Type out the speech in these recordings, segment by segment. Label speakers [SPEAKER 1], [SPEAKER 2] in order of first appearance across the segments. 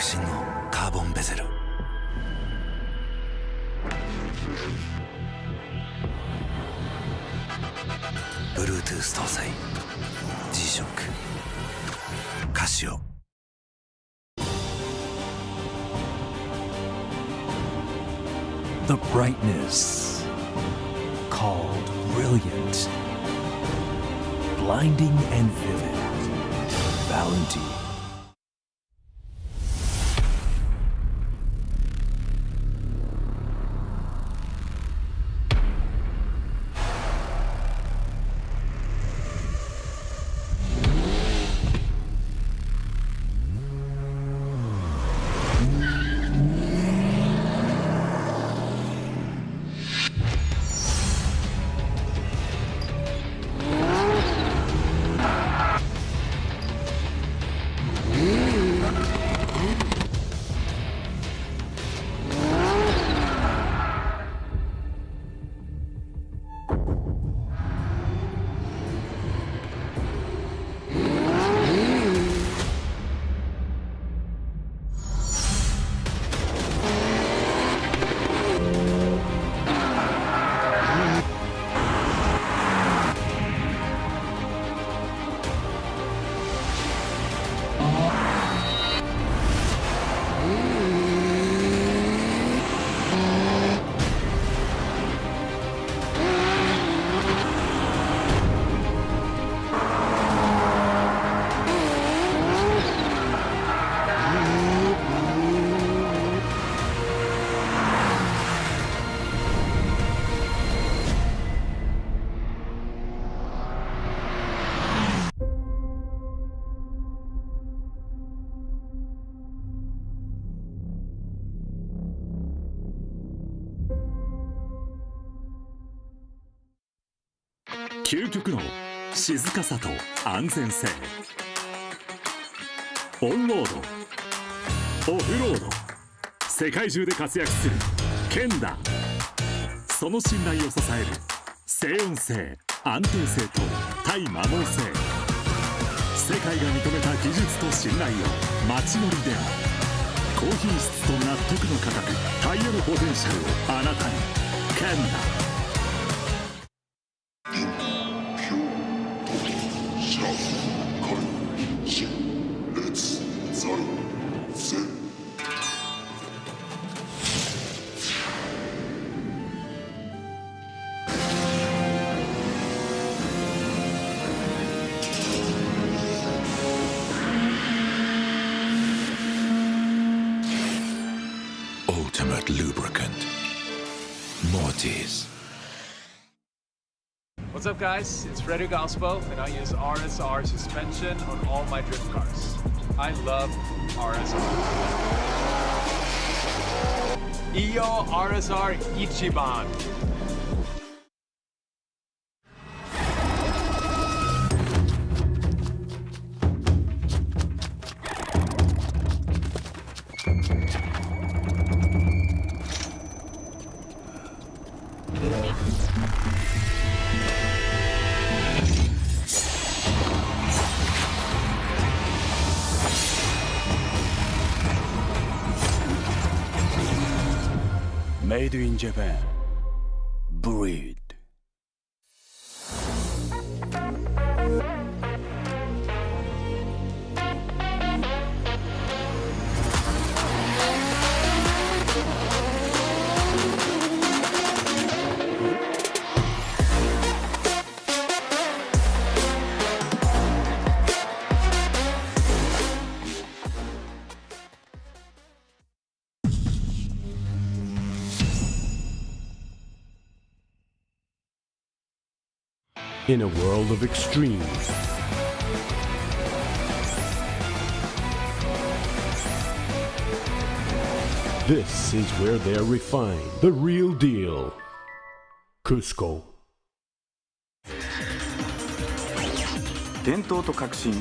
[SPEAKER 1] 新のカーボンベゼル。Bluetooth 搭載 G-SHOCK カシオ。The brightness called brilliant, blinding and vivid. Valentine.
[SPEAKER 2] 究極の静かさと安全性。オンロード、オフロード、世界中で活躍するケンダ。その信頼を支える静音性、安定性と対摩耗性。世界が認めた技術と信頼を街乗りでも高品質と納得の価格、タイヤのポテンシャルをあなたに。ケンダ。
[SPEAKER 1] Ultimate lubricant. Mortis.
[SPEAKER 3] What's up, guys? It's Frederick Ospo, and I use RSR suspension on all my drift cars. I love RSR. Iyo RSR Ichiban.
[SPEAKER 4] Made in Japan. Breed. In a world of extremes, this is where they're refined. The real deal. Cusco.
[SPEAKER 5] 伝統と革新、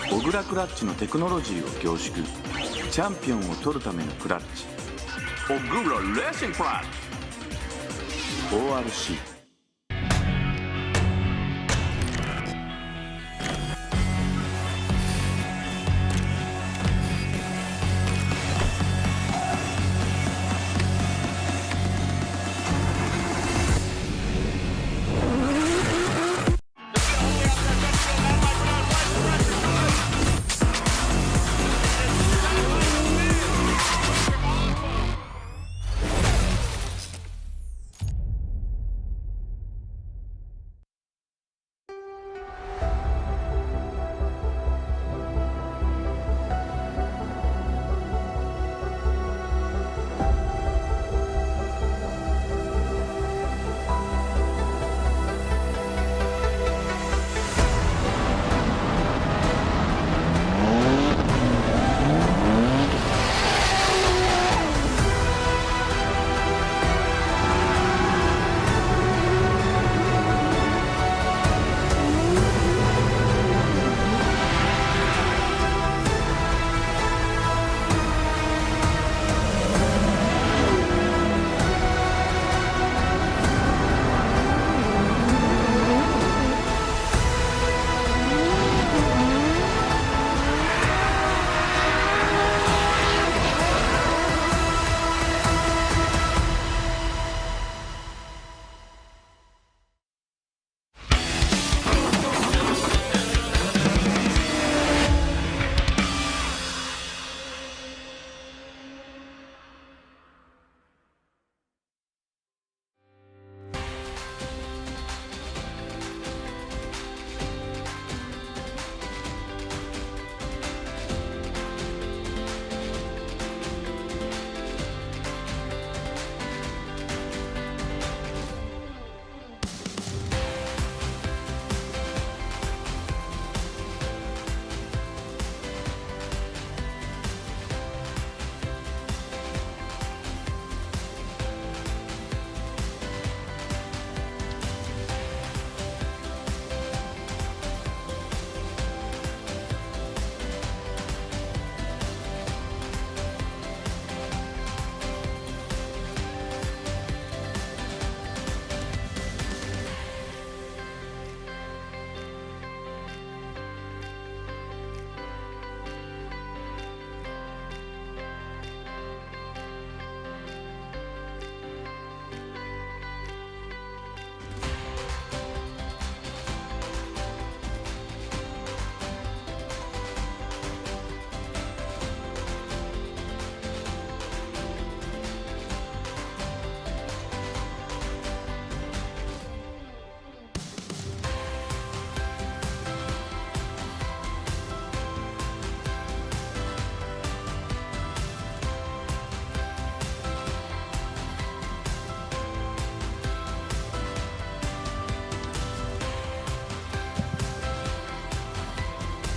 [SPEAKER 5] 小倉クラッチのテクノロジーを凝縮。チャンピオンを取るためのクラッチ、小倉レーシングクラッチ ORC。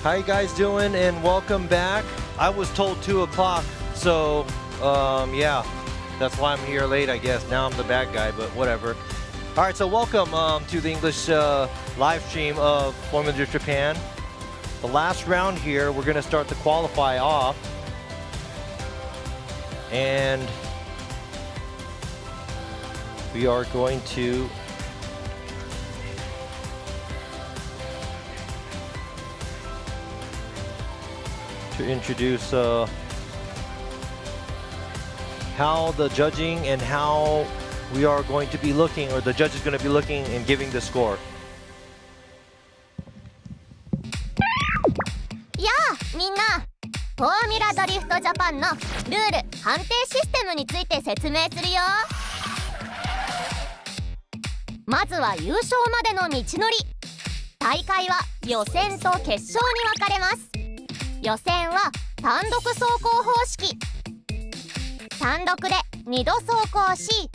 [SPEAKER 6] How you guys doing? And welcome back. I was told 2 o'clock, so yeah, that's why I'm here late, I guess. Now I'm the bad guy, but whatever. All right, so welcome to the English live stream of Formula Drift Japan. The last round here, we're going to start the qualify off. And we are going to introduce how the judging and how we are going to be looking, or the judge is going to be looking and giving the score.
[SPEAKER 7] やあみんな、フォーミュラドリフトジャパンのルール判定システムについて説明するよ。まずは優勝までの道のり。大会は予選と決勝に分かれます。予選は単独走行方式。単独で2度走行し、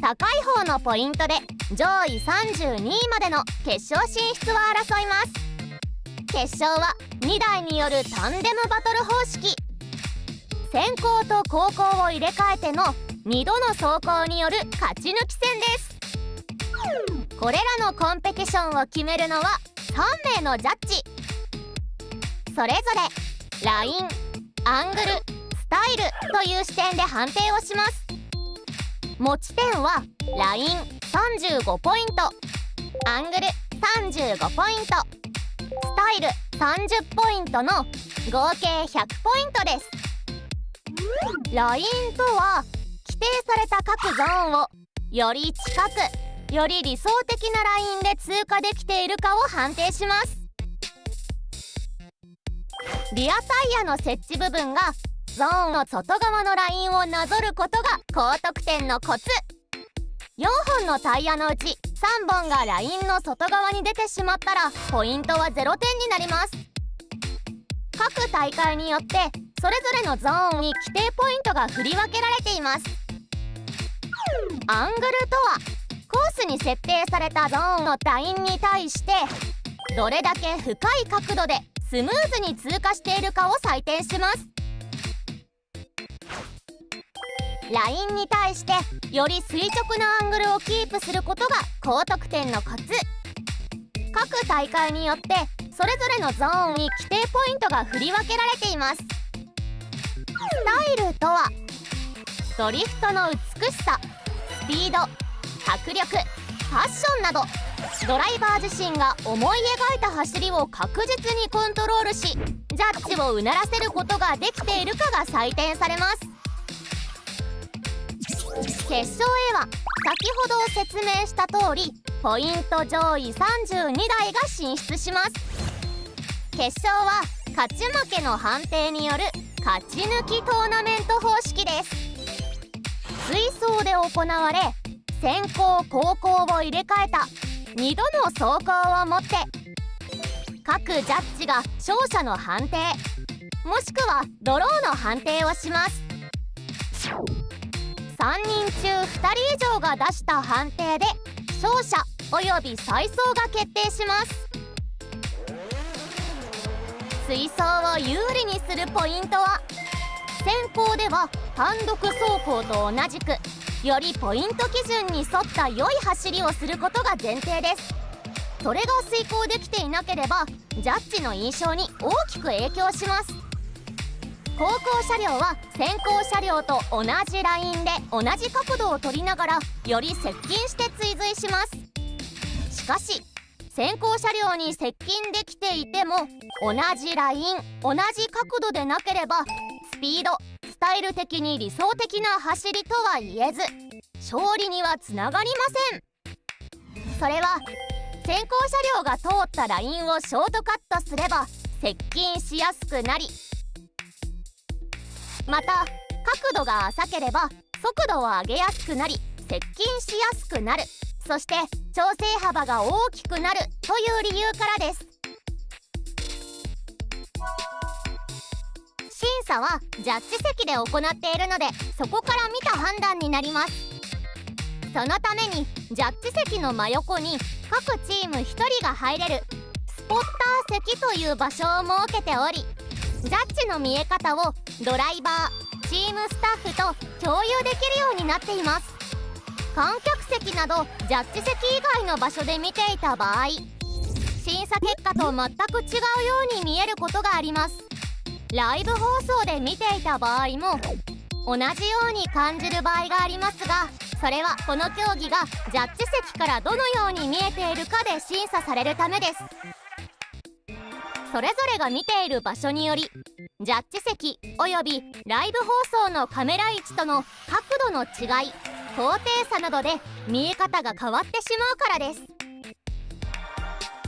[SPEAKER 7] 高い方のポイントで上位32位までの決勝進出を争います。決勝は2台によるタンデムバトル方式。先行と後行を入れ替えての2度の走行による勝ち抜き戦です。これらのコンペティションを決めるのは3名のジャッジ。それぞれライン、アングル、スタイルという視点で判定をします。持ち点はライン35ポイント、アングル35ポイント、スタイル30ポイントの合計100ポイントです。ラインとは規定された各ゾーンをより近く、より理想的なラインで通過できているかを判定します。リアタイヤの設置部分がゾーンの外側のラインをなぞることが高得点のコツ。4本のタイヤのうち3本がラインの外側に出てしまったらポイントは0点になります。各大会によってそれぞれのゾーンに規定ポイントが振り分けられています。アングルとはコースに設定されたゾーンのラインに対してどれだけ深い角度でスムーズに通過しているかを採点します。ラインに対してより垂直なアングルをキープすることが高得点のコツ。各大会によってそれぞれのゾーンに規定ポイントが振り分けられています。スタイルとはドリフトの美しさ、スピード、迫力、ファッションなどドライバー自身が思い描いた走りを確実にコントロールし、ジャッジをうならせることができているかが採点されます。決勝へは先ほど説明した通りポイント上位32台が進出します。決勝は勝ち負けの判定による勝ち抜きトーナメント方式です。追走で行われ先行後行を入れ替えた2度の走行をもって各ジャッジが勝者の判定もしくはドローの判定をします。3人中2人以上が出した判定で勝者および再走が決定します。追走を有利にするポイントは先行では単独走行と同じくよりポイント基準に沿った良い走りをすることが前提です。それが遂行できていなければジャッジの印象に大きく影響します。後行車両は先行車両と同じラインで同じ角度を取りながらより接近して追随します。しかし先行車両に接近できていても同じライン同じ角度でなければスピードスタイル的に理想的な走りとは言えず勝利にはつながりません。それは先行車両が通ったラインをショートカットすれば接近しやすくなり、また角度が浅ければ速度を上げやすくなり接近しやすくなる、そして調整幅が大きくなるという理由からです。審査はジャッジ席で行っているのでそこから見た判断になります。そのためにジャッジ席の真横に各チーム1人が入れるススポッター席という場所を設けており、ジャッジの見え方をドライバー、チームスタッフと共有できるようになっています。観客席などジャッジ席以外の場所で見ていた場合、審査結果と全く違うように見えることがあります。ライブ放送で見ていた場合も同じように感じる場合がありますが、それはこの競技がジャッジ席からどのように見えているかで審査されるためです。それぞれが見ている場所により、ジャッジ席およびライブ放送のカメラ位置との角度の違い、高低差などで見え方が変わってしまうからです。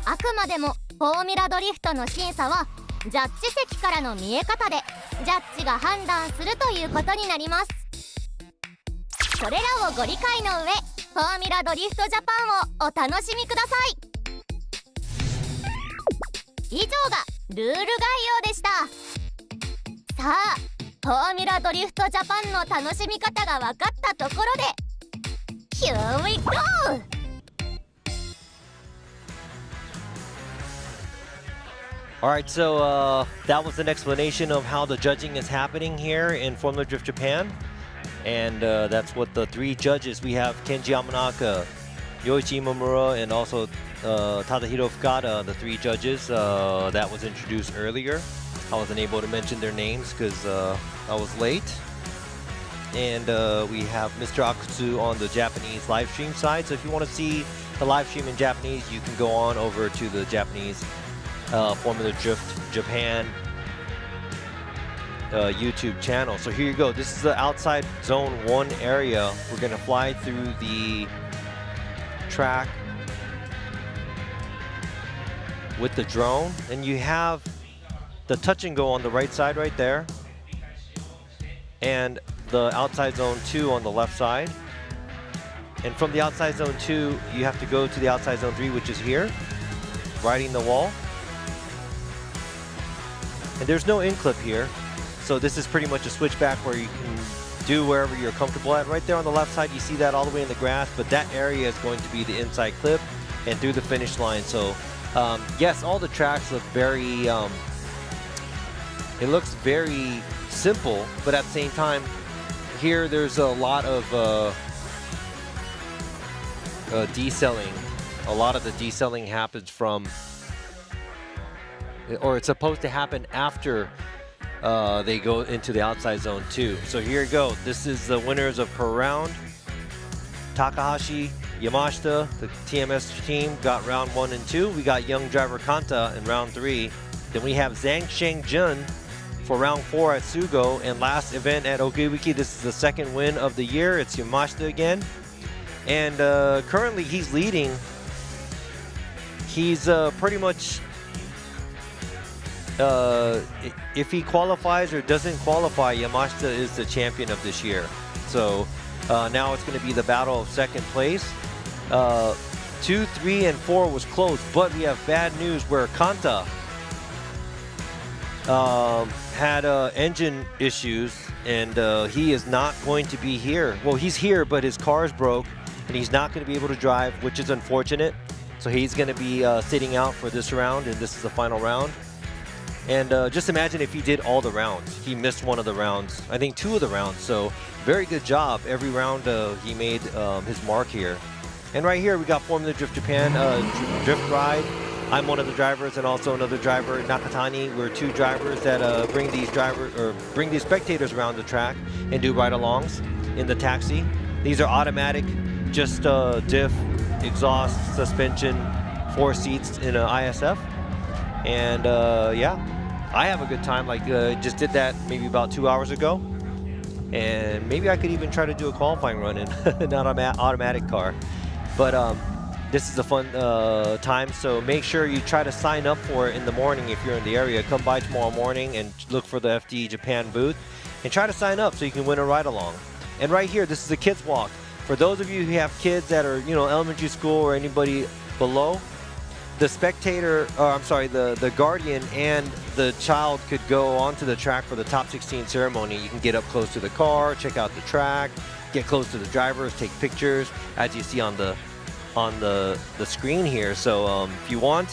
[SPEAKER 7] あくまでもフォーミュラドリフトの審査はジャッジ席からの見え方でジャッジが判断するということになります。それらをご理解の上、フォーミュラドリフトジャパンをお楽しみください。以上がルール概要でした。さあ、フォーミュラドリフトジャパンの楽しみ方が分かったところで Here we go!
[SPEAKER 6] Alright, so that was an explanation of how the judging is happening here in Formula Drift Japan. And that's what the three judges, we have Kenji Yamanaka, Yoichi Imamura, and also Tadahiro Fukada, the three judges that was introduced earlier. I wasn't able to mention their names because I was late. And we have Mr. Akutsu on the Japanese live stream side. So if you want to see the live stream in Japanese, you can go on over to the Japanese Formula Drift Japan YouTube channel. So here you go. This is the outside zone 1 area. We're going to fly through the track with the drone, and you have the touch and go on the right side right there, and the outside zone 2 on the left side. And from the outside zone 2, you have to go to the outside zone 3, which is here, riding the wall. And there's no in clip here, so this is pretty much a switchback where you can do wherever you're comfortable at. Right there on the left side, you see that all the way in the grass, but that area is going to be the inside clip and through the finish line. So yes, all the tracks look very it looks very simple, but at the same time here there's a lot of decelling. A lot of the decelling happens from, or it's supposed to happen after they go into the outside zone 2. So here you go. This is the winners of per round. Takahashi, Yamashita, the TMS team, got round 1 and 2. We got young driver Kanta in round 3. Then we have Zhang Shengjun for round 4 at Sugo. And last event at Okayama, this is the second win of the year. It's Yamashita again. And currently he's leading. He's pretty much, if he qualifies or doesn't qualify, Yamashita is the champion of this year. So now it's going to be the battle of second place. 2, 3, and 4 was close, but we have bad news where Kanta had engine issues, and he is not going to be here. Well, he's here, but his car is broke, and he's not going to be able to drive, which is unfortunate. So he's going to be sitting out for this round, and this is the final round. And just imagine if he did all the rounds. He missed one of the rounds, I think 2 of the rounds. So very good job. Every round he made his mark here. And right here we got Formula Drift Japan Drift Ride. I'm one of the drivers, and also another driver, Nakatani. We're 2 drivers that bring these spectators around the track and do ride-alongs in the taxi. These are automatic, just diff, exhaust, suspension, 4 seats in an ISF. And yeah, I have a good time. Like just did that maybe about 2 hours ago, and maybe I could even try to do a qualifying run in an automatic car. But this is a fun time, so make sure you try to sign up for it in the morning if you're in the area. Come by tomorrow morning and look for the FDJ Japan booth and try to sign up so you can win a ride along. And right here, this is a kids walk. For those of you who have kids that are, you know, elementary school or anybody below, the spectator, the guardian and the child could go onto the track for the top 16 ceremony. You can get up close to the car, check out the track, get close to the drivers, take pictures, as you see on the on the screen here. So if you want,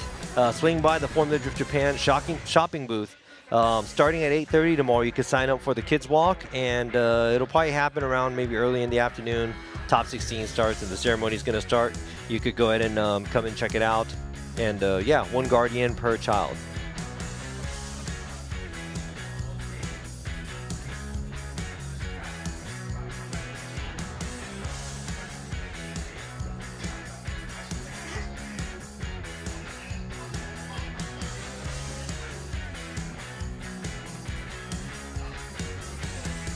[SPEAKER 6] swing by the Formula Drift Japan shopping booth. Starting at 8:30 tomorrow, you can sign up for the kids walk, and it'll probably happen around maybe early in the afternoon. Top 16 starts and the ceremony is going to start. You could go ahead and come and check it out. And yeah, one guardian per child.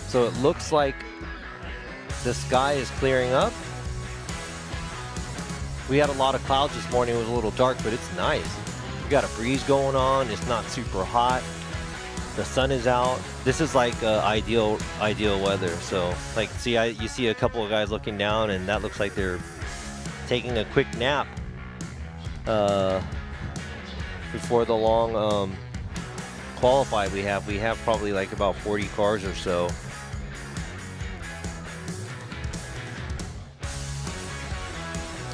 [SPEAKER 6] So it looks like the sky is clearing up. We had a lot of clouds this morning. It was a little dark, but it's nice. We got a breeze going on. It's not super hot. The sun is out. This is like ideal weather. So like, see, you see a couple of guys looking down, and that looks like they're taking a quick nap before the long qualify. We have probably like about 40 cars or so.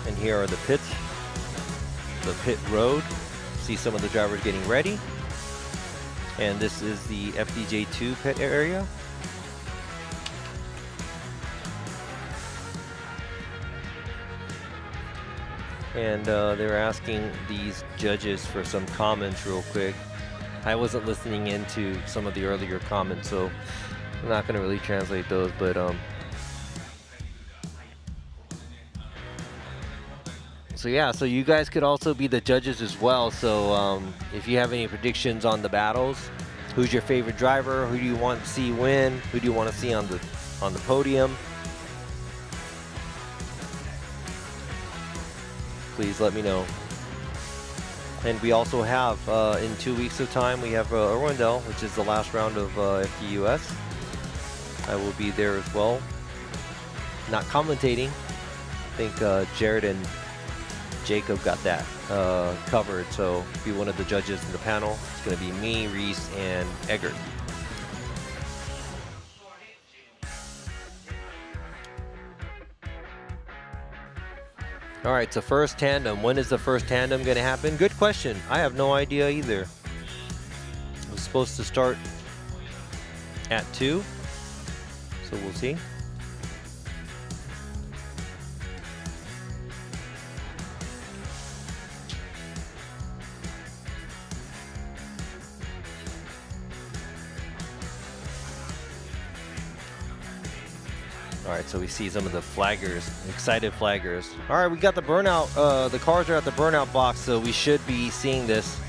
[SPEAKER 6] And here are the pits, the pit road. See some of the drivers getting ready. And this is the FDJ 2 pit area. And they're asking these judges for some comments real quick. I wasn't listening into some of the earlier comments, so I'm not gonna really translate those, but so yeah, so you guys could also be the judges as well. So if you have any predictions on the battles, who's your favorite driver? Who do you want to see win? Who do you want to see on the podium? Please let me know. And we also have in 2 weeks of time, we have Irwindale, which is the last round of FDUS. I will be there as well, not commentating. I think Jared and Jacob got that covered, so be one of the judges in the panel. It's going to be me, Reese, and Eggert. All right, so first tandem. When is the first tandem going to happen? Good question. I have no idea either. It was supposed to start at 2, so we'll see. All right, so we see some of the flaggers, excited flaggers. All right, we got the burnout. The cars are at the burnout box, so we should be seeing this.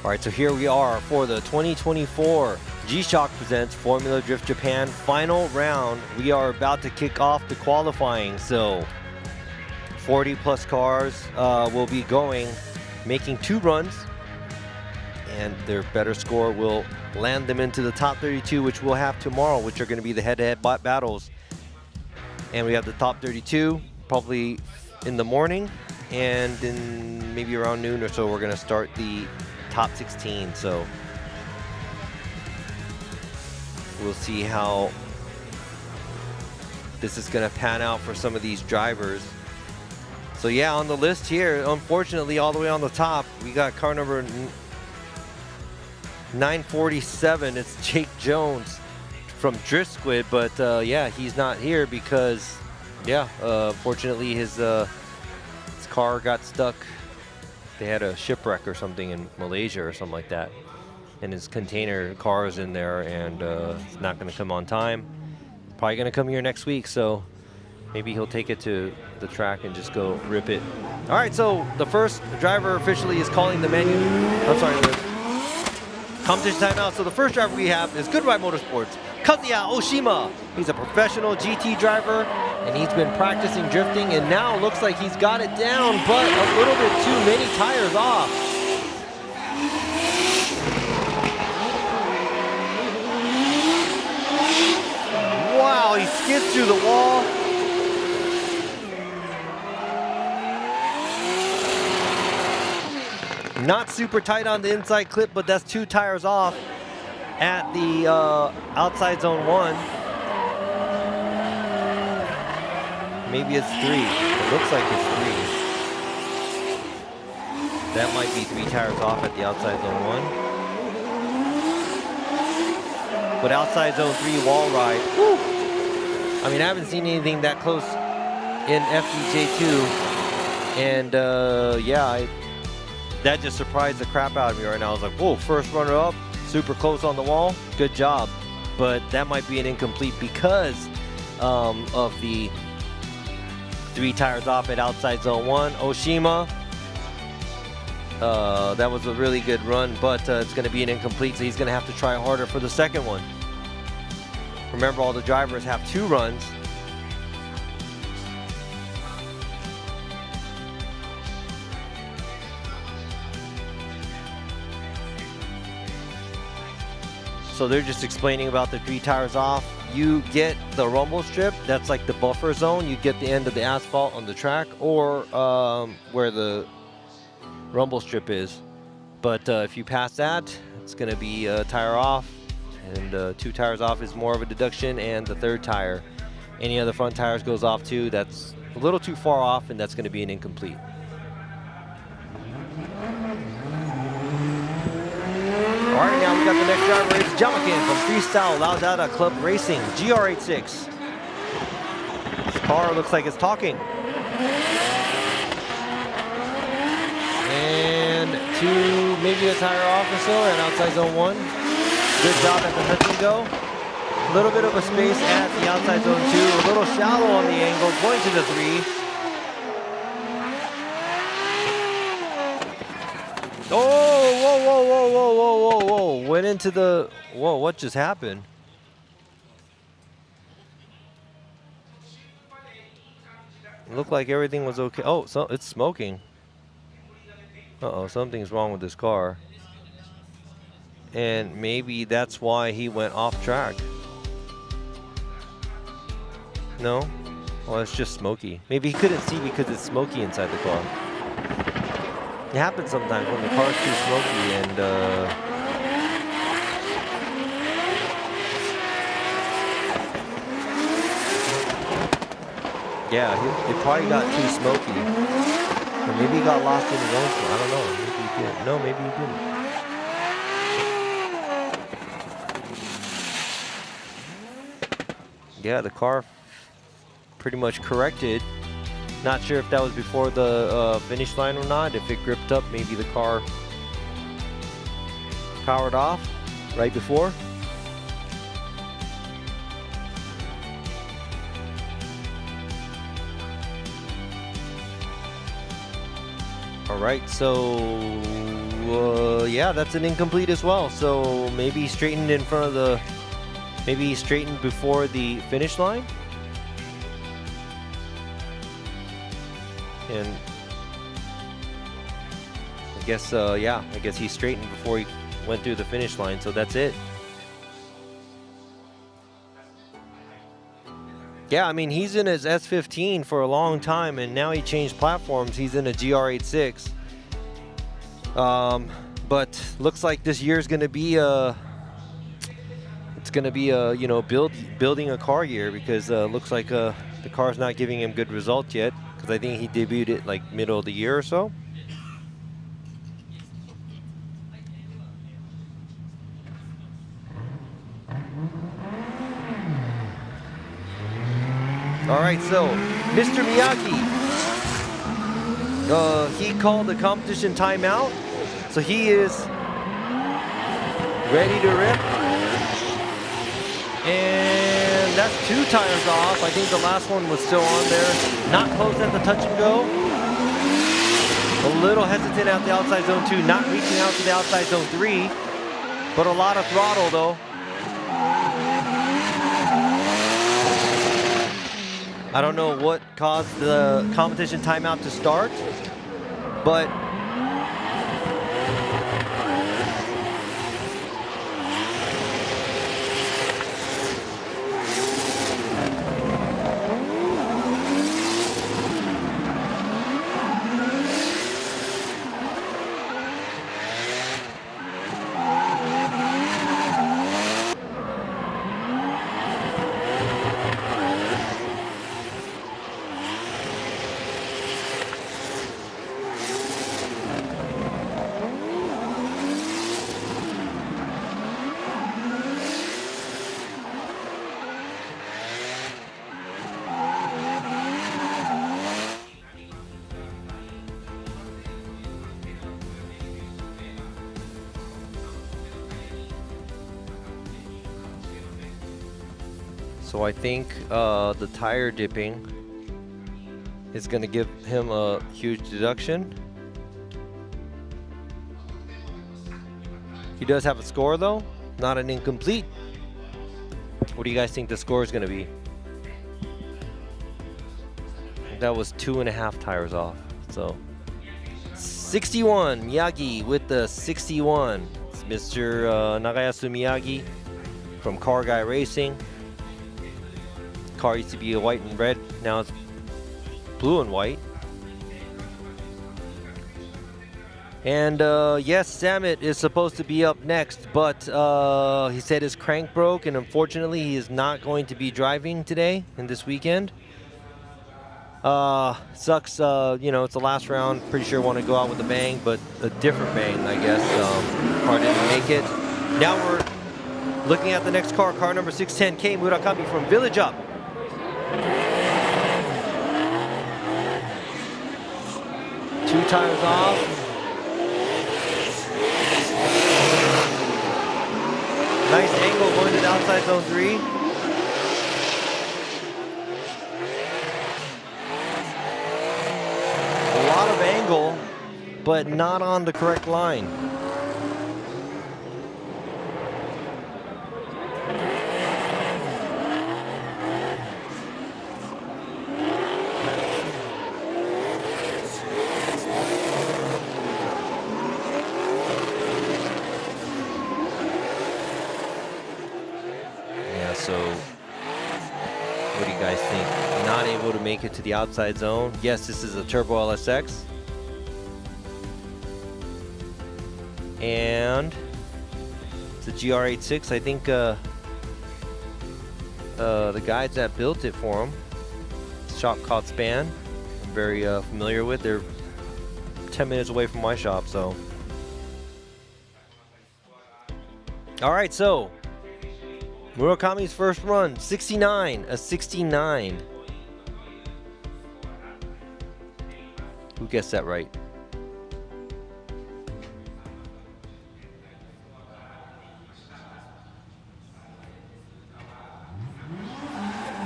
[SPEAKER 6] All right, so here we are for the 2024 G-Shock Presents Formula Drift Japan final round. We are about to kick off the qualifying, so 40 plus cars will be going, making 2 runs, and their better score will land them into the top 32, which we'll have tomorrow, which are going to be the head-to-head battles. And we have the top 32 probably in the morning, and in maybe around noon or so, we're going to start the top 16. So we'll see how this is going to pan out for some of these drivers. So yeah, on the list here, unfortunately, all the way on the top, we got car number 947. It's Jake Jones from Drift Squid, but yeah, he's not here because, yeah, fortunately his car got stuck. They had a shipwreck or something in Malaysia or something like that, and his container car is in there, and it's not going to come on time. Probably going to come here next week, so maybe he'll take it to the track and just go rip it. All right, so the first driver officially is calling the the competition timeout. So the first driver we have is Goodride Motorsports, Kazuya Oshima. He's a professional GT driver, and he's been practicing drifting, and now looks like he's got it down, but a little bit too many tires off. Wow, he skids through the wall. Not super tight on the inside clip, but that's 2 tires off at the outside zone 1. Maybe it's 3. It looks like it's 3. That might be 3 tires off at the outside zone 1. But outside zone 3 wall ride. Whew. I mean, I haven't seen anything that close in FDJ2. And yeah, that just surprised the crap out of me right now. I was like, whoa, first runner up, super close on the wall, good job. But that might be an incomplete because of the 3 tires off at outside zone 1. Oshima, that was a really good run, but it's going to be an incomplete, so he's going to have to try harder for the second one. Remember, all the drivers have 2 runs. So they're just explaining about the 3 tires off. You get the rumble strip, that's like the buffer zone. You get the end of the asphalt on the track, or where the rumble strip is. But if you pass that, it's going to be a tire off, and 2 tires off is more of a deduction, and the 3rd tire, any other front tires goes off too. That's a little too far off, and that's going to be an incomplete. All right, now we got the next driver. It's Jamakin from Freestyle Laudada Club Racing, GR86. This car looks like it's talking. And 2, maybe a tire off or so, and outside zone 1. Good job at the touch and go. A little bit of a space at the outside zone 2. A little shallow on the angle, going to the 3. Oh, whoa, whoa, whoa, whoa, whoa, whoa, whoa. Went into the, whoa, what just happened? It looked like everything was okay. Oh, so it's smoking. Uh-oh, something's wrong with this car. And maybe that's why he went off track. No? Well, it's just smoky. Maybe he couldn't see because it's smoky inside the car. It happens sometimes when the car's too smoky, and yeah, it probably got too smoky. Or maybe he got lost in his own car. I don't know. Maybe he did. No, maybe he didn't. Yeah, the car pretty much corrected. Not sure if that was before the finish line or not. If it gripped up, maybe the car powered off right before. All right, so yeah, that's an incomplete as well. So maybe he straightened in front of the, maybe he straightened before the finish line. And I guess, yeah, I guess he straightened before he went through the finish line, so that's it. Yeah, I mean, he's in his S15 for a long time, and now he changed platforms. He's in a GR86. But looks like this year's going to be it's going to be a, you know, building a car year, because looks like the car's not giving him good results yet. Because I think he debuted it like middle of the year or so. All right, so Mr. Miyagi, he called the competition timeout, so he is ready to rip. And that's 2 tires off. I think the last one was still on there. Not close at the touch and go. A little hesitant at the outside zone 2, not reaching out to the outside zone 3. But a lot of throttle though. I don't know what caused the competition timeout to start, but so I think the tire dipping is going to give him a huge deduction. He does have a score though, not an incomplete. What do you guys think the score is going to be? That was 2.5 tires off. So 61, Miyagi with the 61. It's Mr. Nagayasu Miyagi from Car Guy Racing. Car used to be a white and red, now it's blue and white. And yes, Samet is supposed to be up next, but he said his crank broke, and unfortunately he is not going to be driving today and this weekend. Sucks, you know, it's the last round. Pretty sure want to go out with a bang, but a different bang, I guess. Car didn't make it. Now we're looking at the next car, car number 610, Kei Murakami from Village Up. Two tires off. Nice angle going to the outside zone 3. A lot of angle, but not on the correct line. So, what do you guys think? Not able to make it to the outside zone. Yes, this is a Turbo LSX. And it's a GR86. I think the guys that built it for him, shop called Span, I'm very familiar with. They're 10 minutes away from my shop, so. All right, so Murakami's first run, 69, a 69. Who guessed that right?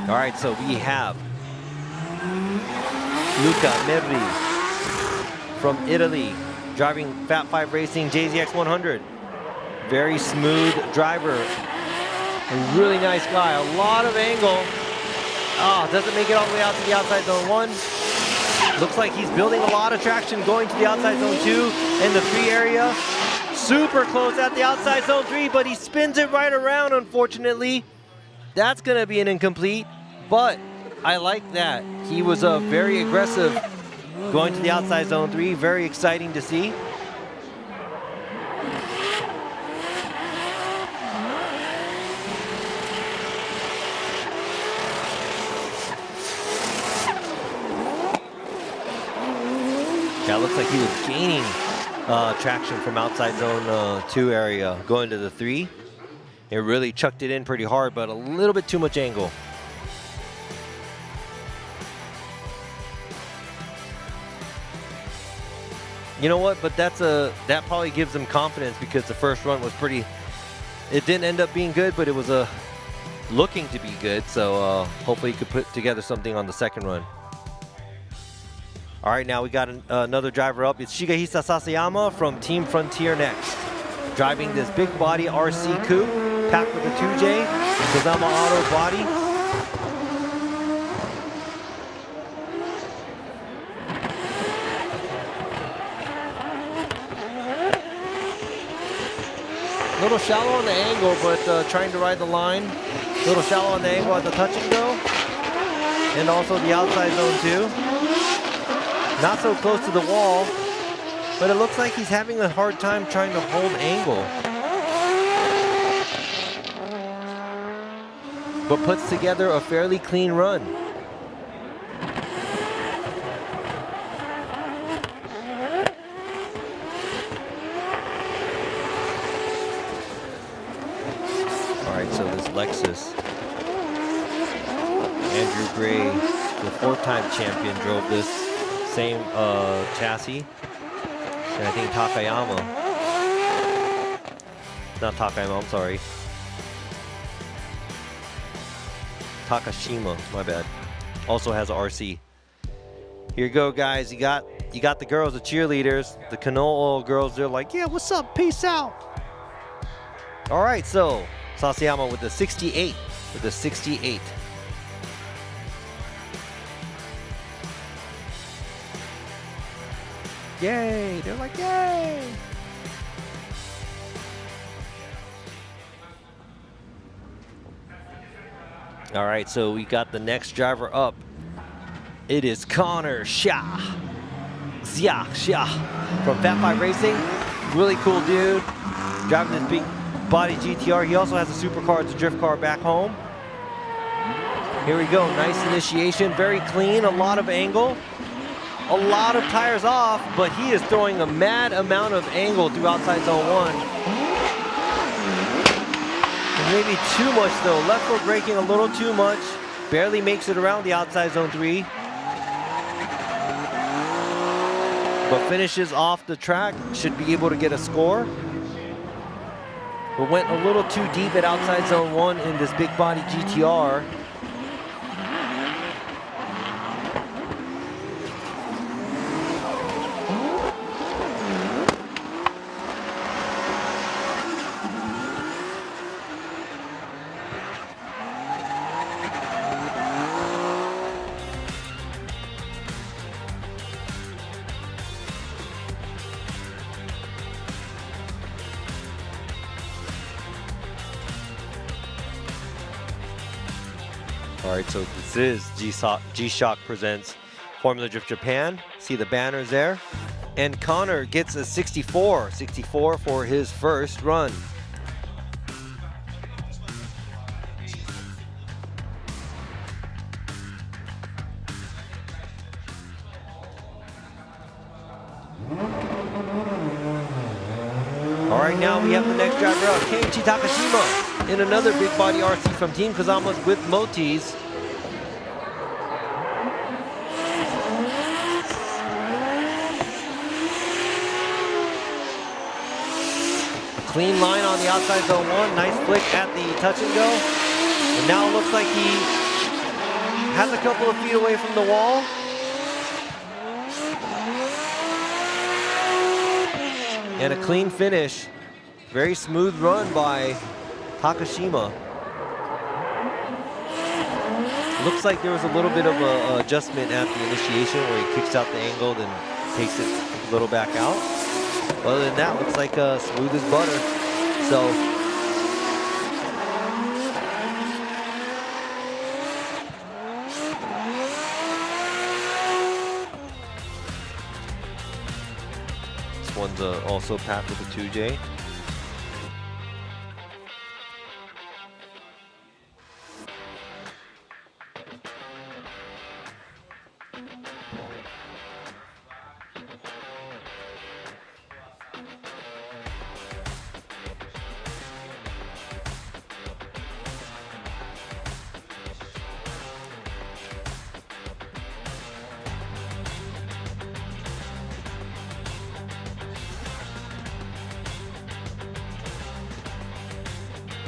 [SPEAKER 6] All right, so we have Luca Merri from Italy, driving Fat 5 Racing JZX 100. Very smooth driver. A really nice guy, a lot of angle. Oh, doesn't make it all the way out to the outside zone 1. Looks like he's building a lot of traction going to the outside zone 2 and the 3 area. Super close at the outside zone 3, but he spins it right around, unfortunately. That's gonna be an incomplete, but I like that. He was very aggressive going to the outside zone 3, very exciting to see. Yeah, it looks like he was gaining traction from outside zone 2 area, going to the 3. It really chucked it in pretty hard, but a little bit too much angle. You know what? But that probably gives them confidence, because the first run was pretty. It didn't end up being good, but it was looking to be good. So hopefully, he could put together something on the second run. All right, now we got another driver up. It's Shigehisa Sasayama from Team Frontier next, driving this big body RC coupe, packed with a 2J, Kozama Auto body. A little shallow on the angle, but trying to ride the line. A little shallow on the angle at the touch and go. And also the outside zone too. Not so close to the wall, but it looks like he's having a hard time trying to hold angle. But puts together a fairly clean run. So this Lexus, Andrew Gray, the 4-time champion, drove this same chassis. And I think Takayama, not Takayama, I'm sorry. Takashima, my bad. Also has a RC. Here you go, guys. You got the girls, the cheerleaders, the Kanoa girls. They're like, yeah, what's up? Peace out. All right, so Sasayama with the 68, with the 68. Yay, they're like, yay. All right, so we got the next driver up. It is Connor Xia from Fat 5 Racing. Really cool dude, driving this big body GTR. He also has a supercar. It's a drift car back home. Here we go. Nice initiation. Very clean. A lot of angle. A lot of tires off, but he is throwing a mad amount of angle through outside zone 1. And maybe too much though. Left foot braking a little too much. Barely makes it around the outside zone 3. But finishes off the track. Should be able to get a score. But went a little too deep at outside zone 1 in this big body GTR. All right, so this is G-Shock presents Formula Drift Japan. See the banners there. And Connor gets a 64 for his first run. All right, now we have the next driver out, Keiichi Takashima, in another big body RC from Team Kazama with Motis. Clean line on the outside zone 1, nice flick at the touch and go. And now it looks like he has a couple of feet away from the wall. And a clean finish. Very smooth run by Takashima. Looks like there was a little bit of an adjustment at the initiation where he kicks out the angle and takes it a little back out. Other than that, looks like smooth as butter. So this one's also packed with a 2J.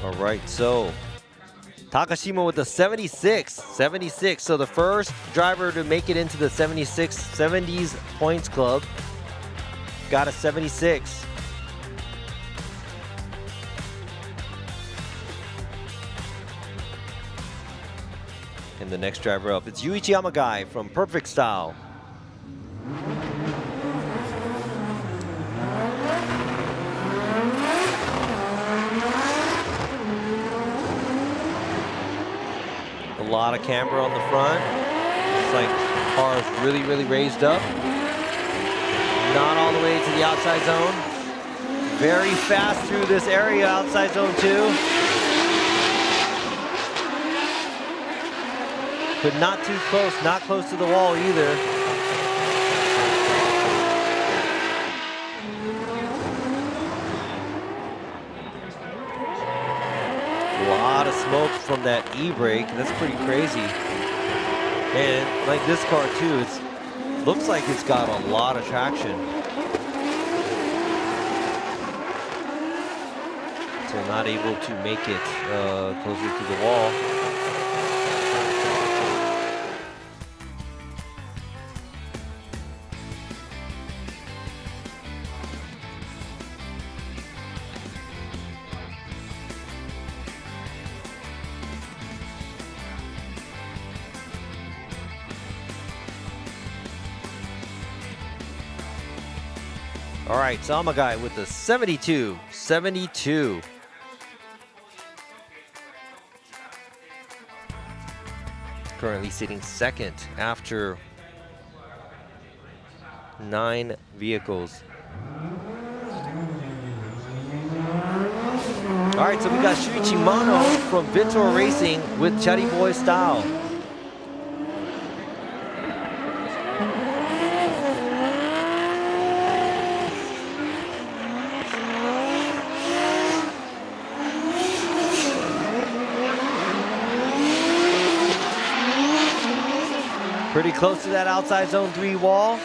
[SPEAKER 6] All right, so Takashima with the 76. So the first driver to make it into the 70s points club got a 76. And the next driver up, it's Yuichi Yamagai from Perfect Style. lot of camber on the front. It's like the car is really, really raised up. Not all the way to the outside zone. Very fast through this area, outside zone 2. But not too close, not close to the wall either. A lot of smoke from that e-brake. That's pretty crazy. And like this car too, it looks like it's got a lot of traction. So not able to make it closer to the wall. All right, Sama guy with the 72. Currently sitting second after 9 vehicles. All right, so we got Shuichi Mano from Vitor Racing with Chatty Boy style. Pretty close to that outside zone 3 wall.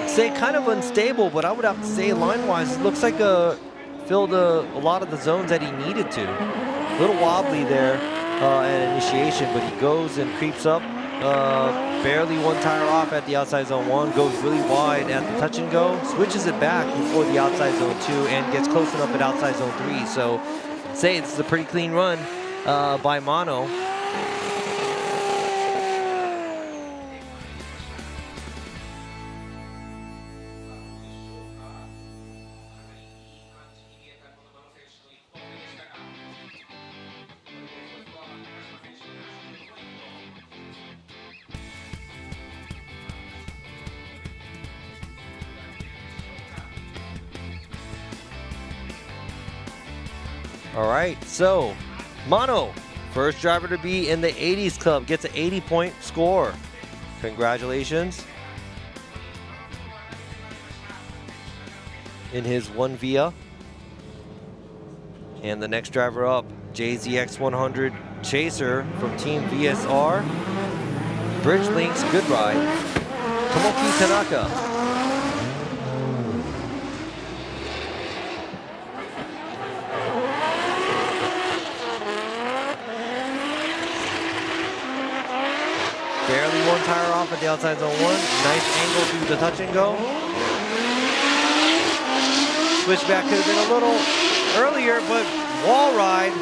[SPEAKER 6] I'd say kind of unstable, but I would have to say line-wise, it looks like filled a lot of the zones that he needed to. A little wobbly there at initiation, but he goes and creeps up. Barely 1 tire off at the outside zone 1, goes really wide at the touch and go, switches it back before the outside zone 2, and gets close enough at outside zone 3. So I'd say it's a pretty clean run by Mano. All right, so Mano, first driver to be in the 80s club, gets an 80-point score. Congratulations. In his 1 Via. And the next driver up, JZX100 Chaser from Team VSR. Bridge Links, good ride. Tomoki Tanaka. Barely 1 tire off at the outside zone 1. Nice angle through the touch and go. Switchback could have been a little earlier, but wall ride.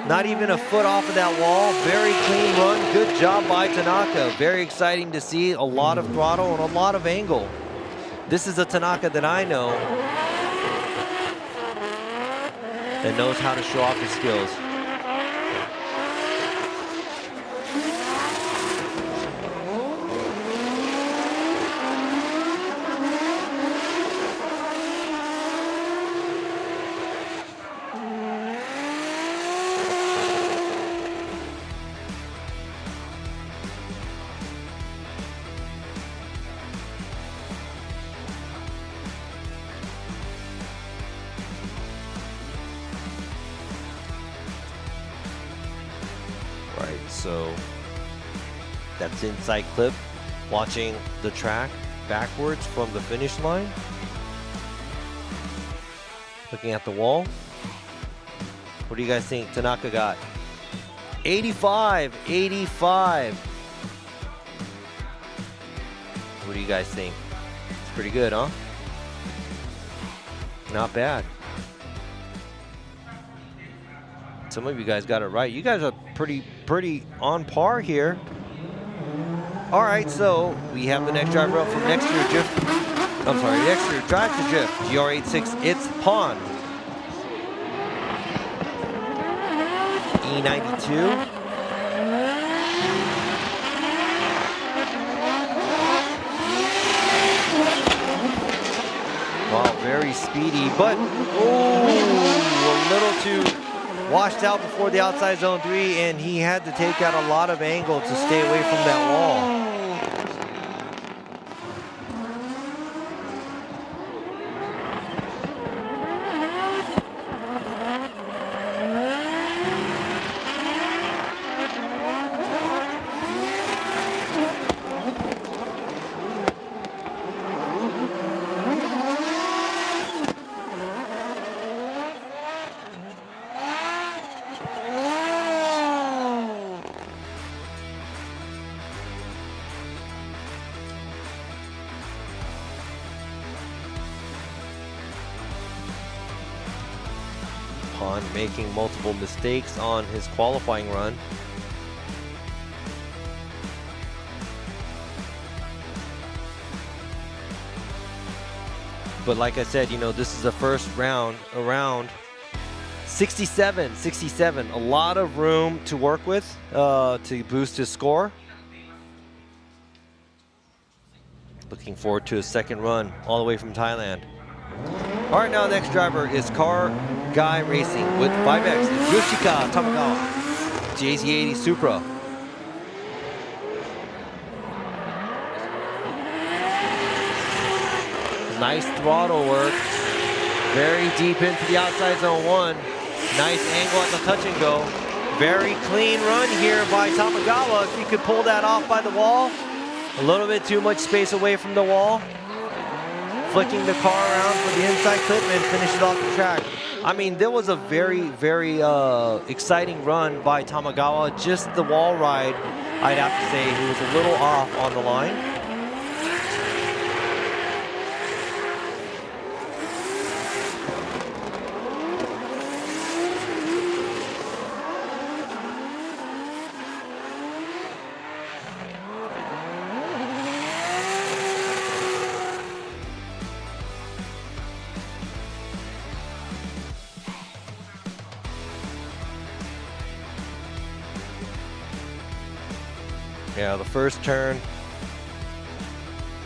[SPEAKER 6] Not even a foot off of that wall. Very clean run. Good job by Tanaka. Very exciting to see. A lot of throttle and a lot of angle. This is a Tanaka that I know that knows how to show off his skills. So that's inside clip, watching the track backwards from the finish line. Looking at the wall. What do you guys think Tanaka got? 85. What do you guys think? It's pretty good, huh? Not bad. Some of you guys got it right. You guys are pretty on par here. All right, so we have the next driver up from next year, next year Drive to Drift, GR86, it's Pon. E92. Wow, very speedy, but a little too washed out before the outside zone 3, and he had to take out a lot of angle to stay away from that wall. Upon making multiple mistakes on his qualifying run, but like I said, you know, this is the first round around 67, a lot of room to work with to boost his score. Looking forward to his second run all the way from Thailand. All right, now the next driver is Car Guy Racing with 5X, Yoshika Tamagawa, JZ80 Supra. Nice throttle work, very deep into the outside zone 1. Nice angle at the touch and go. Very clean run here by Tamagawa. If he could pull that off by the wall, a little bit too much space away from the wall. Flicking the car around for the inside clip and finishes off the track. I mean, there was a very exciting run by Tamagawa. Just the wall ride, I'd have to say he was a little off on the line. Yeah, the first turn,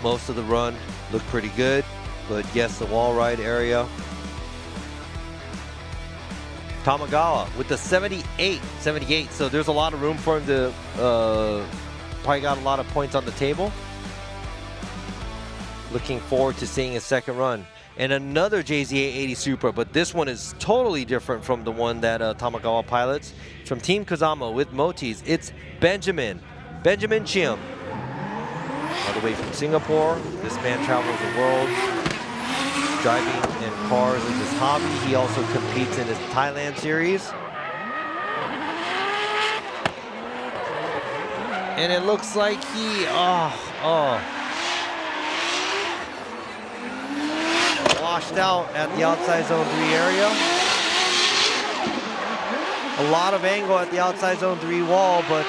[SPEAKER 6] most of the run looked pretty good, but yes, the wall ride area. Tamagawa with the 78, so there's a lot of room for him to probably got a lot of points on the table. Looking forward to seeing his second run. And another JZ80 Supra, but this one is totally different from the one that Tamagawa pilots. From Team Kazama with Motis, it's Benjamin Chim. All the way from Singapore. This man travels the world. Driving in cars is his hobby. He also competes in his Thailand series. And it looks like he, washed out at the outside zone 3 area. A lot of angle at the outside zone 3 wall, but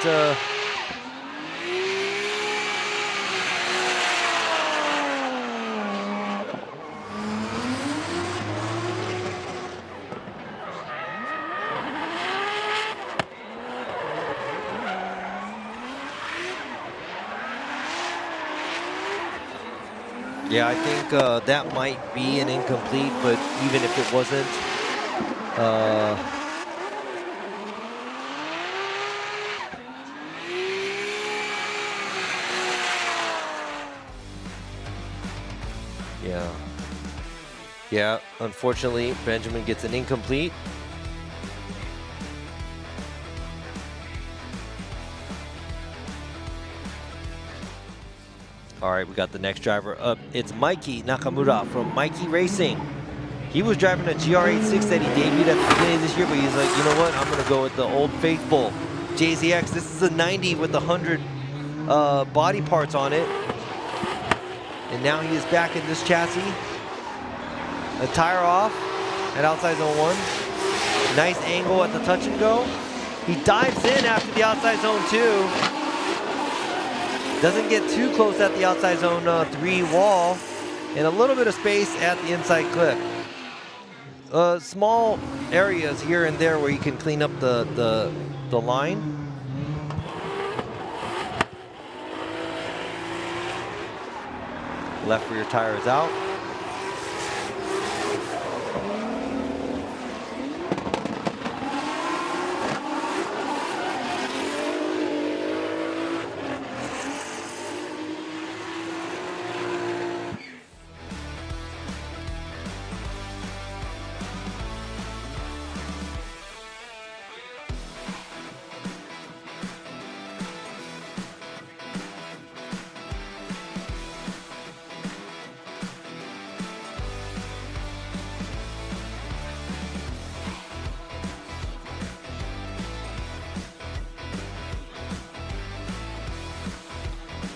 [SPEAKER 6] yeah, I think that might be an incomplete, but even if it wasn't, yeah, unfortunately, Benjamin gets an incomplete. All right, we got the next driver up. It's Mikey Nakamura from Mikey Racing. He was driving a GR86 that he debuted at the beginning of this year, but he's like, you know what? I'm going to go with the old faithful JZX. This is a 90 with 100 body parts on it. And now he is back in this chassis. A tire off at outside zone 1. Nice angle at the touch and go. He dives in after the outside zone 2. Doesn't get too close at the outside zone 3 wall, and a little bit of space at the inside clip. small areas here and there where you can clean up the line. Left rear tire is out.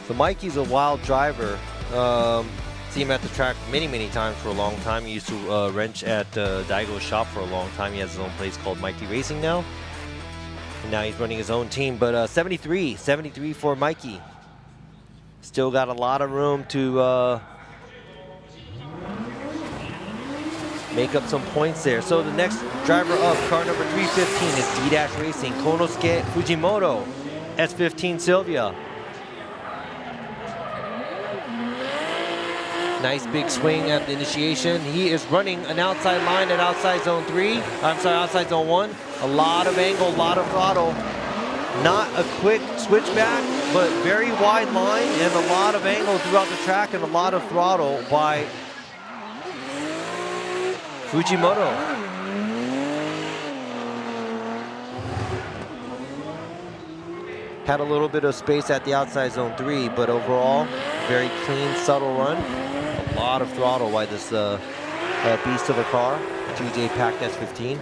[SPEAKER 6] So Mikey's a wild driver. See him at the track many times for a long time. He used to wrench at Daigo's shop for a long time. He has his own place called Mikey Racing now. And now he's running his own team. But 73 for Mikey. Still got a lot of room to make up some points there. So the next driver up, car number 315, is D-Dash Racing, Konosuke Fujimoto, S15 Sylvia. Nice big swing at the initiation. He is running an outside line at outside zone 3. I'm sorry, outside zone 1. A lot of angle, a lot of throttle. Not a quick switchback, but very wide line and a lot of angle throughout the track and a lot of throttle by Fujimoto. Had a little bit of space at the outside zone 3, but overall, very clean, subtle run. A lot of throttle by this beast of a car, TJ Pack S15.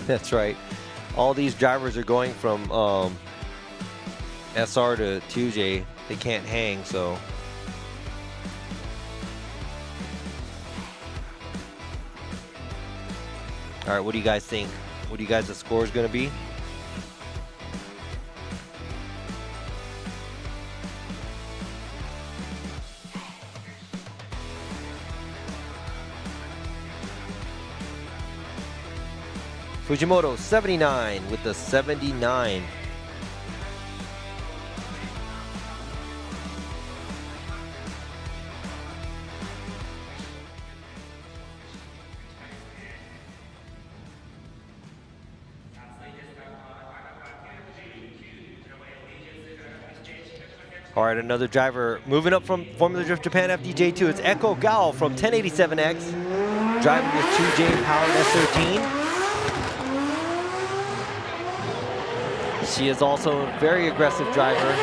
[SPEAKER 6] That's right. All these drivers are going from SR to 2J. They can't hang, so. All right, what do you guys think? What do you guys, the score is going to be? Fujimoto 79 with the 79. All right, another driver moving up from Formula Drift Japan FDJ2. It's Echo Gao from 1087X, driving this 2J powered S13. She is also a very aggressive driver.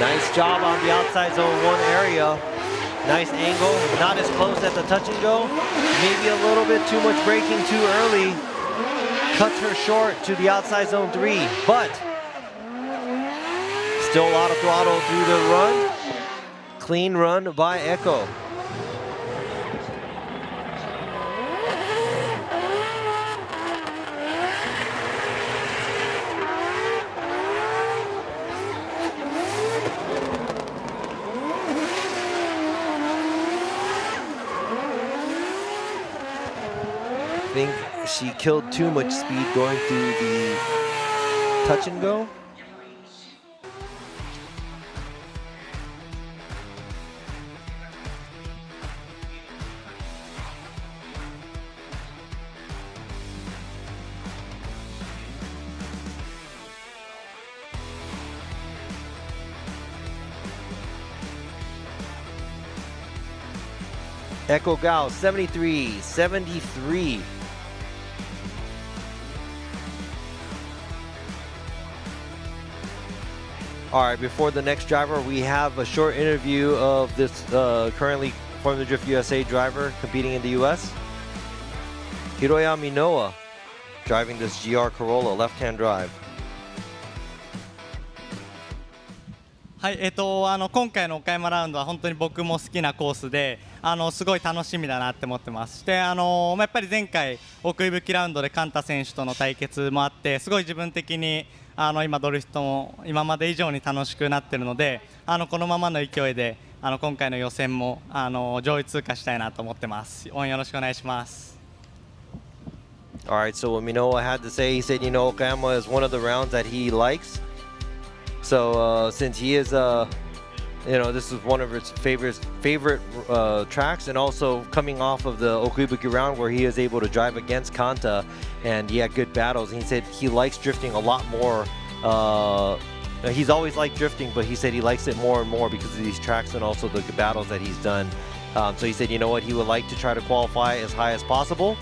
[SPEAKER 6] Nice job on the outside zone 1 area. Nice angle, not as close at the touch and go. Maybe a little bit too much braking too early. Cuts her short to the outside zone 3, but still a lot of throttle through the run. Clean run by Echo. I think she killed too much speed going through the touch and go. Echo Gao 73. All right, before the next driver, we have a short interview of this currently Formula Drift USA driver competing in the US. Hiroya Minoa, driving this GR Corolla, left-hand drive.
[SPEAKER 8] はい、今回の岡山ラウンドは本当に僕も好きなコースで、すごい楽しみだなって思ってます。で、やっぱり前回奥井吹ラウンドでカンタ選手との対決もあって、すごい自分的に今ドリフトも今まで以上に楽しくなってるので、このままの勢いで今回の予選も上位通過したいなと思ってます。応援よろしくお願いします。
[SPEAKER 6] All right, so what Minoa had to say, he said, you know, Okayama is one of the rounds that he likes. So since he is, you know, this is one of his favorite tracks, and also coming off of the Okuibuki round where he is able to drive against Kanta, and he had good battles. And he said he likes drifting a lot more. He's always liked drifting, but he said he likes it more and more because of these tracks and also the battles that he's done. So he said, you know what, he would like to try to qualify as high as possible.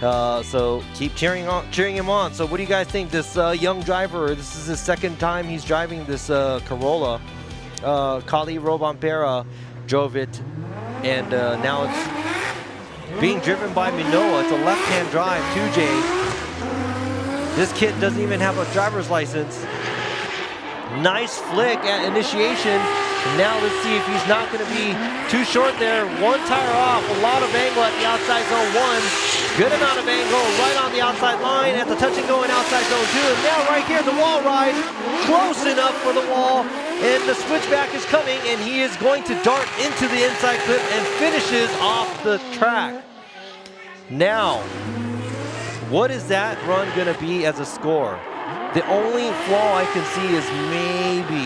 [SPEAKER 6] So keep cheering him on. So what do you guys think? This young driver, this is his second time he's driving this Corolla. Kali Robampera drove it, and now it's being driven by Minoa. It's a left-hand drive, 2J. This kid doesn't even have a driver's license. Nice flick at initiation. Now let's see if he's not going to be too short there. One tire off, a lot of angle at the outside zone 1. Good amount of angle right on the outside line at the touch and go in outside zone 2. And now right here, the wall ride, close enough for the wall. And the switchback is coming, and he is going to dart into the inside clip and finishes off the track. Now, what is that run going to be as a score? The only flaw I can see is maybe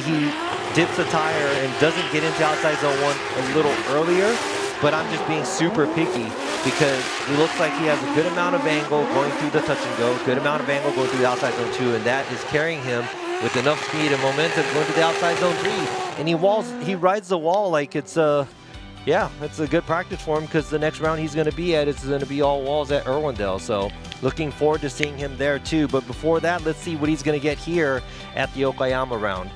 [SPEAKER 6] he dips a tire and doesn't get into outside zone 1 a little earlier, but I'm just being super picky because he looks like he has a good amount of angle going through the touch and go, good amount of angle going through the outside zone 2, and that is carrying him with enough speed and momentum going to the outside zone 3. And he rides the wall like it's yeah, it's a good practice for him because the next round he's going to be at is going to be all walls at Irwindale. So looking forward to seeing him there too. But before that, let's see what he's going to get here at the Okayama round.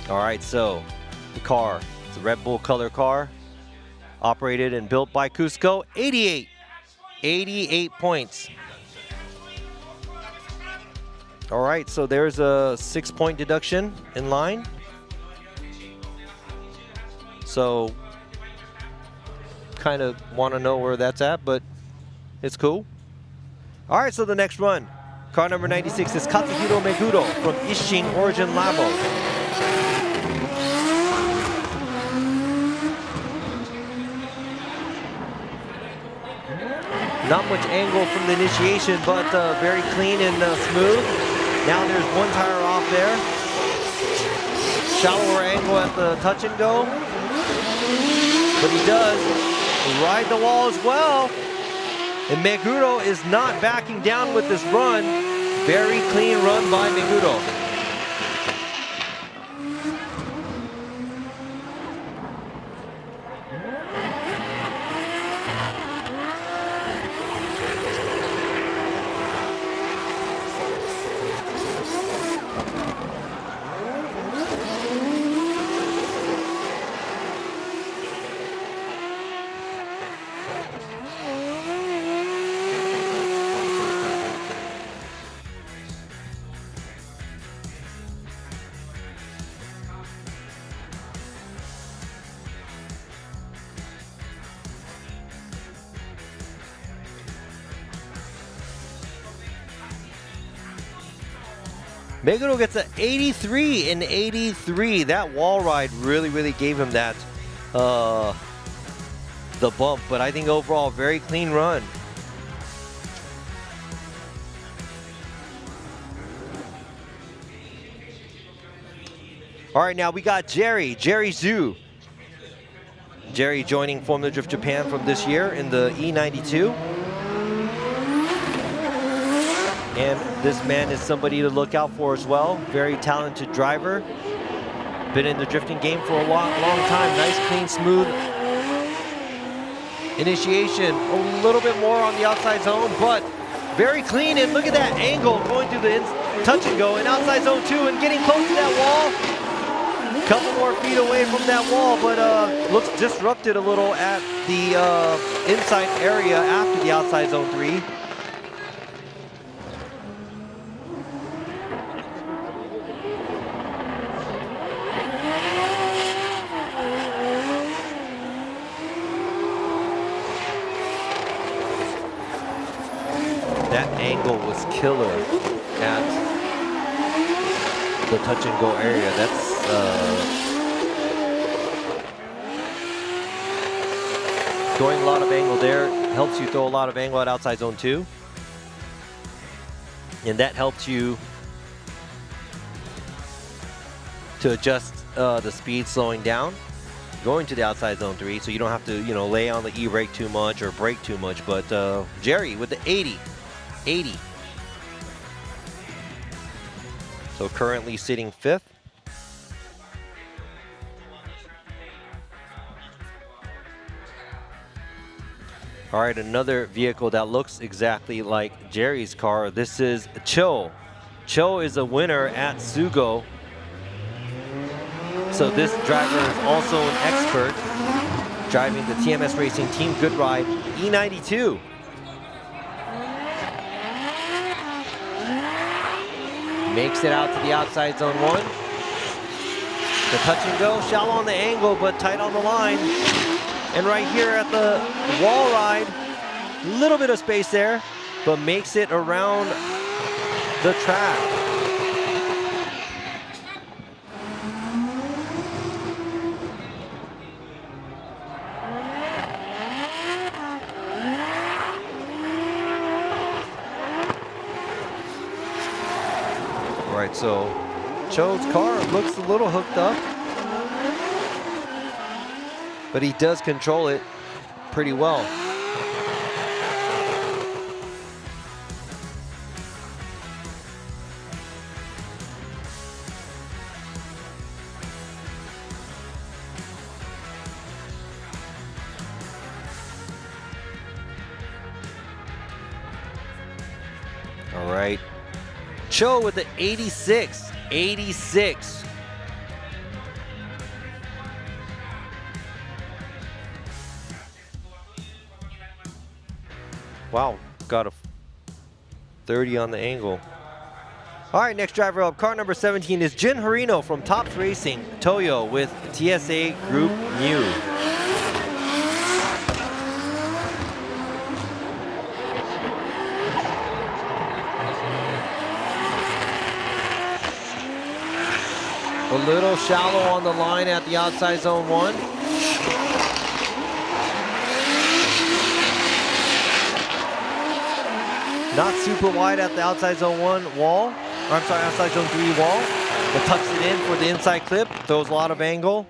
[SPEAKER 6] All right, so the car, it's a Red Bull color car, operated and built by Cusco. 88 points. All right, so there's a 6-point deduction in line. So kind of want to know where that's at, but it's cool. All right, so the next run, car number 96 is Katsuhiro Meguro from Isshin Origin Labo. Not much angle from the initiation, but very clean and smooth. Now there's one tire off there. Shallower angle at the touch and go. But he does ride the wall as well. And Meguro is not backing down with this run. Very clean run by Meguro. Meguro gets an 83 in 83. That wall ride really gave him that, the bump. But I think overall, very clean run. All right, now we got Jerry Zhu. Jerry joining Formula Drift Japan from this year in the E92. And this man is somebody to look out for as well. Very talented driver. Been in the drifting game for a long time. Nice, clean, smooth initiation. A little bit more on the outside zone, but very clean. And look at that angle going through the touch and go and outside zone 2 and getting close to that wall. Couple more feet away from that wall, but looks disrupted a little at the inside area after the outside zone 3. That angle was killer at the touch and go area. That's throwing a lot of angle there. Helps you throw a lot of angle at outside zone 2. And that helps you to adjust the speed slowing down going to the outside zone 3, so you don't have to, you know, lay on the e-brake too much or brake too much. But Jerry with the 80. So currently sitting 5th. All right, another vehicle that looks exactly like Jerry's car. This is Cho. Cho is a winner at Sugo. So this driver is also an expert driving the TMS Racing Team Good Ride E92. Makes it out to the outside zone 1. The touch and go, shallow on the angle, but tight on the line. And right here at the wall ride, a little bit of space there, but makes it around the track. All right, so Cho's car looks a little hooked up, but he does control it pretty well. All right, Cho with the 86. Wow, got a 30 on the angle. All right, next driver up, car number 17 is Jin Harino from Tops Racing, Toyo with TSA Group Mu. A little shallow on the line at the outside zone 1. Not super wide at the outside zone 1 wall. Or I'm sorry, outside zone 3 wall. But tucks it in for the inside clip. Throws a lot of angle.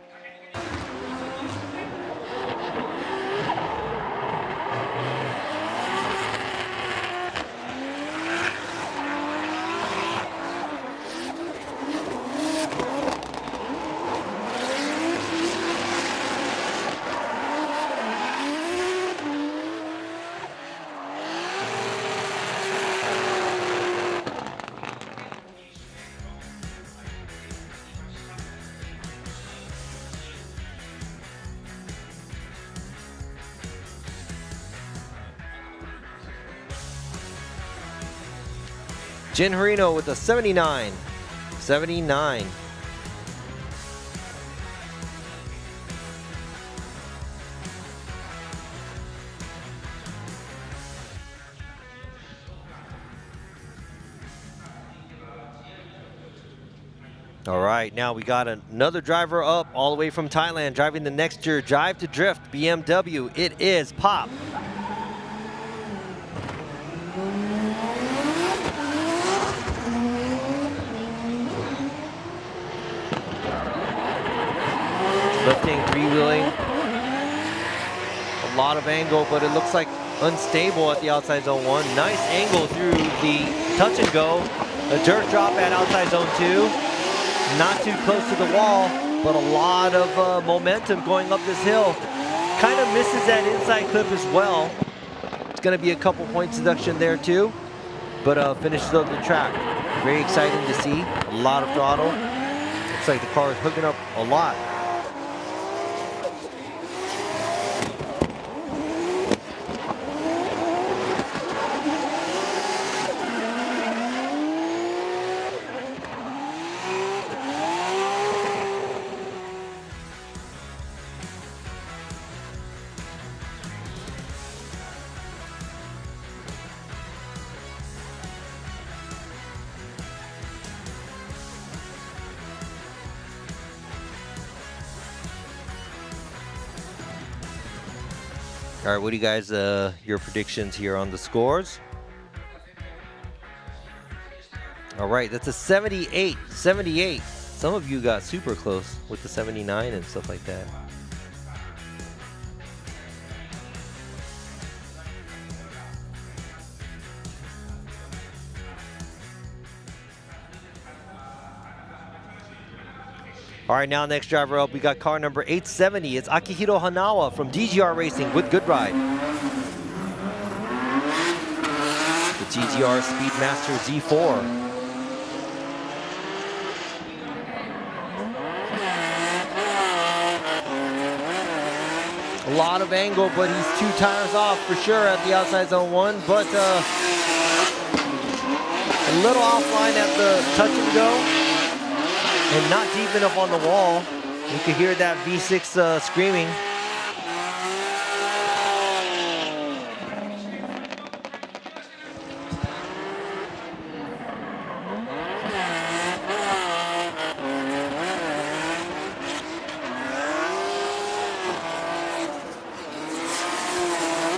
[SPEAKER 6] Jin Harino with a 79. All right, now we got another driver up all the way from Thailand, driving the next year Drive to Drift BMW. It is Pop. Lifting, three-wheeling, a lot of angle, but it looks like unstable at the outside zone 1. Nice angle through the touch and go. A dirt drop at outside zone 2. Not too close to the wall, but a lot of momentum going up this hill. Kind of misses that inside clip as well. It's going to be a couple points deduction there too, but finishes up the track. Very exciting to see. A lot of throttle. Looks like the car is hooking up a lot. All right, what do you guys, your predictions here on the scores? All right, that's a 78. Some of you got super close with the 79 and stuff like that. All right, now next driver up, we got car number 870. It's Akihiro Hanawa from DGR Racing with Good Ride. The GTR Speedmaster Z4. A lot of angle, but he's 2 tires off for sure at the outside zone 1, but a little offline at the touch and go. And not deep enough on the wall. You could hear that V6 screaming.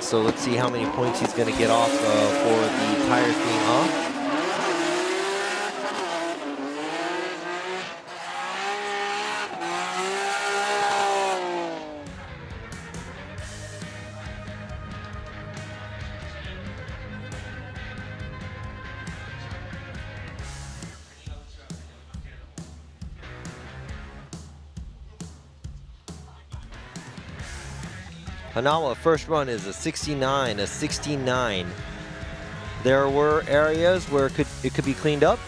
[SPEAKER 6] So let's see how many points he's going to get off for the tires being off. Hanawa, first run is a 69. There were areas where it could be cleaned up.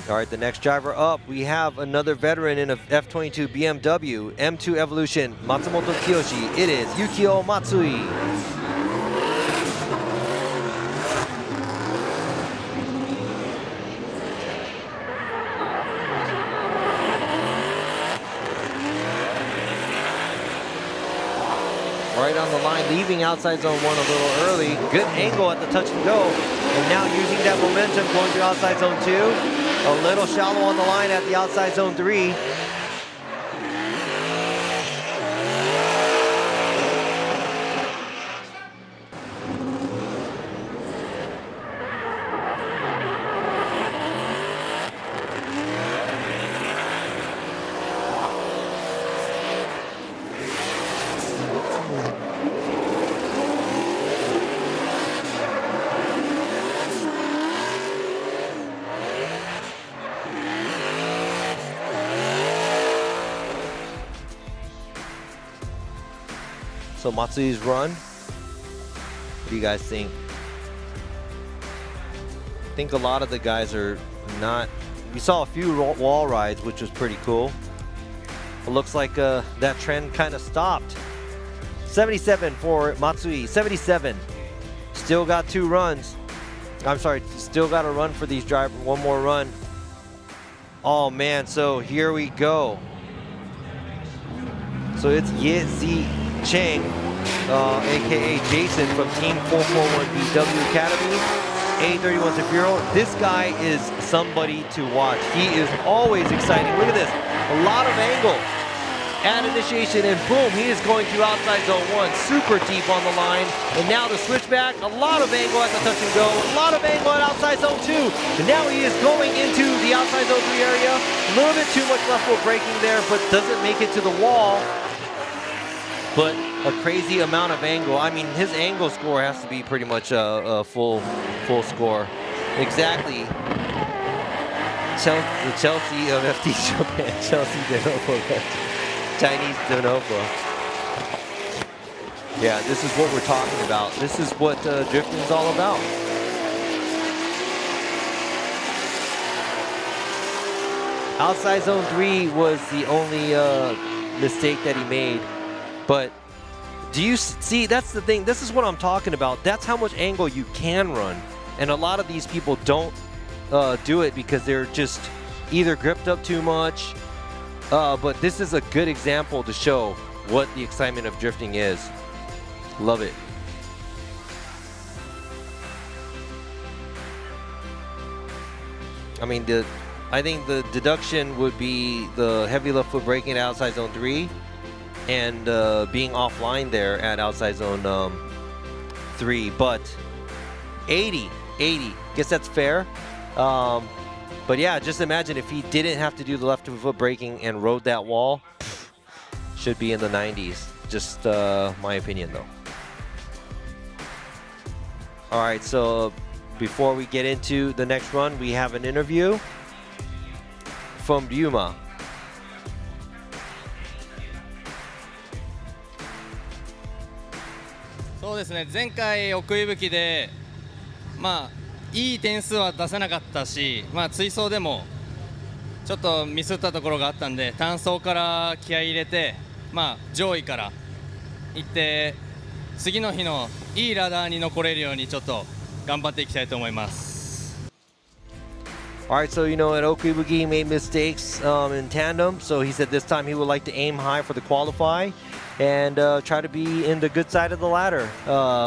[SPEAKER 6] All right, the next driver up, we have another veteran in a F22 BMW M2 Evolution, Matsumoto Kiyoshi. It is Yukio Matsui. Right on the line, leaving outside zone 1 a little early. Good angle at the touch and go. And now using that momentum going to outside zone 2. A little shallow on the line at the outside zone 3. So Matsui's run, what do you guys think? I think a lot of the guys are not, we saw a few wall rides, which was pretty cool. It looks like that trend kind of stopped. 77 for Matsui, 77. Still got 2 runs. I'm sorry, still got a run for these drivers, 1 more run. Oh man, so here we go. So it's Ye Cheng, aka Jason from Team 441 BW Academy, A31 Zafiro. This guy is somebody to watch. He is always exciting. Look at this, a lot of angle at initiation, and boom, he is going to outside zone 1, super deep on the line. And now the switchback, a lot of angle at the touch and go, a lot of angle at outside zone 2. And now he is going into the outside zone 3 area. A little bit too much left foot braking there, but doesn't make it to the wall. But a crazy amount of angle. I mean, his angle score has to be pretty much a full score. Exactly. The Chelsea of FDJ Japan. Chelsea de Novo. Chinese de Novo. Yeah, this is what we're talking about. This is what drifting is all about. Outside zone 3 was the only mistake that he made. But do you see, that's the thing. This is what I'm talking about. That's how much angle you can run. And a lot of these people don't do it because they're just either gripped up too much. But this is a good example to show what the excitement of drifting is. Love it. I mean, I think the deduction would be the heavy left foot braking at outside zone 3 and being offline there at outside zone 3. But 80, guess that's fair. But yeah, just imagine if he didn't have to do the left foot braking and rode that wall. Should be in the 90s. Just my opinion though. All right, so before we get into the next run, we have an interview from Ryuma.
[SPEAKER 9] そうですね、前回奥井吹でいい点数は出せなかったし、追走でもちょっとミスったところがあったんで、単走から気合い入れて、上位から行って次の日のいいラダーに残れるようにちょっと頑張っていきたいと思います。
[SPEAKER 6] All right, so at Okuibuki he made mistakes in tandem, so he said this time he would like to aim high for the qualify and try to be in the good side of the ladder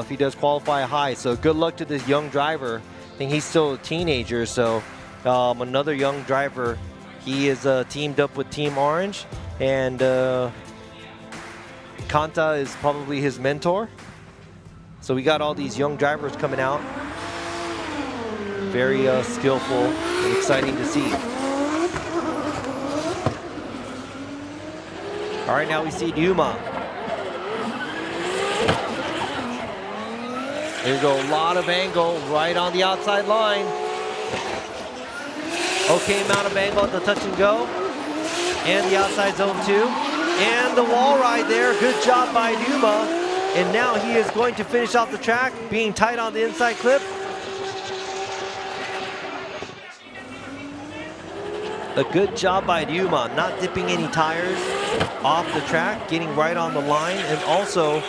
[SPEAKER 6] if he does qualify high. So good luck to this young driver. I think he's still a teenager, so another young driver. He is teamed up with Team Orange, and Kanta is probably his mentor. So we got all these young drivers coming out. Very skillful and exciting to see. All right, now we see Ryuma. There you go, a lot of angle right on the outside line. Okay amount of angle at the touch and go. And the outside zone 2. And the wall ride there, good job by Ryuma. And now he is going to finish off the track, being tight on the inside clip. A good job by Ryuma, not dipping any tires off the track, getting right on the line. And also,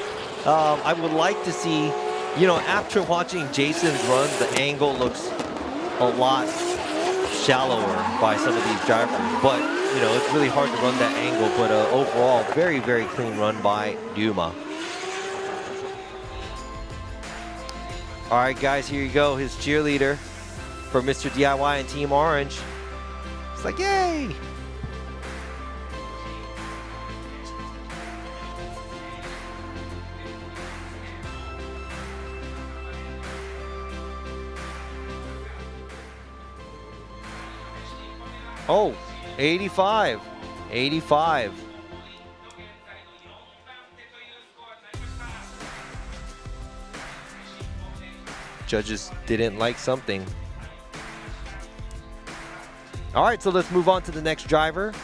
[SPEAKER 6] I would like to see, after watching Jason's run, the angle looks a lot shallower by some of these drivers. But, it's really hard to run that angle. But overall, very, very clean run by Ryuma. All right, guys, here you go. His cheerleader for Mr. DIY and Team Orange. It's like, yay! Oh, 85. 85. Judges didn't like something. All right, so let's move on to the next driver.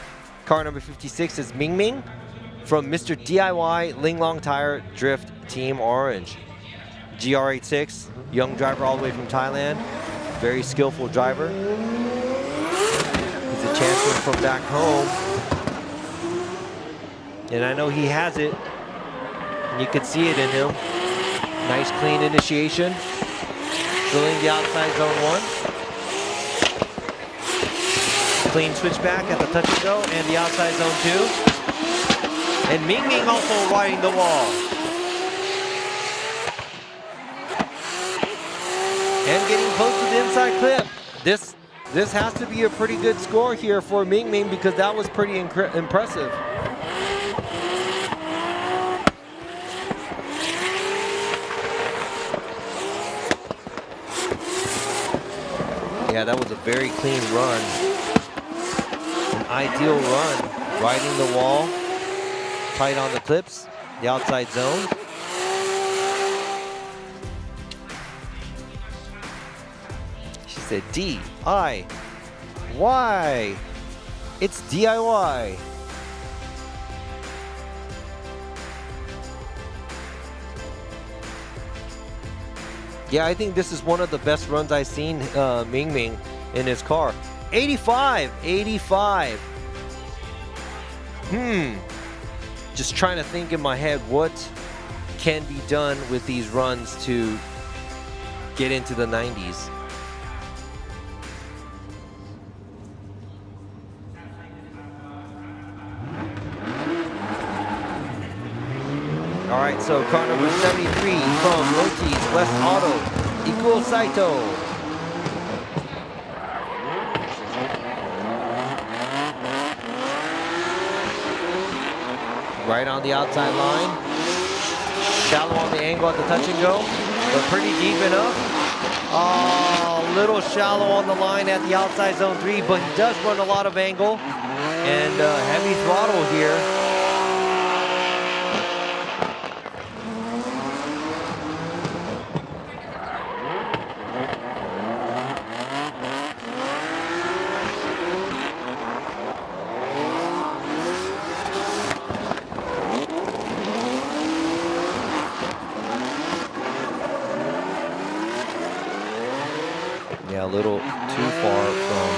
[SPEAKER 6] Car number 56 is Ming Ming from Mr. DIY Linglong Tire Drift Team Orange. GR86, young driver all the way from Thailand. Very skillful driver. He's a champion from back home. And I know he has it. And you can see it in him. Nice clean initiation. Filling the outside zone 1. Clean switchback at the touch and go and the outside zone 2. And Ming Ming also riding the wall. And getting close to the inside clip. This has to be a pretty good score here for Ming Ming because that was pretty impressive. Yeah, that was a very clean run. An ideal run. Riding the wall. Tight on the clips. The outside zone. She said D-I-Y. It's DIY. Yeah, I think this is one of the best runs I've seen Ming Ming in his car. 85, 85. Just trying to think in my head what can be done with these runs to get into the 90s. All right, so car number 73 from Lotus West Auto, Ikuo Saito. Right on the outside line. Shallow on the angle at the touch and go, but pretty deep enough. A little shallow on the line at the outside zone 3, but he does run a lot of angle and heavy throttle here. Yeah, a little too far from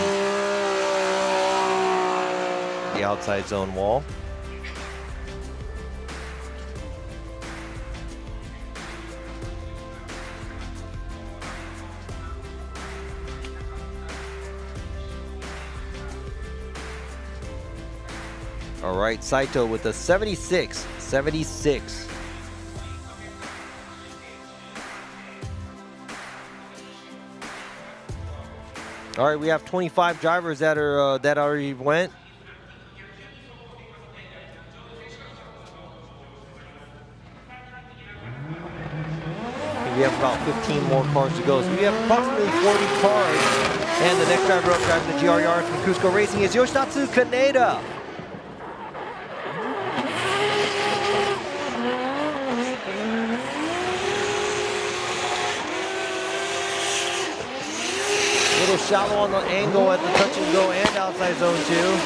[SPEAKER 6] the outside zone wall. All right, Saito with a 76. All right, we have 25 drivers that are that already went. And we have about 15 more cars to go. So we have approximately 40 cars. And the next driver up driving the GRR from Cusco Racing is Yoshitatsu Kaneda. Little shallow on the angle at the touch and go and outside zone 2.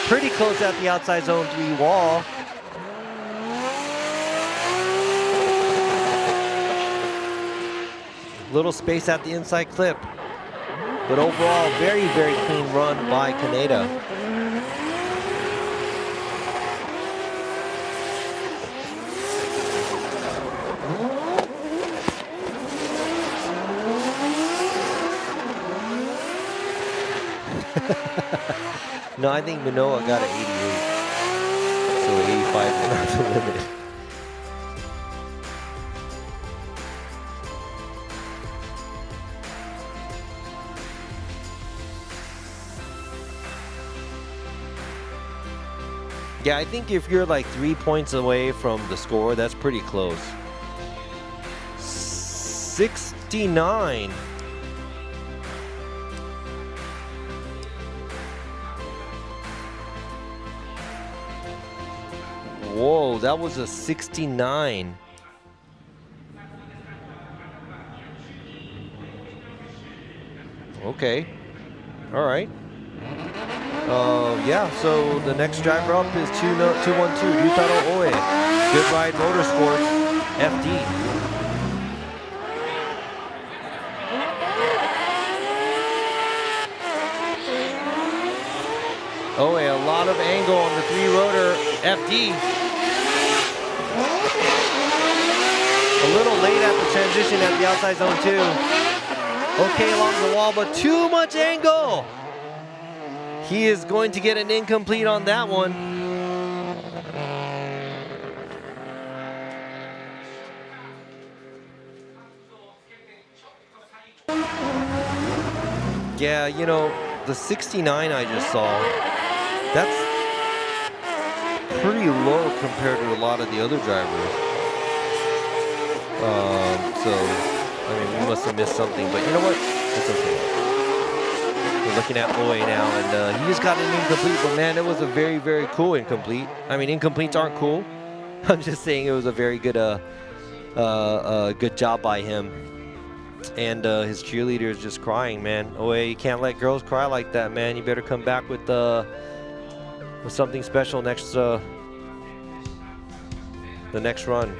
[SPEAKER 6] Pretty close at the outside zone 3 wall. Little space at the inside clip. But overall, very, very clean run by Kaneda. No, I think Manoa got an 88. So 85 is not the limit. Yeah, I think if you're like 3 points away from the score, that's pretty close. 69. Whoa, that was a 69. Okay. All right. Yeah, so the next driver up is 212, Yutaro Oe. Good Ride Motorsports, FD. Oe, a lot of angle on the 3-rotor FD. A little late at the transition at the outside zone 2. Okay along the wall, but too much angle. He is going to get an incomplete on that one. Yeah, you know, the 69 I just saw, that's pretty low compared to a lot of the other drivers. So, I mean, we must have missed something, but you know what? It's okay. We're looking at Oe now, and he just got an incomplete, but man, it was a very, very cool incomplete. I mean, incompletes aren't cool. I'm just saying it was a very good, good job by him. And his cheerleader is just crying, man. Oe, you can't let girls cry like that, man. You better come back with something special next, the next run.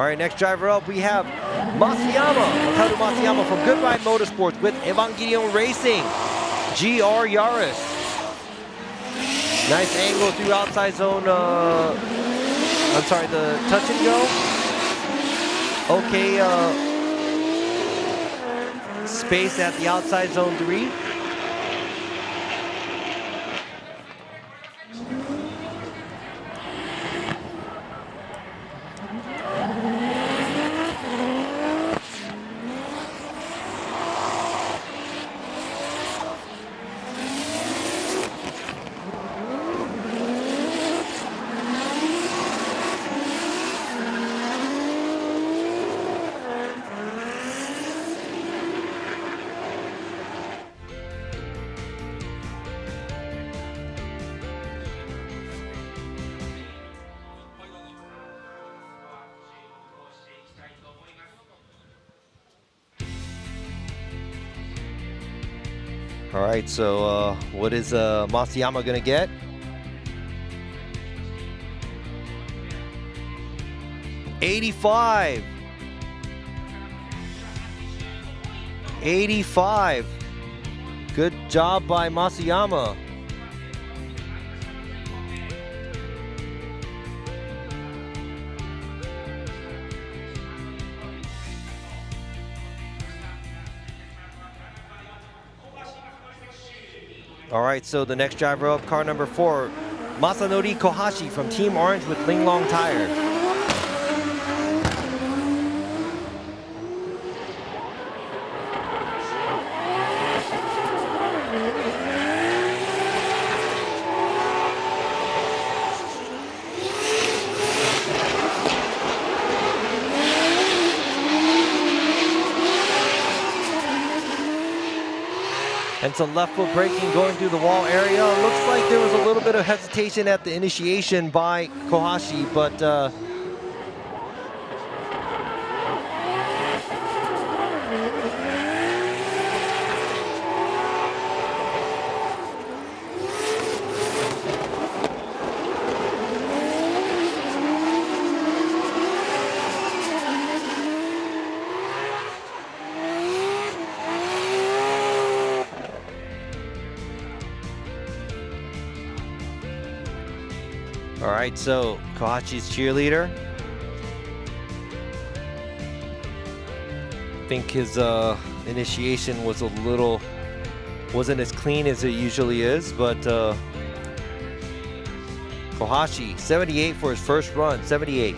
[SPEAKER 6] All right, next driver up, we have Masayama, Wataru Masayama from Good Ride Motorsports with Evangelion Racing, GR Yaris. Nice angle through outside zone, I'm sorry, the touch and go. Okay, space at the outside zone 3. All right, so what is Masayama gonna get? $85. 85. Good job by Masayama. All right, so the next driver up, car number 4, Masanori Kohashi from Team Orange with Linglong Tire. And some left foot braking going through the wall area. Looks like there was a little bit of hesitation at the initiation by Kohashi, but all right, so Kohashi's cheerleader. I think his initiation was wasn't as clean as it usually is, but Kohashi, 78 for his first run, 78.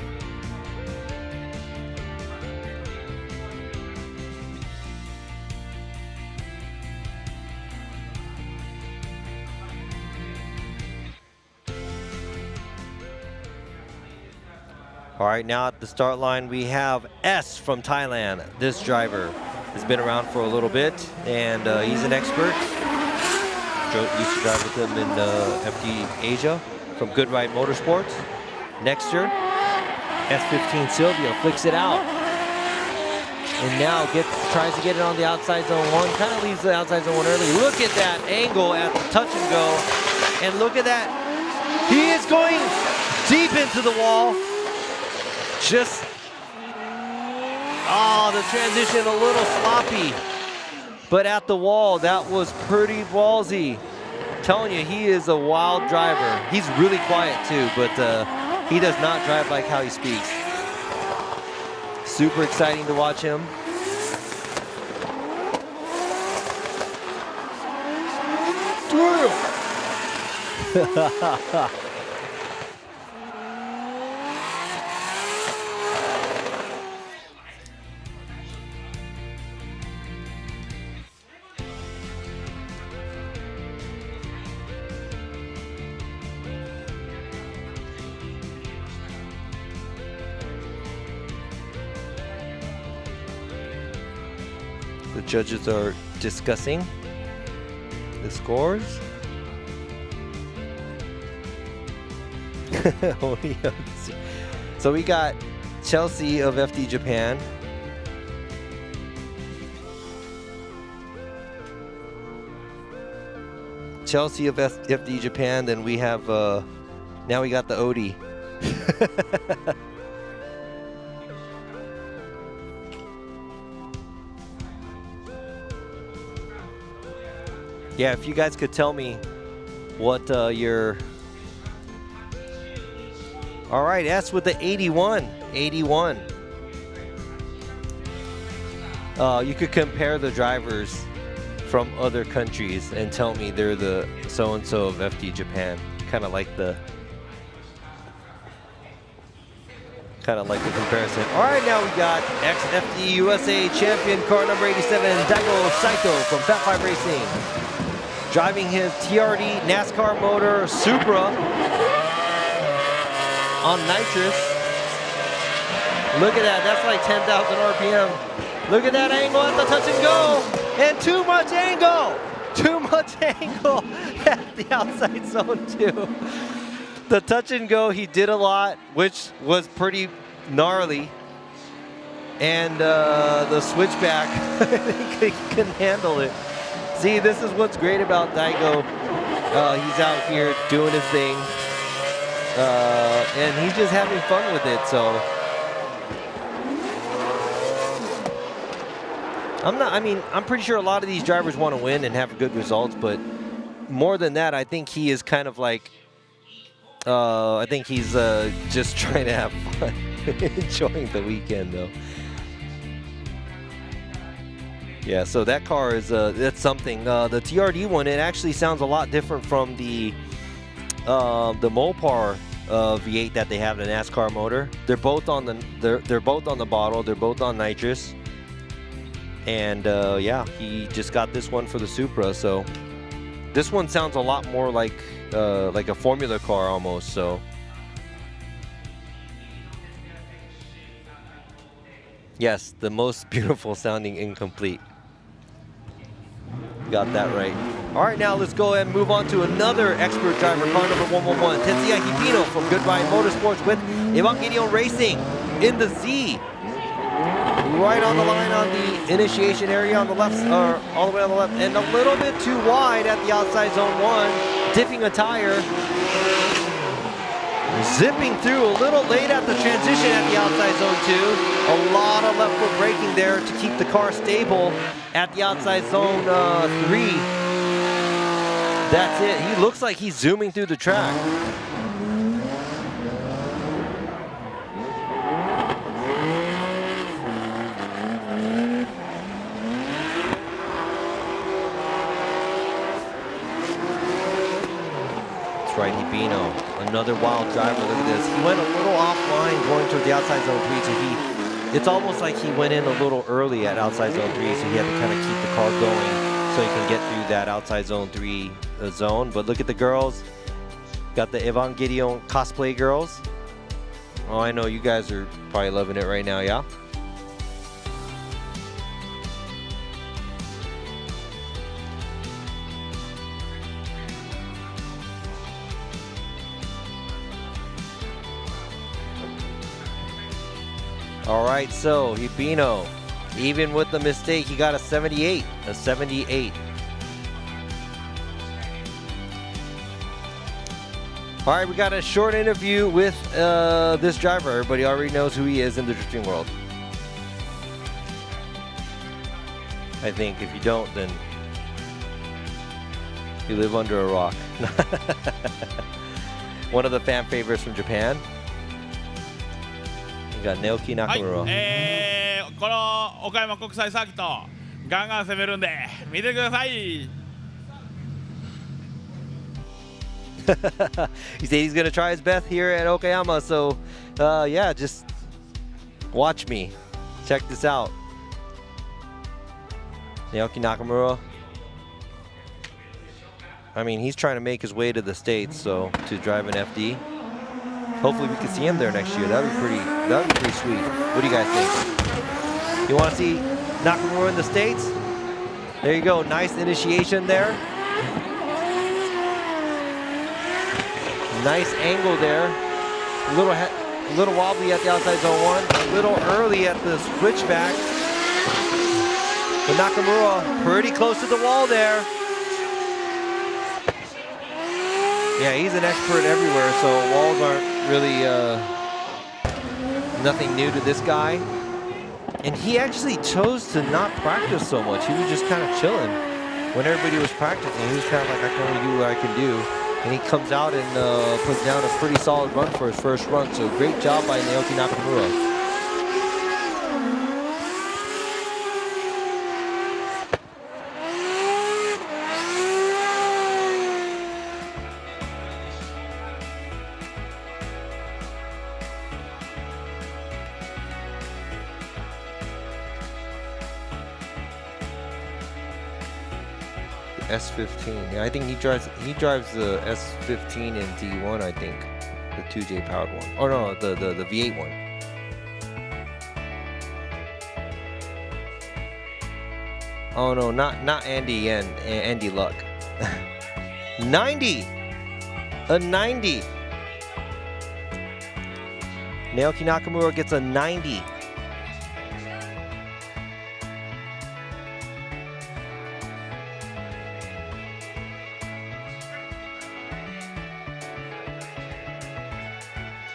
[SPEAKER 6] All right, now at the start line, we have S from Thailand. This driver has been around for a little bit, and he's an expert. Used to drive with him in FD Asia from Good Ride Motorsports. Nexter, S15 Silvio flicks it out. And now tries to get it on the outside zone 1. Kind of leaves the outside zone 1 early. Look at that angle at the touch and go. And look at that. He is going deep into the wall. Just, the transition a little sloppy. But at the wall, that was pretty ballsy. I'm telling you, he is a wild driver. He's really quiet too, but he does not drive like how he speaks. Super exciting to watch him. The judges are discussing the scores. So we got Chelsea of FD Japan. Chelsea of FD Japan, then we have, now we got the Odie. Yeah, if you guys could tell me what your... All right, S with the 81. 81. You could compare the drivers from other countries and tell me they're the so-and-so of FD Japan. Kind of like the comparison. All right, now we got ex-FD USA champion car number 87, Daigo Saito from Fat 5 Racing. Driving his TRD NASCAR motor Supra on nitrous. Look at that, that's like 10,000 RPM. Look at that angle at the touch and go. And too much angle. Too much angle at the outside zone too. The touch and go, he did a lot, which was pretty gnarly. And the switchback, I think he couldn't handle it. See, this is what's great about Daigo. He's out here doing his thing. And he's just having fun with it, so. I'm pretty sure a lot of these drivers want to win and have good results, but more than that, I think he is kind of like, I think he's just trying to have fun, enjoying the weekend though. Yeah, so that car is, that's something. The TRD one, it actually sounds a lot different from the Mopar V8 that they have in the NASCAR motor. They're both on the, they're both on the bottle, they're both on nitrous. And yeah, he just got this one for the Supra, so this one sounds a lot more like a Formula car almost. So yes, the most beautiful sounding incomplete. Got that right. All right, now let's go ahead and move on to another expert driver, car number 111, Tetsuya Hibino from Goodbye Motorsports with Evangelion Racing in the Z. Right on the line on the initiation area on the left, or all the way on the left, and a little bit too wide at the outside zone 1, dipping a tire. Zipping through a little late at the transition at the outside zone 2. A lot of left foot braking there to keep the car stable at the outside zone 3. That's it. He looks like he's zooming through the track. That's right, Hibino. Another wild driver. Look at this. He went a little offline going towards the outside zone 3, so it's almost like he went in a little early at outside zone 3, so he had to kind of keep the car going so he can get through that outside zone 3 zone. But look at the girls. Got the Evangelion cosplay girls. Oh, I know you guys are probably loving it right now, yeah? All right, so Hibino, even with the mistake, he got a 78, a 78. All right, we got a short interview with this driver. Everybody already knows who he is in the drifting world. I think if you don't, then you live under a rock. One of the fan favorites from Japan. Got Naoki Nakamura.
[SPEAKER 10] この岡山国際サーキットガンガン攻めるんで見てください。
[SPEAKER 6] He said he's gonna try his best here at Okayama, so yeah, just watch me. Check this out. Naoki Nakamura. I mean, he's trying to make his way to the States, so to drive an FD. Hopefully we can see him there next year. That'd be pretty sweet. What do you guys think? You want to see Nakamura in the States? There you go. Nice initiation there. Nice angle there. A little wobbly at the outside zone 1. A little early at the switchback. But Nakamura pretty close to the wall there. Yeah, he's an expert everywhere, so walls aren't really nothing new to this guy. And he actually chose to not practice so much. He was just kind of chilling. when everybody was practicing, he was kind of like, I can only do what I can do. And he comes out and puts down a pretty solid run for his first run. So great job by Naoki Nakamura. S15. Yeah, I think he drives the S15 in D1, I think. The 2J powered one. Oh no, the V8 one. Oh no, not Andy and Andy Luck. 90! A 90! Naoki Nakamura gets a 90.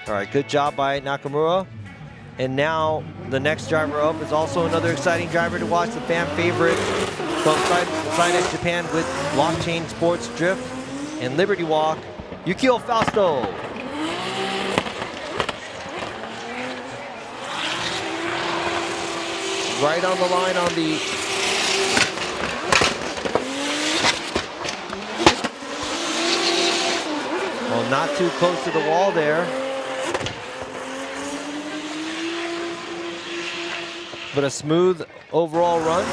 [SPEAKER 6] All right, good job by Nakamura. And now the next driver up is also another exciting driver to watch, the fan favorite from Side Japan with Blockchain Sports Drift and Liberty Walk, Yukio Fausto. Right on the line on the well, not too close to the wall there. But a smooth overall run.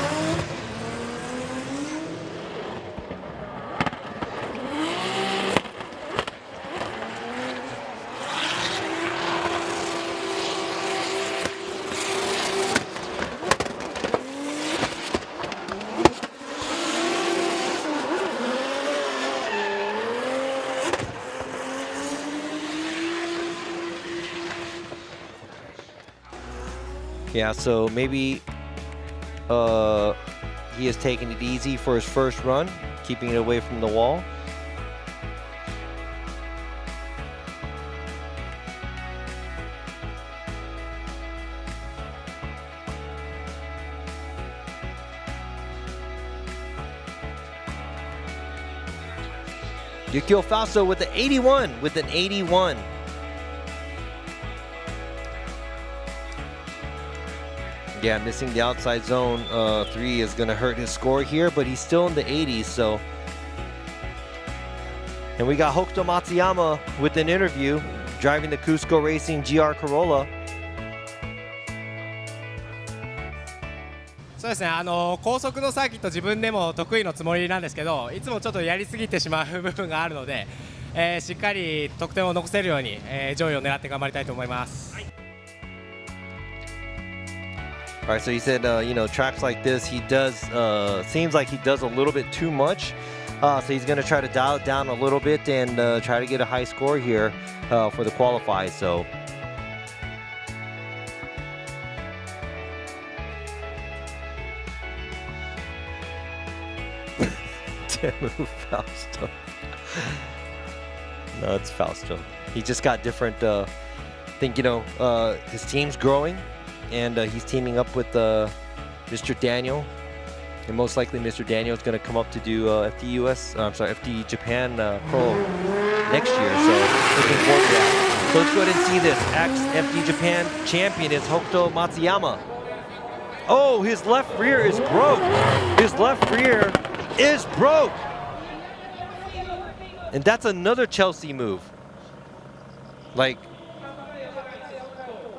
[SPEAKER 6] Yeah, so maybe he is taking it easy for his first run, keeping it away from the wall. Yukio Fausto with the 81, with an 81. Yeah, missing the outside zone 3 is going to hurt his score here, but he's still in the 80s, so. And we got Hokuto Matsuyama with an interview, driving the Cusco Racing GR Corolla.
[SPEAKER 11] そうですね、高速のサーキット自分でも得意のつもりなんですけど、いつもちょっとやりすぎてしまう部分があるので、しっかり得点を残せるように、上位を狙って頑張りたいと思います。
[SPEAKER 6] All right, so he said, you know, tracks like this, he does, seems like he does a little bit too much. So he's going to try to dial it down a little bit and try to get a high score here for the qualify. So. Fausto. No, it's Fausto. He just got different, I think, you know, his team's growing. And he's teaming up with Mr. Daniel, and most likely Mr. Daniel is going to come up to do FD Japan Pro next year. So looking forward to that. So let's go ahead and see this. Ex-FD Japan champion is Hokuto Matsuyama. Oh, his left rear is broke. His left rear is broke. And that's another Chelsea move. Like,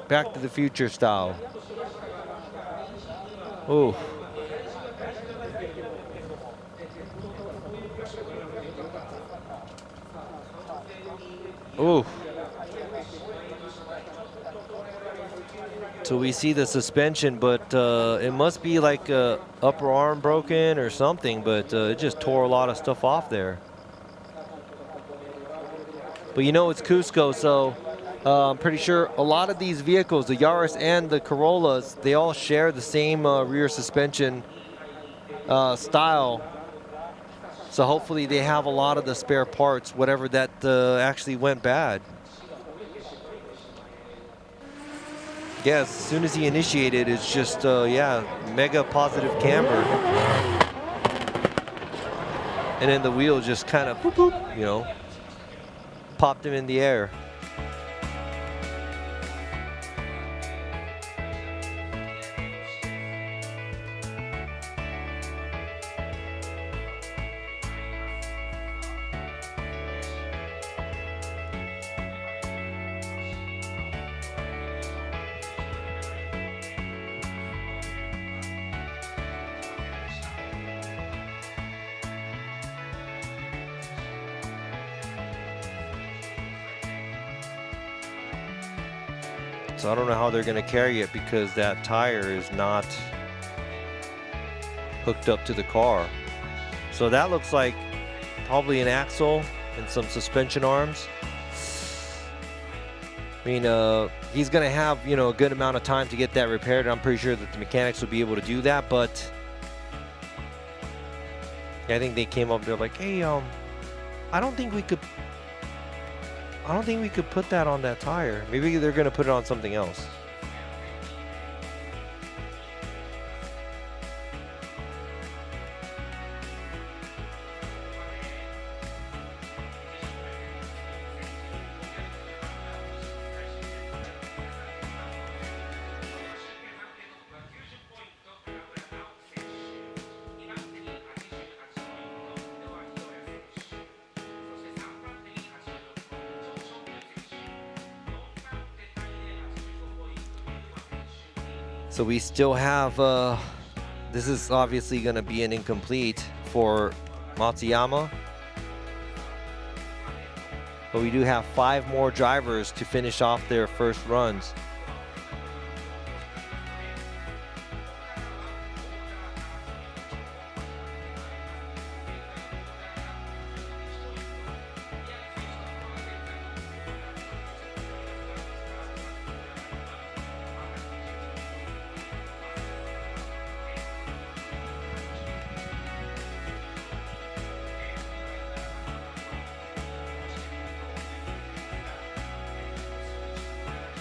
[SPEAKER 6] Back to the Future style. Oh. Oh. So we see the suspension, but it must be like upper arm broken or something, but it just tore a lot of stuff off there. But you know, it's Cusco, so I'm pretty sure a lot of these vehicles, the Yaris and the Corollas, they all share the same rear suspension style. So hopefully they have a lot of the spare parts, whatever that actually went bad. Yeah, as soon as he initiated, it's just, yeah, mega positive camber. and then the wheel just kind of, boop, boop, you know, popped him in the air. So I don't know how they're going to carry it because that tire is not hooked up to the car. So that looks like probably an axle and some suspension arms. I mean, he's going to have, you know, a good amount of time to get that repaired. I'm pretty sure that the mechanics will be able to do that, but I think they came up, they're like, hey, I don't think we could put that on that tire. Maybe they're going to put it on something else. So we still have, this is obviously going to be an incomplete for Matsuyama. But we do have 5 more drivers to finish off their first runs.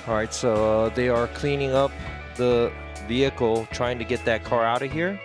[SPEAKER 6] All right, so they are cleaning up the vehicle, trying to get that car out of here.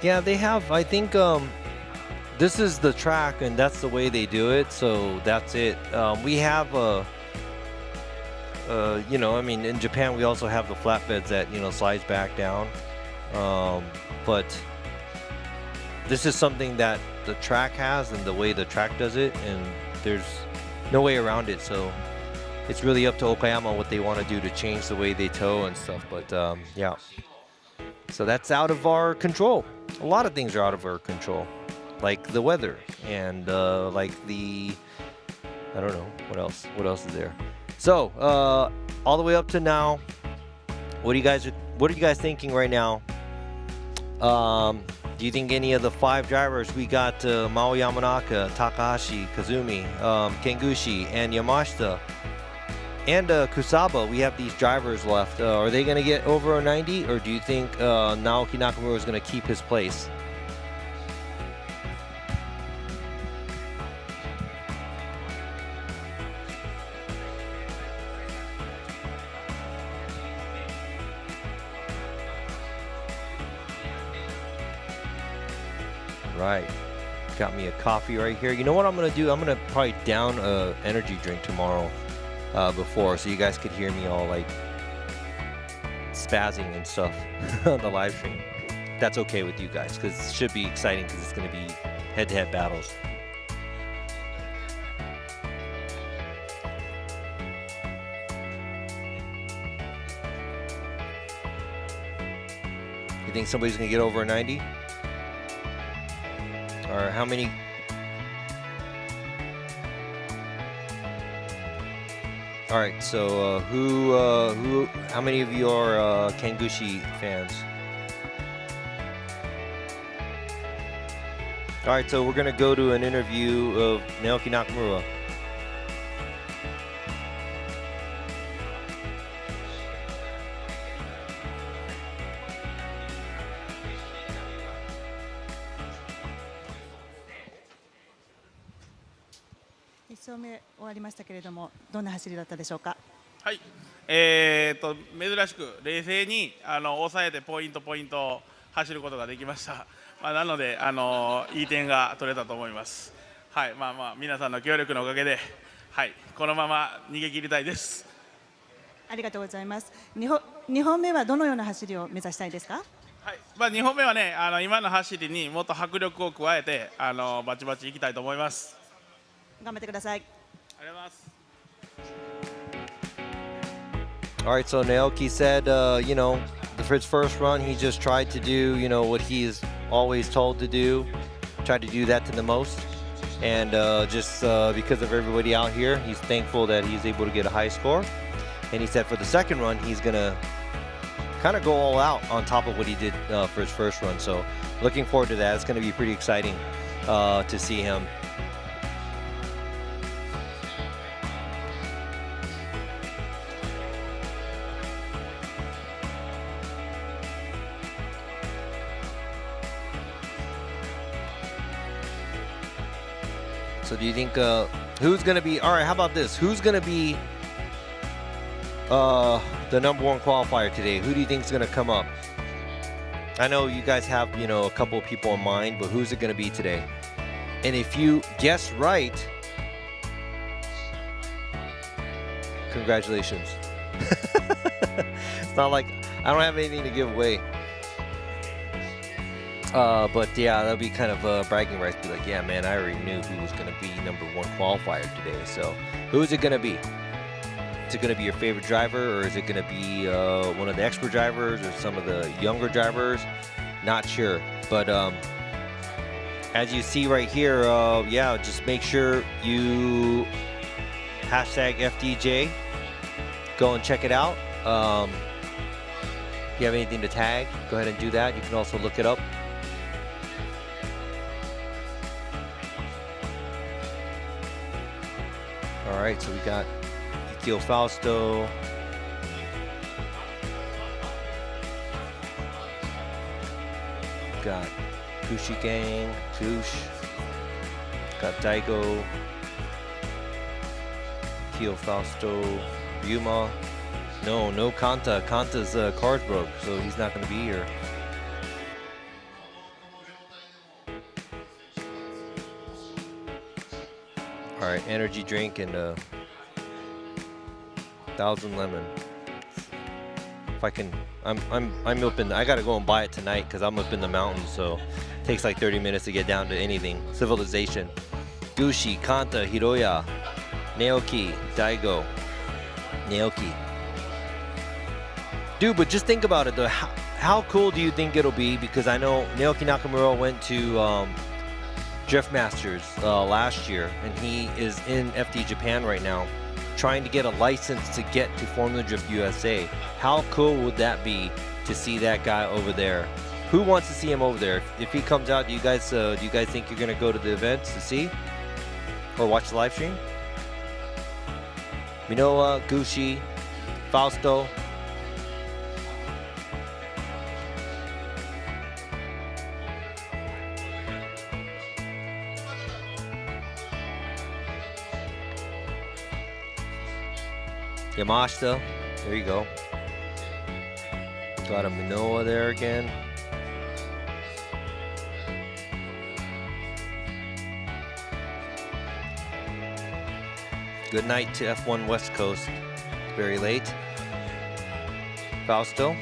[SPEAKER 6] Yeah, they have, I think, this is the track and that's the way they do it, so that's it. We have you know, I mean, in Japan we also have the flatbeds that, you know, slides back down. But this is something that the track has and the way the track does it, and there's no way around it, so it's really up to Okayama what they want to do to change the way they tow and stuff. But yeah, so that's out of our control. A lot of things are out of our control, like the weather and like the, I don't know, what else is there. So all the way up to now, what are you guys thinking right now? Do you think any of the 5 drivers, we got Mao Yamanaka, Takahashi, Kazumi, Kengushi, and Yamashita, and Kusaba, we have these drivers left. Are they going to get over a 90, or do you think Naoki Nakamura is going to keep his place? Right, got me a coffee right here. You know what I'm gonna do? I'm gonna probably down a energy drink tomorrow before, so you guys could hear me all like spazzing and stuff on the live stream. That's okay with you guys, because it should be exciting, because it's gonna be head-to-head battles. You think somebody's gonna get over a 90? Or how many? All right, so how many of you are Kengushi fans? All right, so we're gonna go to an interview of Naoki Nakamura.1
[SPEAKER 12] 走目終わりましたけれども、どんな走りだったでしょうか。
[SPEAKER 10] はい、珍しく冷静に抑えてポイントを走ることができました。なのでいい点が取れたと思います。はい、皆さんの協力のおかげで、はい、このまま逃げ切りたいです。
[SPEAKER 12] ありがとうございます。2本目はどのような走りを目指したいですか。
[SPEAKER 10] はい、2本目はね、今の走りにもっと迫力を加えてバチバチいきたいと思います。
[SPEAKER 12] 頑張ってください。
[SPEAKER 10] ありがとうございます。
[SPEAKER 6] All right, so Naoki said, for his first run, he just tried to do, what he's always told to do, tried to do that to the most. And just because of everybody out here, he's thankful that he's able to get a high score. And he said for the second run, he's going to kind of go all out on top of what he did for his first run. So looking forward to that. It's going to be pretty exciting to see him. So do you think who's going to be, all right, how about this? Who's going to be the number one qualifier today? Who do you think is going to come up? I know you guys have, a couple of people in mind, but who's it going to be today? And if you guess right, congratulations. It's not like I don't have anything to give away. But yeah, that'll be kind of bragging rights. Be like, yeah, man, I already knew who was going to be number one qualifier today. So who is it going to be? Is it going to be your favorite driver, or is it going to be one of the expert drivers or some of the younger drivers? Not sure. But as you see right here, yeah, just make sure you hashtag FDJ. Go and check it out. If you have anything to tag, go ahead and do that. You can also look it up. All right, so we got Akio Fausto. Got Kushi Gang, Kush. Got Daigo. Akio Fausto, Ryuma. No Kanta. Kanta's car's broke, so he's not going to be here. All right, energy drink and 1,000 lemon. If I can, I'm up in. I gotta go and buy it tonight because I'm up in the mountains. So it takes like 30 minutes to get down to anything. Civilization. Gushi, Kanta, Hiroya, Naoki, Daigo, Naoki. Dude, but just think about it though. How cool do you think it'll be? Because I know Naoki Nakamura went to Drift Masters last year, and he is in FD Japan right now, trying to get a license to get to Formula Drift USA. How cool would that be to see that guy over there? Who wants to see him over there? If he comes out, do you guys think you're gonna go to the events to see or watch the live stream? Minoa, Gushi, Fausto. Yamashita, there you go. Got a Minoa there again. Good night to F1 West Coast. Very late. Fausto,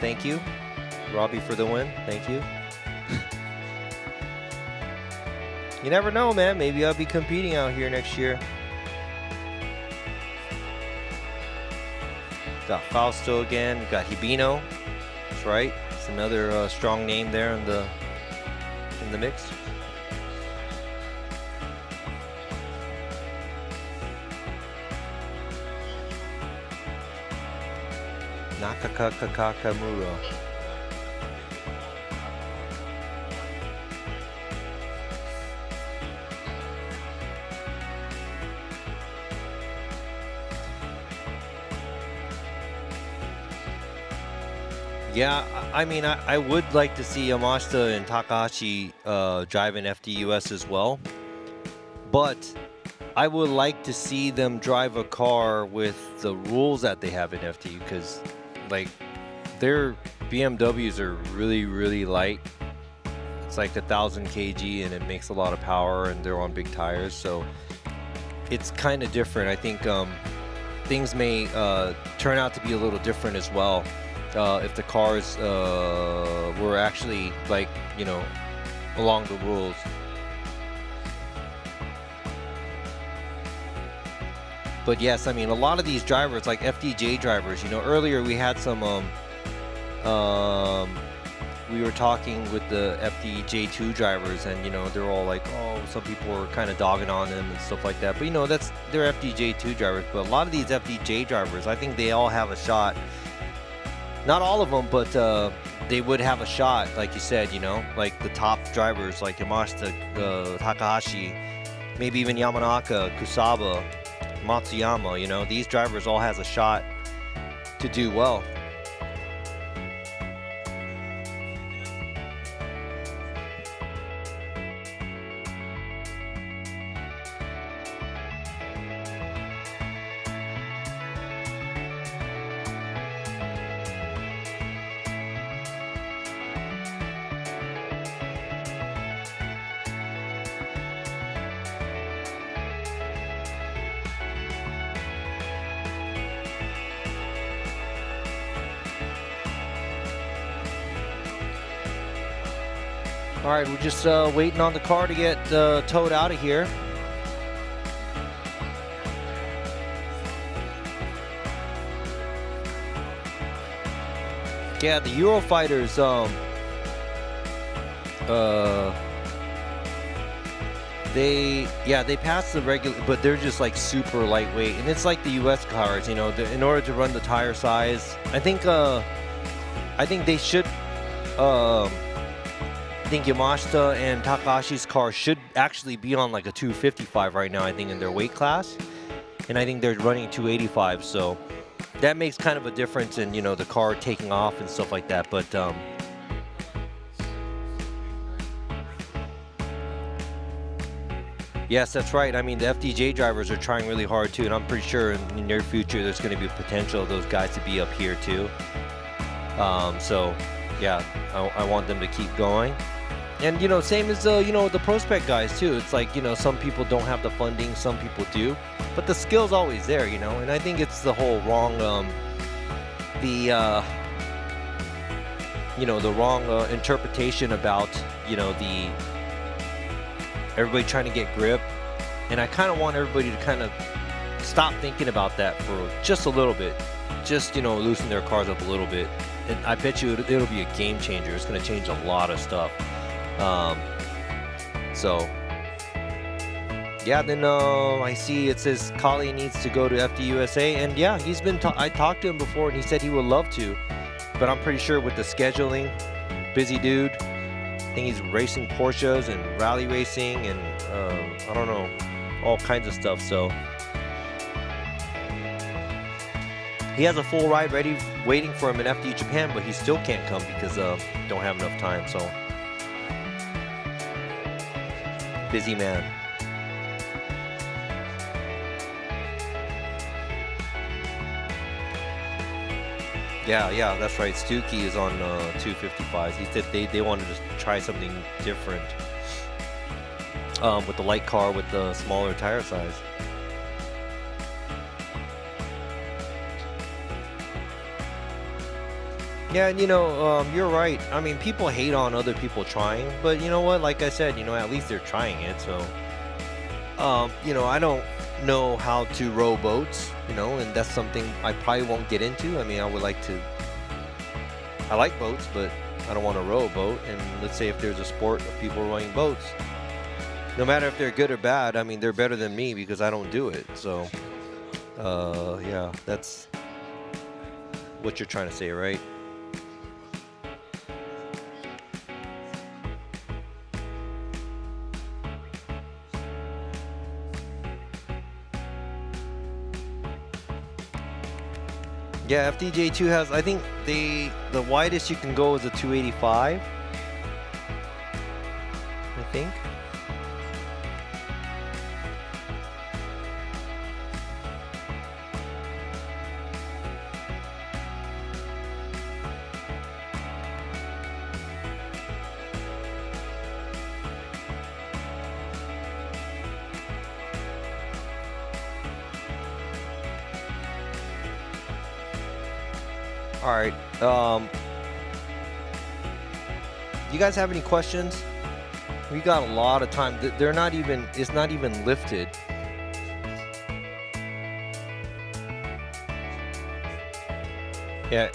[SPEAKER 6] thank you. Robbie for the win, thank you. You never know, man. Maybe I'll be competing out here next year. Got Fausto again. Got Hibino. That's right. It's another strong name there in the in the mix? Nakakakamura. Yeah, I mean, I would like to see Yamashita and Takahashi drive in FDUS as well, but I would like to see them drive a car with the rules that they have in FD, because like their BMWs are really, really light. It's like 1,000 kg and it makes a lot of power, and they're on big tires, so it's kind of different. I think things may turn out to be a little different as well. If the cars were actually, like, you know, along the rules. But yes, I mean, a lot of these drivers, like FDJ drivers, you know, earlier we had some, we were talking with the FDJ2 drivers, and, you know, they're all like, oh, some people were kind of dogging on them and stuff like that. But, you know, they're FDJ2 drivers. But a lot of these FDJ drivers, I think they all have a shot. Not all of them, but they would have a shot, like you said, you know, like the top drivers like Yamashita, Takahashi, maybe even Yamanaka, Kusaba, Matsuyama, you know, these drivers all has a shot to do well. All right, we're just waiting on the car to get towed out of here. Yeah, the Eurofighters, they passed the regular, but they're just like super lightweight, and it's like the U.S. cars, you know. In order to run the tire size, I think they should. I think Yamashita and Takahashi's car should actually be on like a 255 right now, I think, in their weight class. And I think they're running 285, so that makes kind of a difference in, you know, the car taking off and stuff like that. But yes, that's right. I mean, the FDJ drivers are trying really hard too, and I'm pretty sure in the near future there's going to be potential of those guys to be up here too. So yeah, I want them to keep going. And, you know, same as, you know, the prospect guys too. It's like, you know, some people don't have the funding, some people do, but the skill's always there, you know. And I think it's the whole wrong, you know, the wrong interpretation about, you know, everybody trying to get grip. And I kind of want everybody to kind of stop thinking about that for just a little bit. Just, you know, loosen their cars up a little bit. And I bet you it'll be a game changer. It's going to change a lot of stuff. So yeah, then I see it says Kali needs to go to FDUSA, and yeah, he's been. I talked to him before, and he said he would love to, but I'm pretty sure with the scheduling, busy dude. I think he's racing Porsches and rally racing, and I don't know, all kinds of stuff. So he has a full ride ready, waiting for him in FD Japan, but he still can't come because don't have enough time. So busy man. Yeah, that's right. Stuckey is on 255s. He said they wanted to try something different with the light car with the smaller tire size. Yeah, and you know, you're right. I mean, people hate on other people trying, but you know what? Like I said, you know, at least they're trying it. So, you know, I don't know how to row boats, you know, and that's something I probably won't get into. I mean, I would like to. I like boats, but I don't want to row a boat. And let's say if there's a sport of people rowing boats, no matter if they're good or bad, I mean, they're better than me because I don't do it. So, yeah, that's what you're trying to say, right? Yeah, FDJ2 has, I think the widest you can go is a 285, I think. All right. You guys have any questions? We got a lot of time. They're not even. It's not even lifted. Yeah.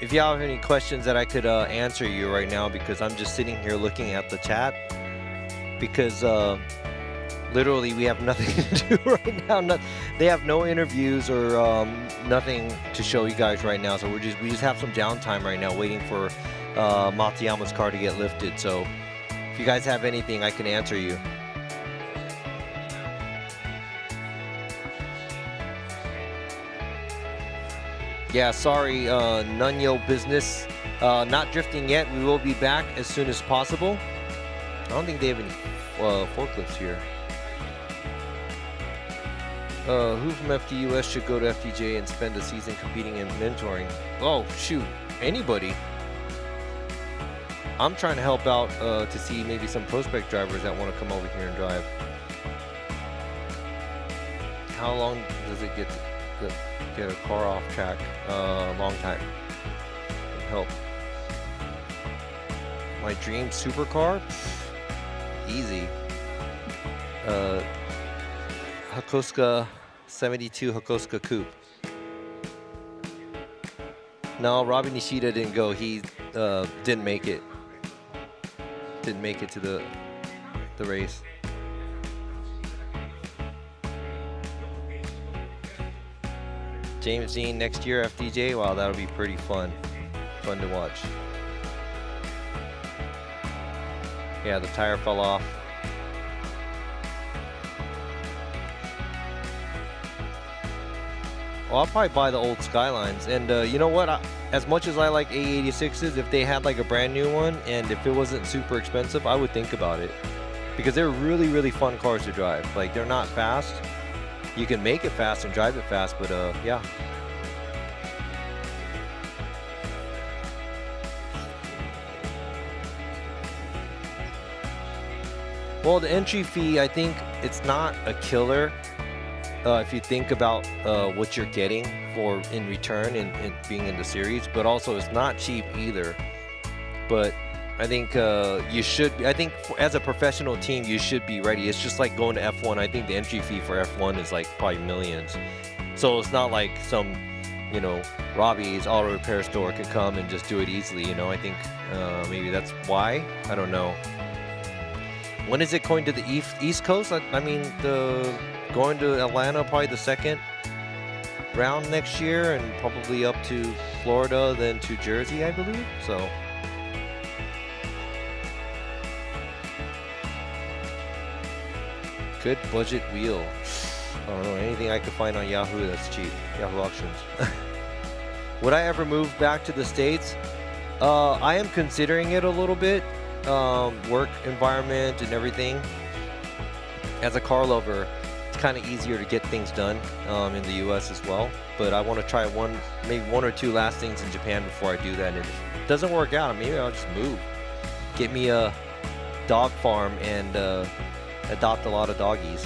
[SPEAKER 6] If y'all have any questions that I could answer you right now, because I'm just sitting here looking at the chat, because literally we have nothing to do right now. They have no interviews or nothing to show you guys right now. So we just have some downtime right now, waiting for Matsuyama's car to get lifted. So if you guys have anything, I can answer you. Yeah, sorry, Nunyo business. Not drifting yet. We will be back as soon as possible. I don't think they have any forklifts here. Who from FDUS should go to FDJ and spend a season competing and mentoring? Oh, shoot. Anybody. I'm trying to help out to see maybe some prospect drivers that want to come over here and drive. How long does it get to get a car off track? Long time. Help. My dream supercar? Easy. Hakosuka 72 Hakosuka Coupe. No, Robbie Nishida didn't go. He didn't make it. Didn't make it to the race. James Dean next year FDJ. Wow, that'll be pretty fun. Fun to watch. Yeah, the tire fell off. Well, I'll probably buy the old Skylines. And you know what? As much as I like A86s, if they had like a brand new one and if it wasn't super expensive, I would think about it. Because they're really, really fun cars to drive. Like, they're not fast. You can make it fast and drive it fast, but yeah. Well, the entry fee, I think it's not a killer. If you think about what you're getting for in return in being in the series, but also it's not cheap either. But I think you should. I think as a professional team, you should be ready. It's just like going to F1. I think the entry fee for F1 is like probably millions. So it's not like some, you know, Robbie's auto repair store could come and just do it easily. You know, I think maybe that's why. I don't know. When is it going to the East Coast? I mean, going to Atlanta probably the second round next year, and probably up to Florida, then to Jersey, I believe. So. Good budget wheel. I don't know, anything I could find on Yahoo that's cheap. Yahoo Auctions. Would I ever move back to the States? I am considering it a little bit. Work environment and everything. As a car lover, it's kind of easier to get things done in the US as well. But I want to try maybe one or two last things in Japan before I do that. And if it doesn't work out, maybe I'll just move. Get me a dog farm and adopt a lot of doggies.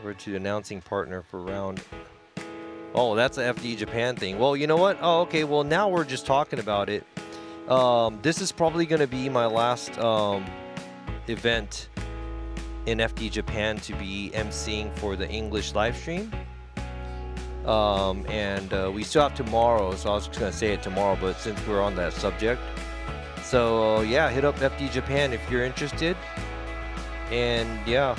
[SPEAKER 6] We're to announcing partner for round. Oh, that's a FD Japan thing. Well, you know what? Oh, okay. Well, now we're just talking about it. This is probably going to be my last event in FD Japan to be emceeing for the English live stream. and we still have tomorrow, so I was just gonna say it tomorrow, but since we're on that subject, so yeah, hit up FD Japan if you're interested. And yeah,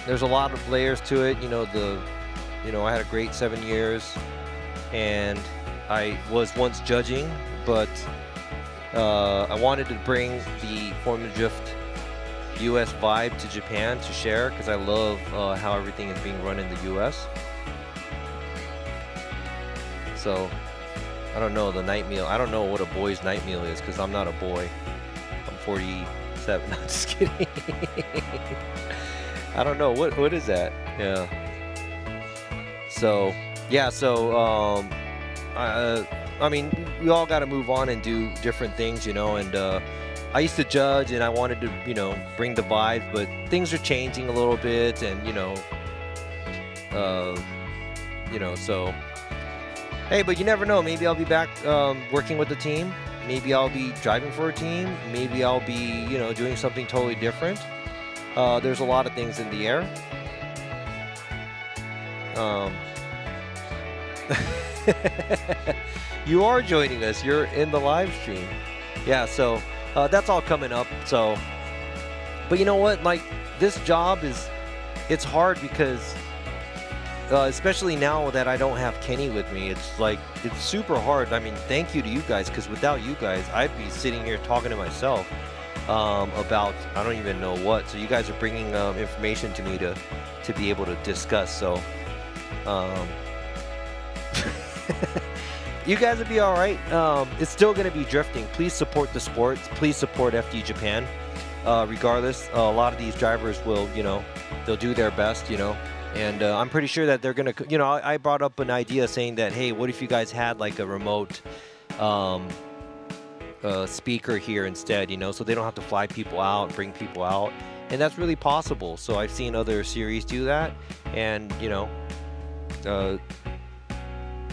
[SPEAKER 6] there's a lot of layers to it. I had a great 7 years, and I was once judging, but I wanted to bring the Formula Drift US vibe to Japan to share, because I love how everything is being run in the US. So I don't know, the night meal, I don't know what a boy's night meal is, because I'm not a boy. I'm 47. No, just kidding. I don't know what is that. Yeah. So yeah, so I mean, we all got to move on and do different things, and I used to judge, and I wanted to, bring the vibes, but things are changing a little bit, and so hey, but you never know. Maybe I'll be back working with the team. Maybe I'll be driving for a team. Maybe I'll be, doing something totally different. There's a lot of things in the air. You are joining us. You're in the live stream. Yeah, so that's all coming up. So, but you know what? Like, this job it's hard because, especially now that I don't have Kenny with me, it's super hard. I mean, thank you to you guys, because without you guys, I'd be sitting here talking to myself about I don't even know what. So you guys are bringing information to me to be able to discuss. So you guys will be all right. It's still going to be drifting. Please support the sports. Please support FD Japan. Regardless, a lot of these drivers will, they'll do their best, and I'm pretty sure that they're going to, I brought up an idea saying that, hey, what if you guys had like a remote speaker here instead, so they don't have to fly people out, bring people out. And that's really possible. So I've seen other series do that. And,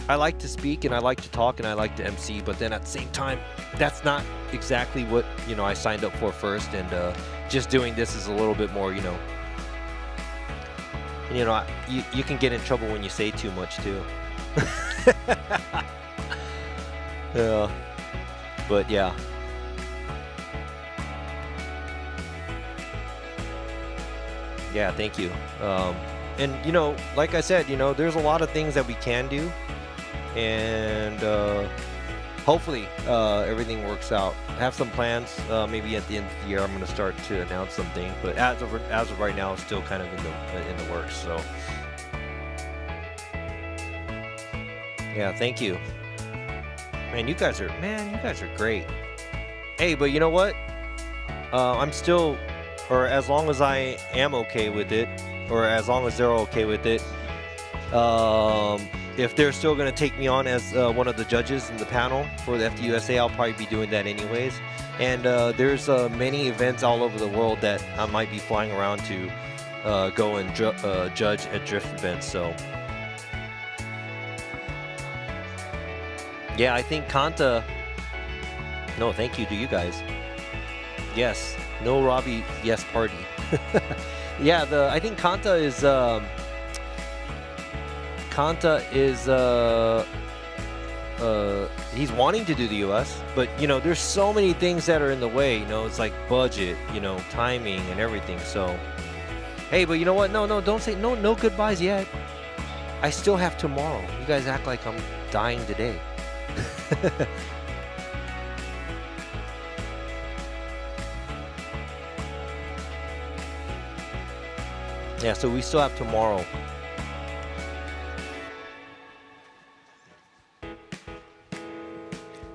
[SPEAKER 6] I like to speak, and I like to talk, and I like to MC, but then at the same time, that's not exactly what, I signed up for first. And just doing this is a little bit more, you can get in trouble when you say too much too. Yeah. But yeah. Yeah, thank you. And like I said, there's a lot of things that we can do, and hopefully everything works out. I have some plans. Maybe at the end of the year, I'm going to start to announce something. But as of right now, it's still kind of in the works. So yeah, thank you. Man, you guys are great. Hey, but you know what? I'm still, or as long as I am okay with it, or as long as they're okay with it, if they're still going to take me on as one of the judges in the panel for the FDUSA, I'll probably be doing that anyways. And there's many events all over the world that I might be flying around to go and judge at drift events. So yeah, I think Kanta. No, thank you to you guys. Yes, no Robbie. Yes, party. Yeah, I think Kanta is he's wanting to do the US, but there's so many things that are in the way. It's like budget, timing and everything. So hey, but you know what? No, don't say no goodbyes yet. I still have tomorrow. You guys act like I'm dying today. Yeah, so we still have tomorrow.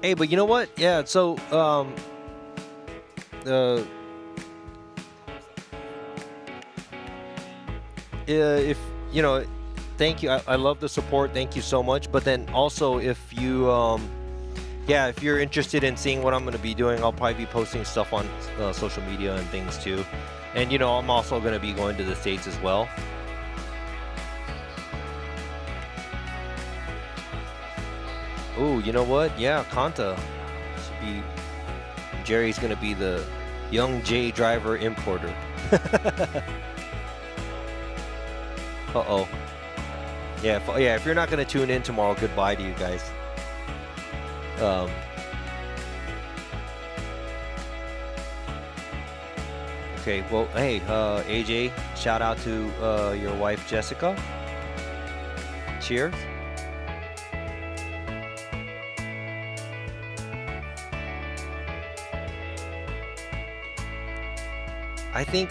[SPEAKER 6] Hey, but you know what? Yeah, so if thank you. I love the support. Thank you so much. But then also, if you if you're interested in seeing what I'm going to be doing, I'll probably be posting stuff on social media and things too. And I'm also going to be going to the States as well. Oh, you know what? Yeah, Kanta. Jerry's going to be the young J driver importer. Uh-oh. If you're not gonna tune in tomorrow, goodbye to you guys. Okay, well, hey, AJ, shout out to your wife Jessica. Cheers. I think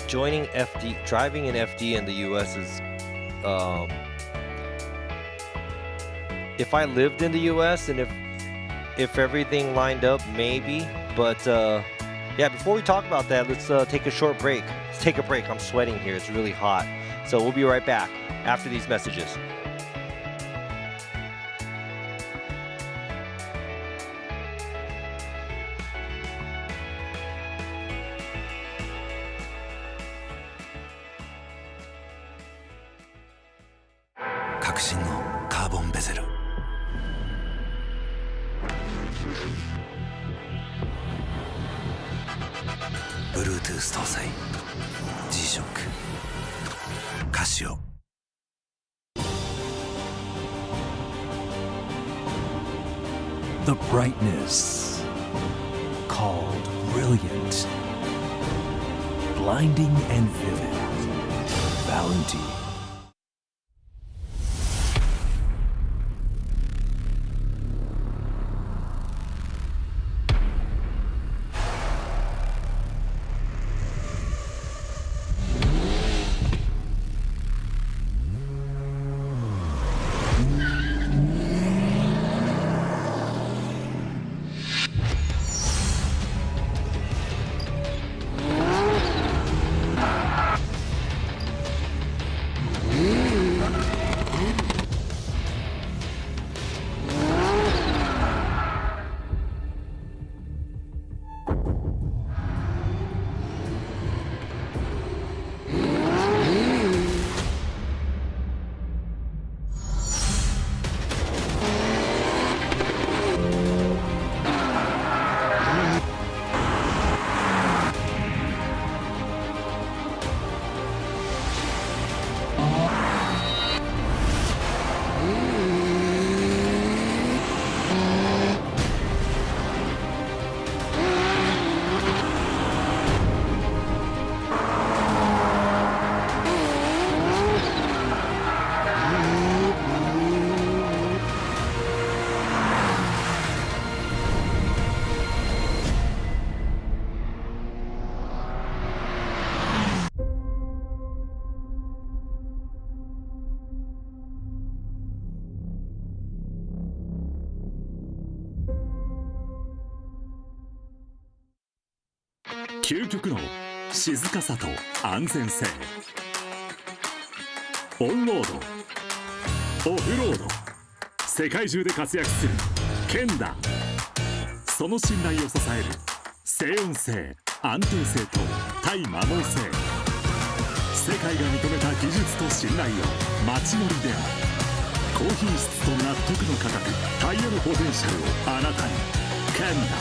[SPEAKER 6] driving in FD in the US is, if I lived in the US and if everything lined up, maybe. But yeah, before we talk about that, let's take a short break. Let's take a break. I'm sweating here. It's really hot. So we'll be right back after these messages.
[SPEAKER 1] Bluetooth 搭載 G-SHOCK カシオ The brightness called brilliant, blinding and vivid, Valentine.
[SPEAKER 2] 「究極の静かさと安全性」「オンロード」「オフロード」世界中で活躍する剣だ。その信頼を支える静音性、安定性と対摩耗性、世界が認めた技術と信頼を街乗りである。高品質と納得の価格、タイヤのポテンシャルをあなたに。剣だ。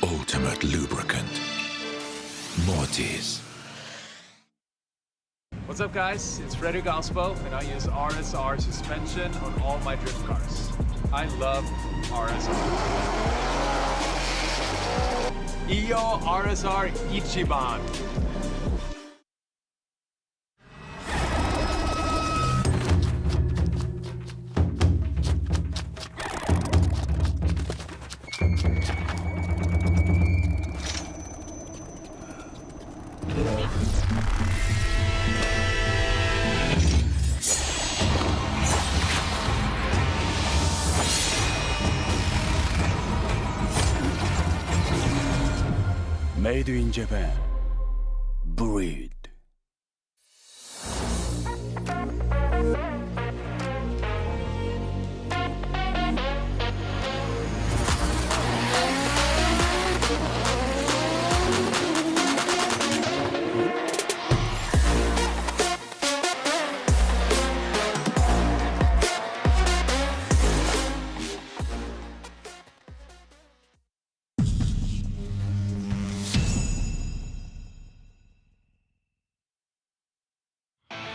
[SPEAKER 1] Ultimate lubricant. Mortis.
[SPEAKER 3] What's up, guys? It's Frederick Ospo, and I use RSR suspension on all my drift cars. I love RSR. Iyo RSR Ichiban.
[SPEAKER 1] Made in Japan. Breed.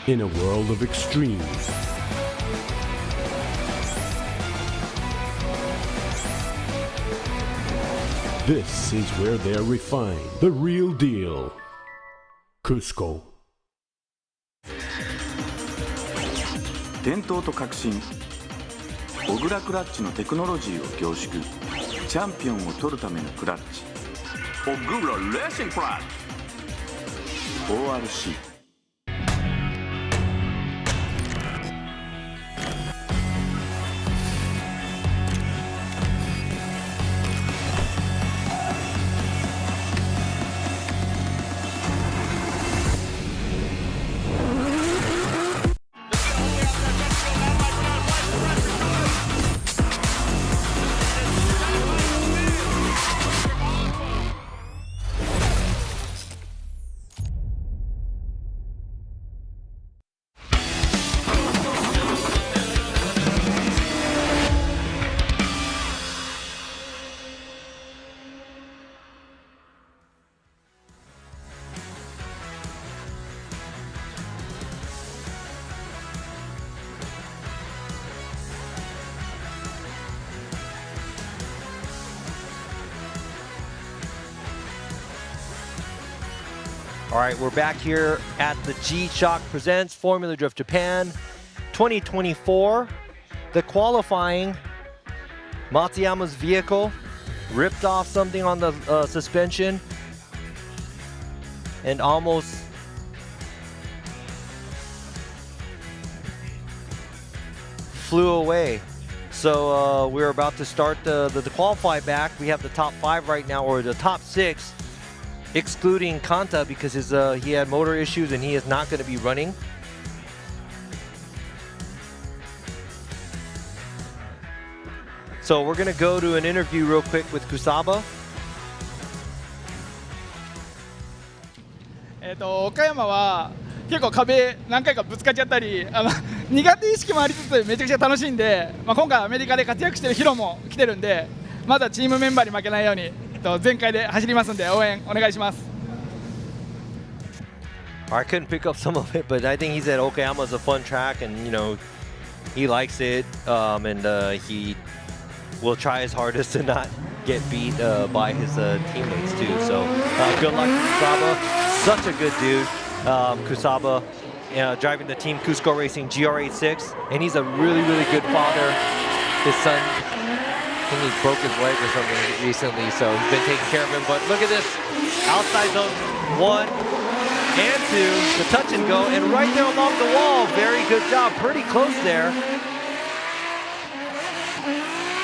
[SPEAKER 4] In a world of extreme, this is where they're refined. The real deal. Cusco.
[SPEAKER 5] 伝統と革新小倉クラッチのテクノロジーを凝縮チャンピオンを取るためのクラッチ小倉レーシングクラッチ ORC
[SPEAKER 6] All right, we're back here at the G-Shock Presents Formula Drift Japan 2024. The qualifying, Matsuyama's vehicle ripped off something on the suspension and almost flew away. So we're about to start the qualify back. We have the top 5 right now, or the top 6. Excluding Kanta because he had motor issues and he is not going to be running. So we're going to go to an interview real quick with Kusaba.
[SPEAKER 13] 岡山は結構壁何回かぶつかっちゃったり苦手意識もありつつめちゃくちゃ楽しいんで、今回アメリカで活躍してるヒロも来てるんで、まだチームメンバーに負けないように全開で走りますんで応援お願いします。
[SPEAKER 6] I couldn't pick up some of it, but I think he said Okayama is a fun track, and he likes it, and he will try his hardest to not get beat by his teammates too. So good luck to Kusaba, such a good dude. Kusaba driving the team Cusco Racing GR86, and he's a really good father. His son, I think he broke his leg or something recently, so he's been taking care of him. But look at this, outside zone 1 and 2, the touch and go, and right there along the wall, very good job, pretty close there.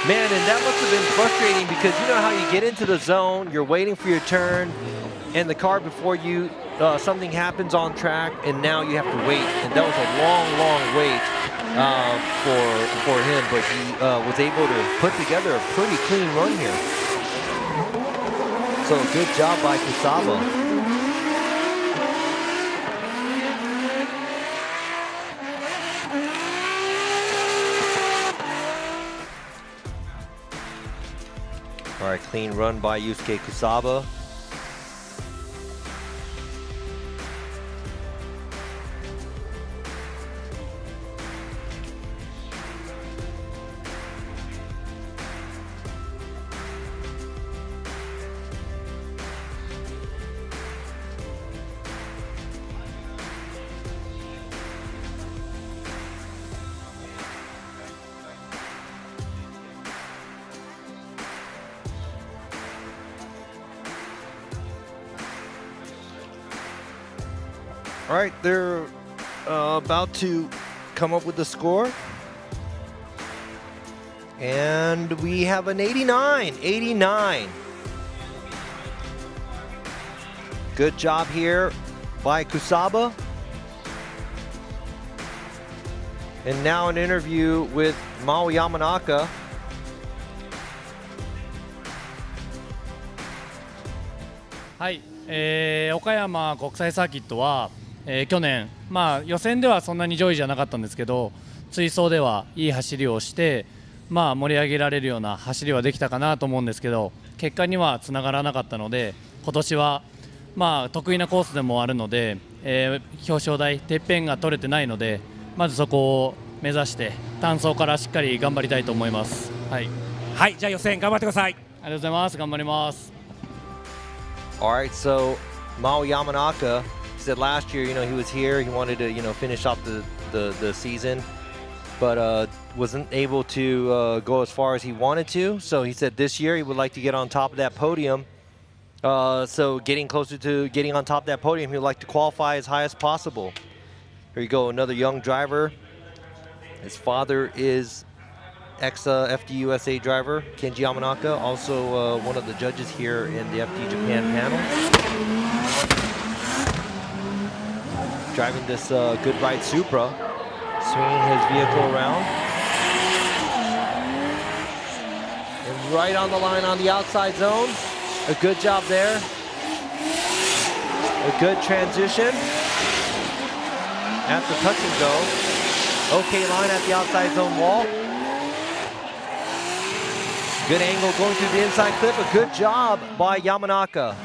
[SPEAKER 6] Man, and that must have been frustrating because you know how you get into the zone, you're waiting for your turn, and the car before you, something happens on track, and now you have to wait, and that was a long wait. For him, but he was able to put together a pretty clean run here. So good job by Kusaba. All right, clean run by Yusuke Kusaba. All right, they're about to come up with the score. And we have an 89. Good job here by Kusaba. And now an interview with Mao Yamanaka.
[SPEAKER 14] Hi, 岡山国際サーキットは去年、予選ではそんなに上位じゃなかったんですけど、追走ではいい走りをして、盛り上げられるような走りはできたかなと思うんですけど、結果にはつながらなかったので、今年は得意なコースでもあるので、表彰台てっぺんが取れてないので、まずそこを目指して単走からしっかり頑張りたいと思います。はい、
[SPEAKER 15] はい、じゃあ予選頑張ってください。
[SPEAKER 14] ありがとうございます。頑張ります。
[SPEAKER 6] All right, so Mao Yamanaka said last year, he was here. He wanted to, finish off the season, but wasn't able to go as far as he wanted to. So he said this year he would like to get on top of that podium. So getting closer to getting on top of that podium, he would like to qualify as high as possible. Here you go, another young driver. His father is ex-FD USA driver, Kenji Yamanaka, also one of the judges here in the FD Japan panel. Driving this Good Ride Supra, swinging his vehicle around. And right on the line on the outside zone. A good job there. A good transition. At the touch and go. Okay line at the outside zone wall. Good angle going through the inside clip. A good job by Yamanaka.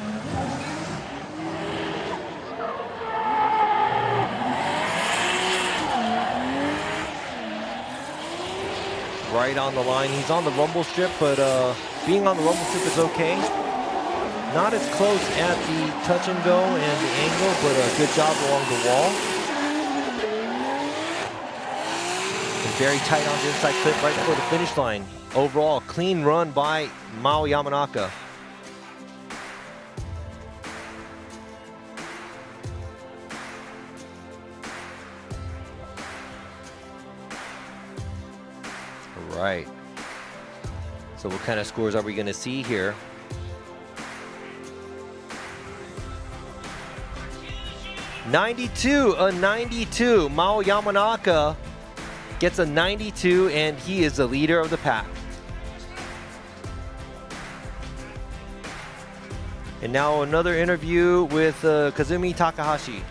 [SPEAKER 6] Right on the line. He's on the rumble strip, but being on the rumble strip is okay. Not as close at the touch and go and the angle, but a good job along the wall. And very tight on the inside clip right before the finish line. Overall, clean run by Mao Yamanaka. All right. So what kind of scores are we going to see here? A 92. Mao Yamanaka gets a 92, and he is the leader of the pack. And now another interview with Kazumi Takahashi.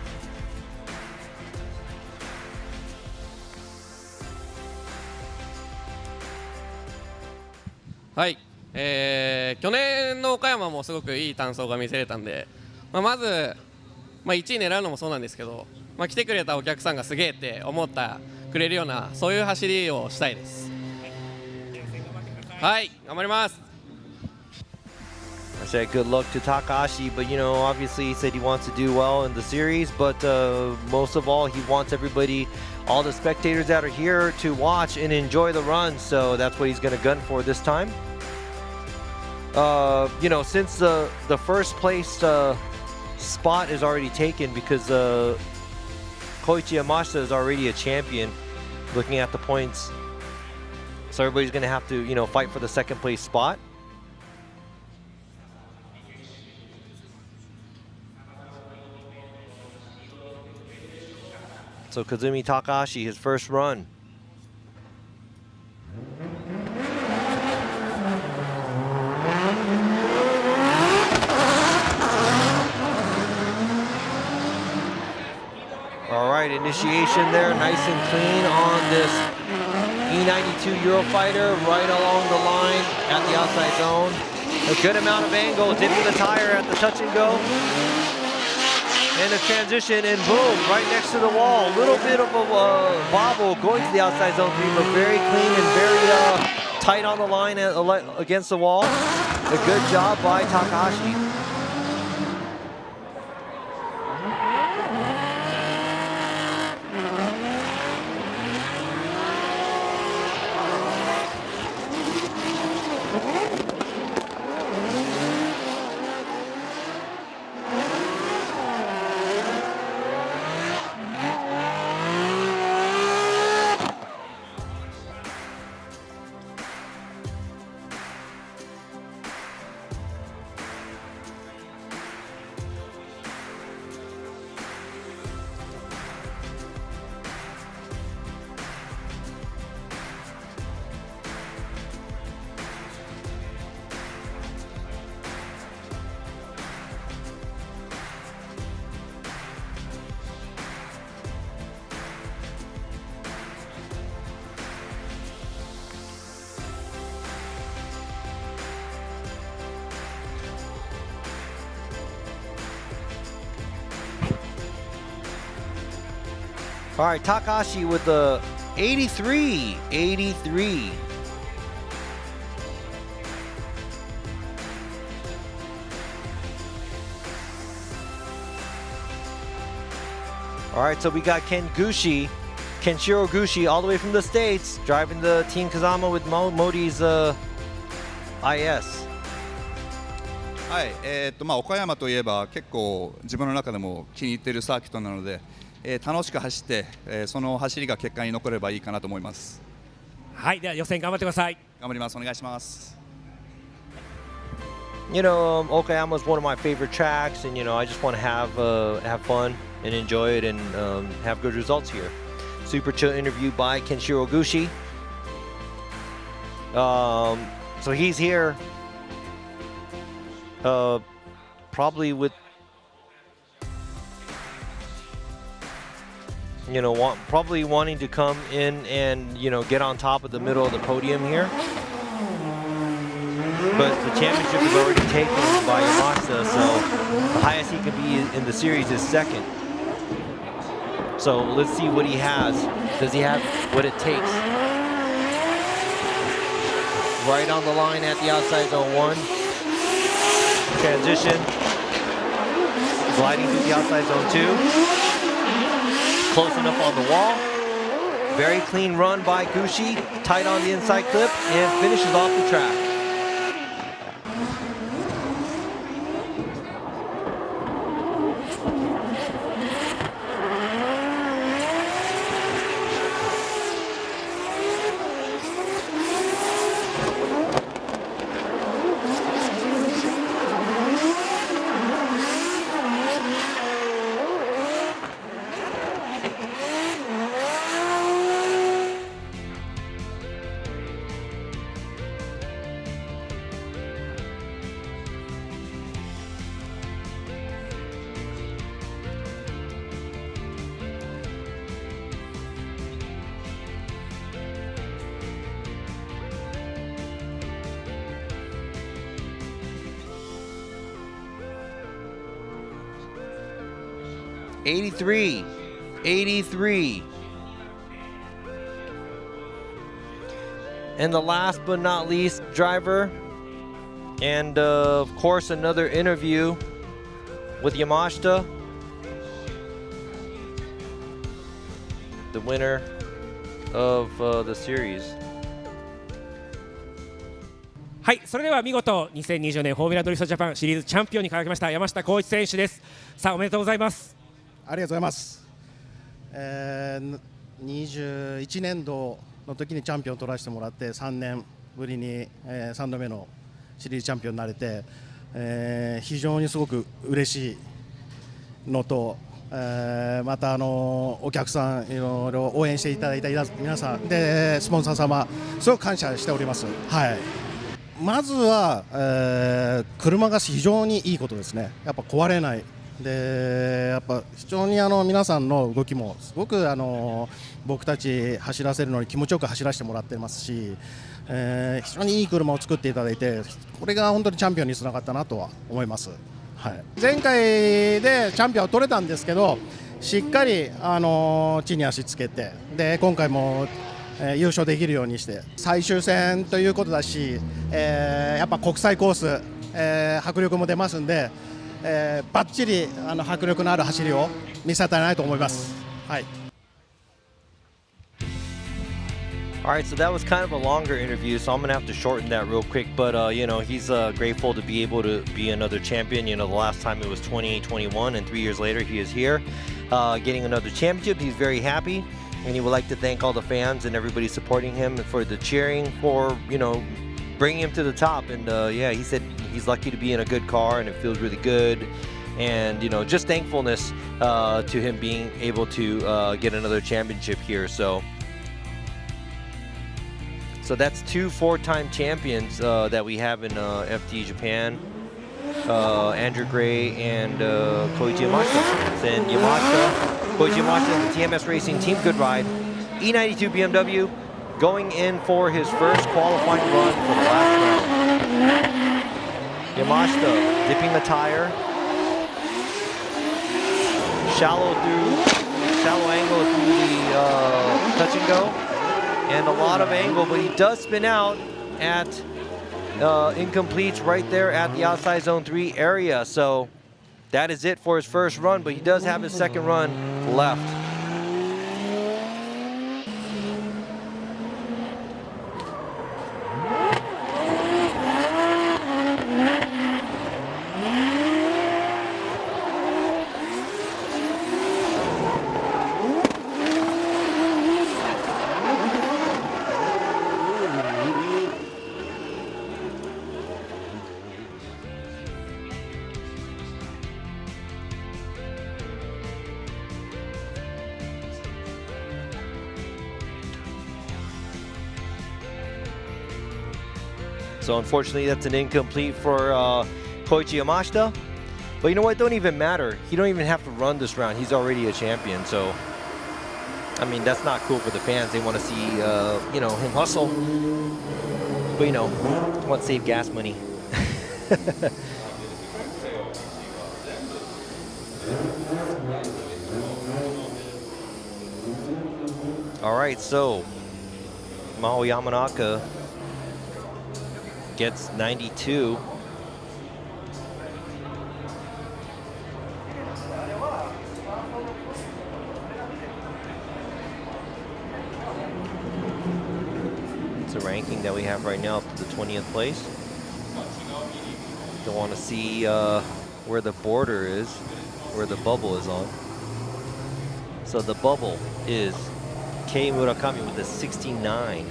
[SPEAKER 16] はい、去年の岡山もすごくいい単走が見せれたんで、まず、1位狙うのもそうなんですけど、来てくれたお客さんがすげえって思ってくれるようなそういう走りをしたいです。はい、頑張ります。
[SPEAKER 6] I said good luck to Takahashi, but obviously he said he wants to do well in the series, but most of all he wants everybody, all the spectators that are here to watch and enjoy the run, so that's what he's going to gun for this time. Since the first place spot is already taken because Koichi Yamashita is already a champion looking at the points, so everybody's going to have to fight for the second place spot. So Kazumi Takahashi, his first run. All right, initiation there, nice and clean on this E92 Eurofighter, right along the line at the outside zone. A good amount of angle, dipping the tire at the touch and go. And a transition, and boom, right next to the wall. A little bit of a bobble going to the outside zone 3, but very clean and very tight on the line against the wall. A good job by Takahashi. All right, Takashi with the 83. All right, so we got Kenshiro Gushi, all the way from the States, driving the Team Kazama with Modi's IS.
[SPEAKER 17] はい、岡山といえば結構自分の中でも気に入っているサーキットなので、楽しく走って、その走りが結果に残ればいいかなと思います。
[SPEAKER 15] はい、では予選頑張ってください。
[SPEAKER 17] 頑張ります。お願いします。
[SPEAKER 6] You know, Okayama is one of my favorite tracks, and I just want to have fun and enjoy it and have good results here. Super chill interview by Kenshiro Gushi. So he's here, probably with, probably wanting to come in and get on top of the middle of the podium here. But the championship is already taken by Yamashita, so the highest he can be in the series is second. So let's see what he has. Does he have what it takes? Right on the line at the outside zone 1. Transition. Gliding through the outside zone 2. Close enough on the wall. Very clean run by Gushi. Tight on the inside clip and finishes off the track. '83. And the last but not least driver, and of course another interview with Yamashita, the winner of the series.
[SPEAKER 15] はい、それでは見事2020年フォーミュラドリフトジャパンシリーズチャンピオンに輝きました山下浩一選手です。さあ、おめでとうございます。
[SPEAKER 18] ありがとうございます。21年度の時にチャンピオンを取らせてもらって3年ぶりに、3度目のシリーズチャンピオンになれて、非常にすごく嬉しいのと、またお客さんいろいろ応援していただいた皆さんでスポンサー様すごく感謝しております。はい、まずは、車が非常にいいことですね。やっぱ壊れないで、やっぱ非常に皆さんの動きもすごく僕たち走らせるのに気持ちよく走らせてもらってますし、非常にいい車を作っていただいて、これが本当にチャンピオンにつながったなとは思います。はい、前回でチャンピオンを取れたんですけど、しっかり地に足つけて、で今回も優勝できるようにして最終戦ということだし、やっぱ国際コース、迫力も出ますんで、バッチリ迫力のある走りを見せたいなと思います。はい。
[SPEAKER 6] All right, so that was kind of a longer interview, so I'm going to have to shorten that real quick. But, he's grateful to be able to be another champion. The last time it was 2021, and 3 years later he is here getting another championship. He's very happy, and he would like to thank all the fans and everybody supporting him for the cheering, for, bringing him to the top. And, he said he's lucky to be in a good car, and it feels really good. And, just thankfulness to him being able to get another championship here. So that's 2 4-time champions that we have in FD Japan, Andrew Gray and Koichi Yamashita. Then Koichi Yamashita and the TMS Racing Team Good Ride, E92 BMW, going in for his first qualifying run for the last round. Yamashita dipping the tire, shallow shallow angle through the touch and go, and a lot of angle, but he does spin out at incompletes right there at the outside zone 3 area. So that is it for his first run, but he does have his second run left. So unfortunately, that's an incomplete for Koichi Yamashita. But you know what? It don't even matter. He don't even have to run this round. He's already a champion. So, I mean, that's not cool for the fans. They want to see, you know, him hustle. But, you know, want to save gas money. All right, so Mao Yamanaka gets 92. It's a ranking that we have right now up to the 20th place. Don't want to see where the border is, where the bubble is on. So the bubble is Kei Murakami with a 69.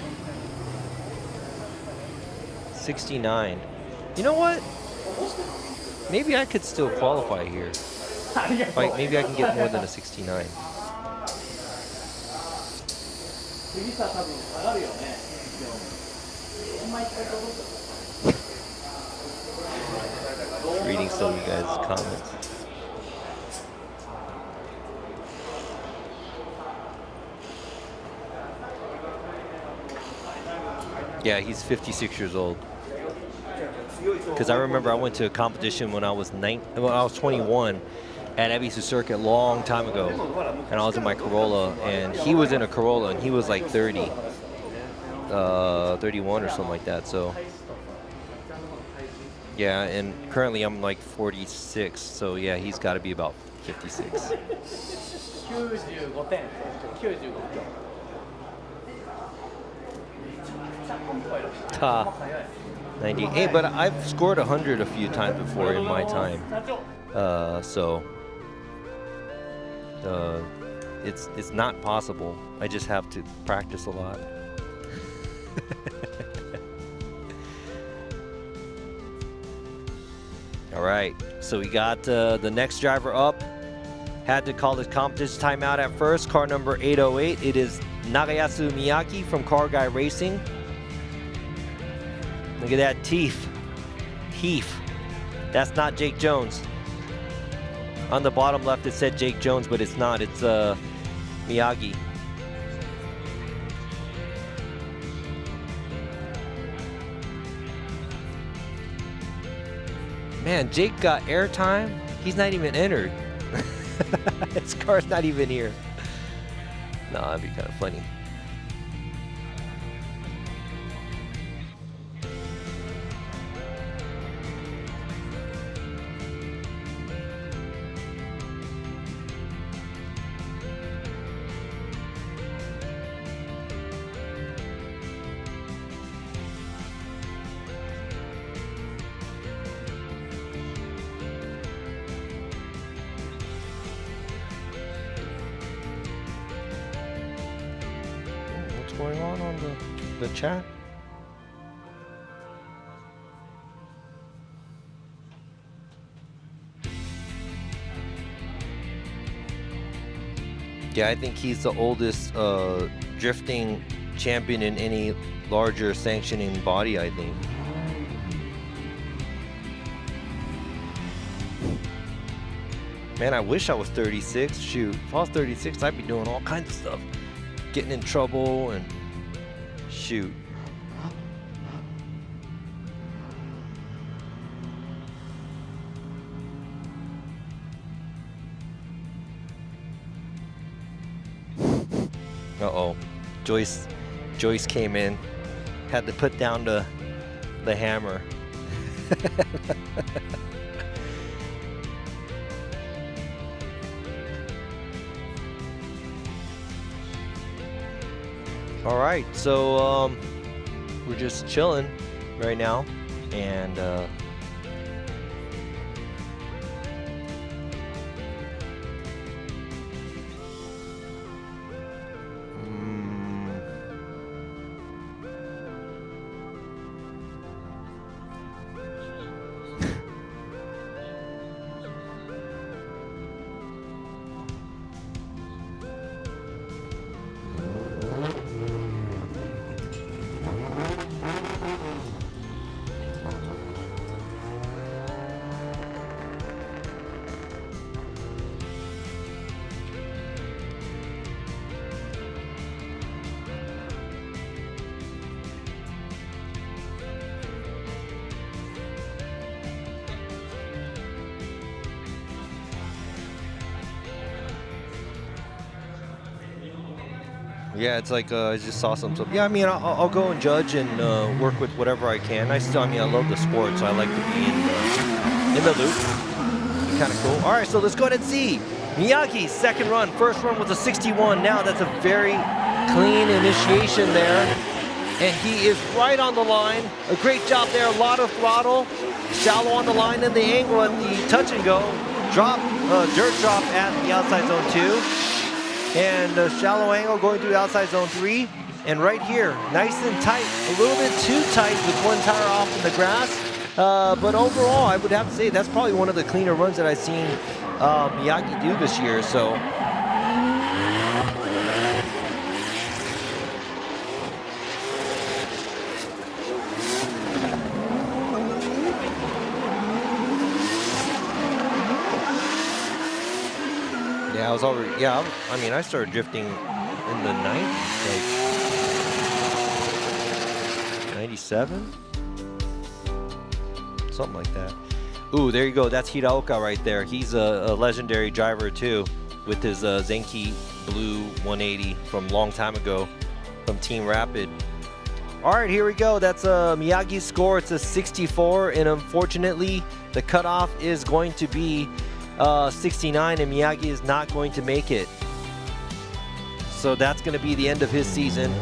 [SPEAKER 6] 69. You know what? Maybe I could still qualify here. Like, maybe I can get more than a 69. Reading some of you guys' comments. Yeah, he's 56 years old. Because I remember I went to a competition when I was 21 at Ebisu Circuit a long time ago, and I was in my Corolla, and he was in a Corolla, and he was like 30, 31 or something like that. So yeah, and currently I'm like 46, so yeah, he's got to be about 56. 98, but I've scored 100 a few times before in my time, so it's not possible. I just have to practice a lot. All right, so we got the next driver up. Had to call this competition timeout at first. Car number 808. It is Nagayasu Miyaki from Car Guy Racing. Look at that teeth. That's not Jake Jones. On the bottom left it said Jake Jones, but it's not. It's Miyagi. Man, Jake got airtime. He's not even entered. His car's not even here. No, that'd be kind of funny. Going on the chat? Yeah, I think he's the oldest drifting champion in any larger sanctioning body, I think. Man, I wish I was 36. Shoot, if I was 36, I'd be doing all kinds of stuff. Getting in trouble and shoot. Uh-oh. Joyce came in. Had to put down the hammer. All right, so we're just chilling right now, and yeah, it's like I just saw some stuff. Yeah, I mean, I'll go and judge and work with whatever I can. I love the sport, so I like to be in the loop. Kind of cool. All right, so let's go ahead and see Miyagi's second run. First run was a 61. Now that's a very clean initiation there, and he is right on the line. A great job there. A lot of throttle, shallow on the line, and the angle at the touch and go drop, dirt drop at the outside zone 2. And a shallow angle going through outside zone 3. And right here, nice and tight, a little bit too tight with one tire off in the grass. But overall, I would have to say that's probably one of the cleaner runs that I've seen Miyagi do this year. So yeah, I was already, I mean, I started drifting in the 90s, like 97? Something like that. Ooh, there you go. That's Hiraoka right there. He's a legendary driver too, with his Zenki Blue 180 from a long time ago from Team Rapid. All right, here we go. That's Miyagi's score. It's a 64, and unfortunately, the cutoff is going to be 69, and Miyagi is not going to make it. So that's going to be the end of his season.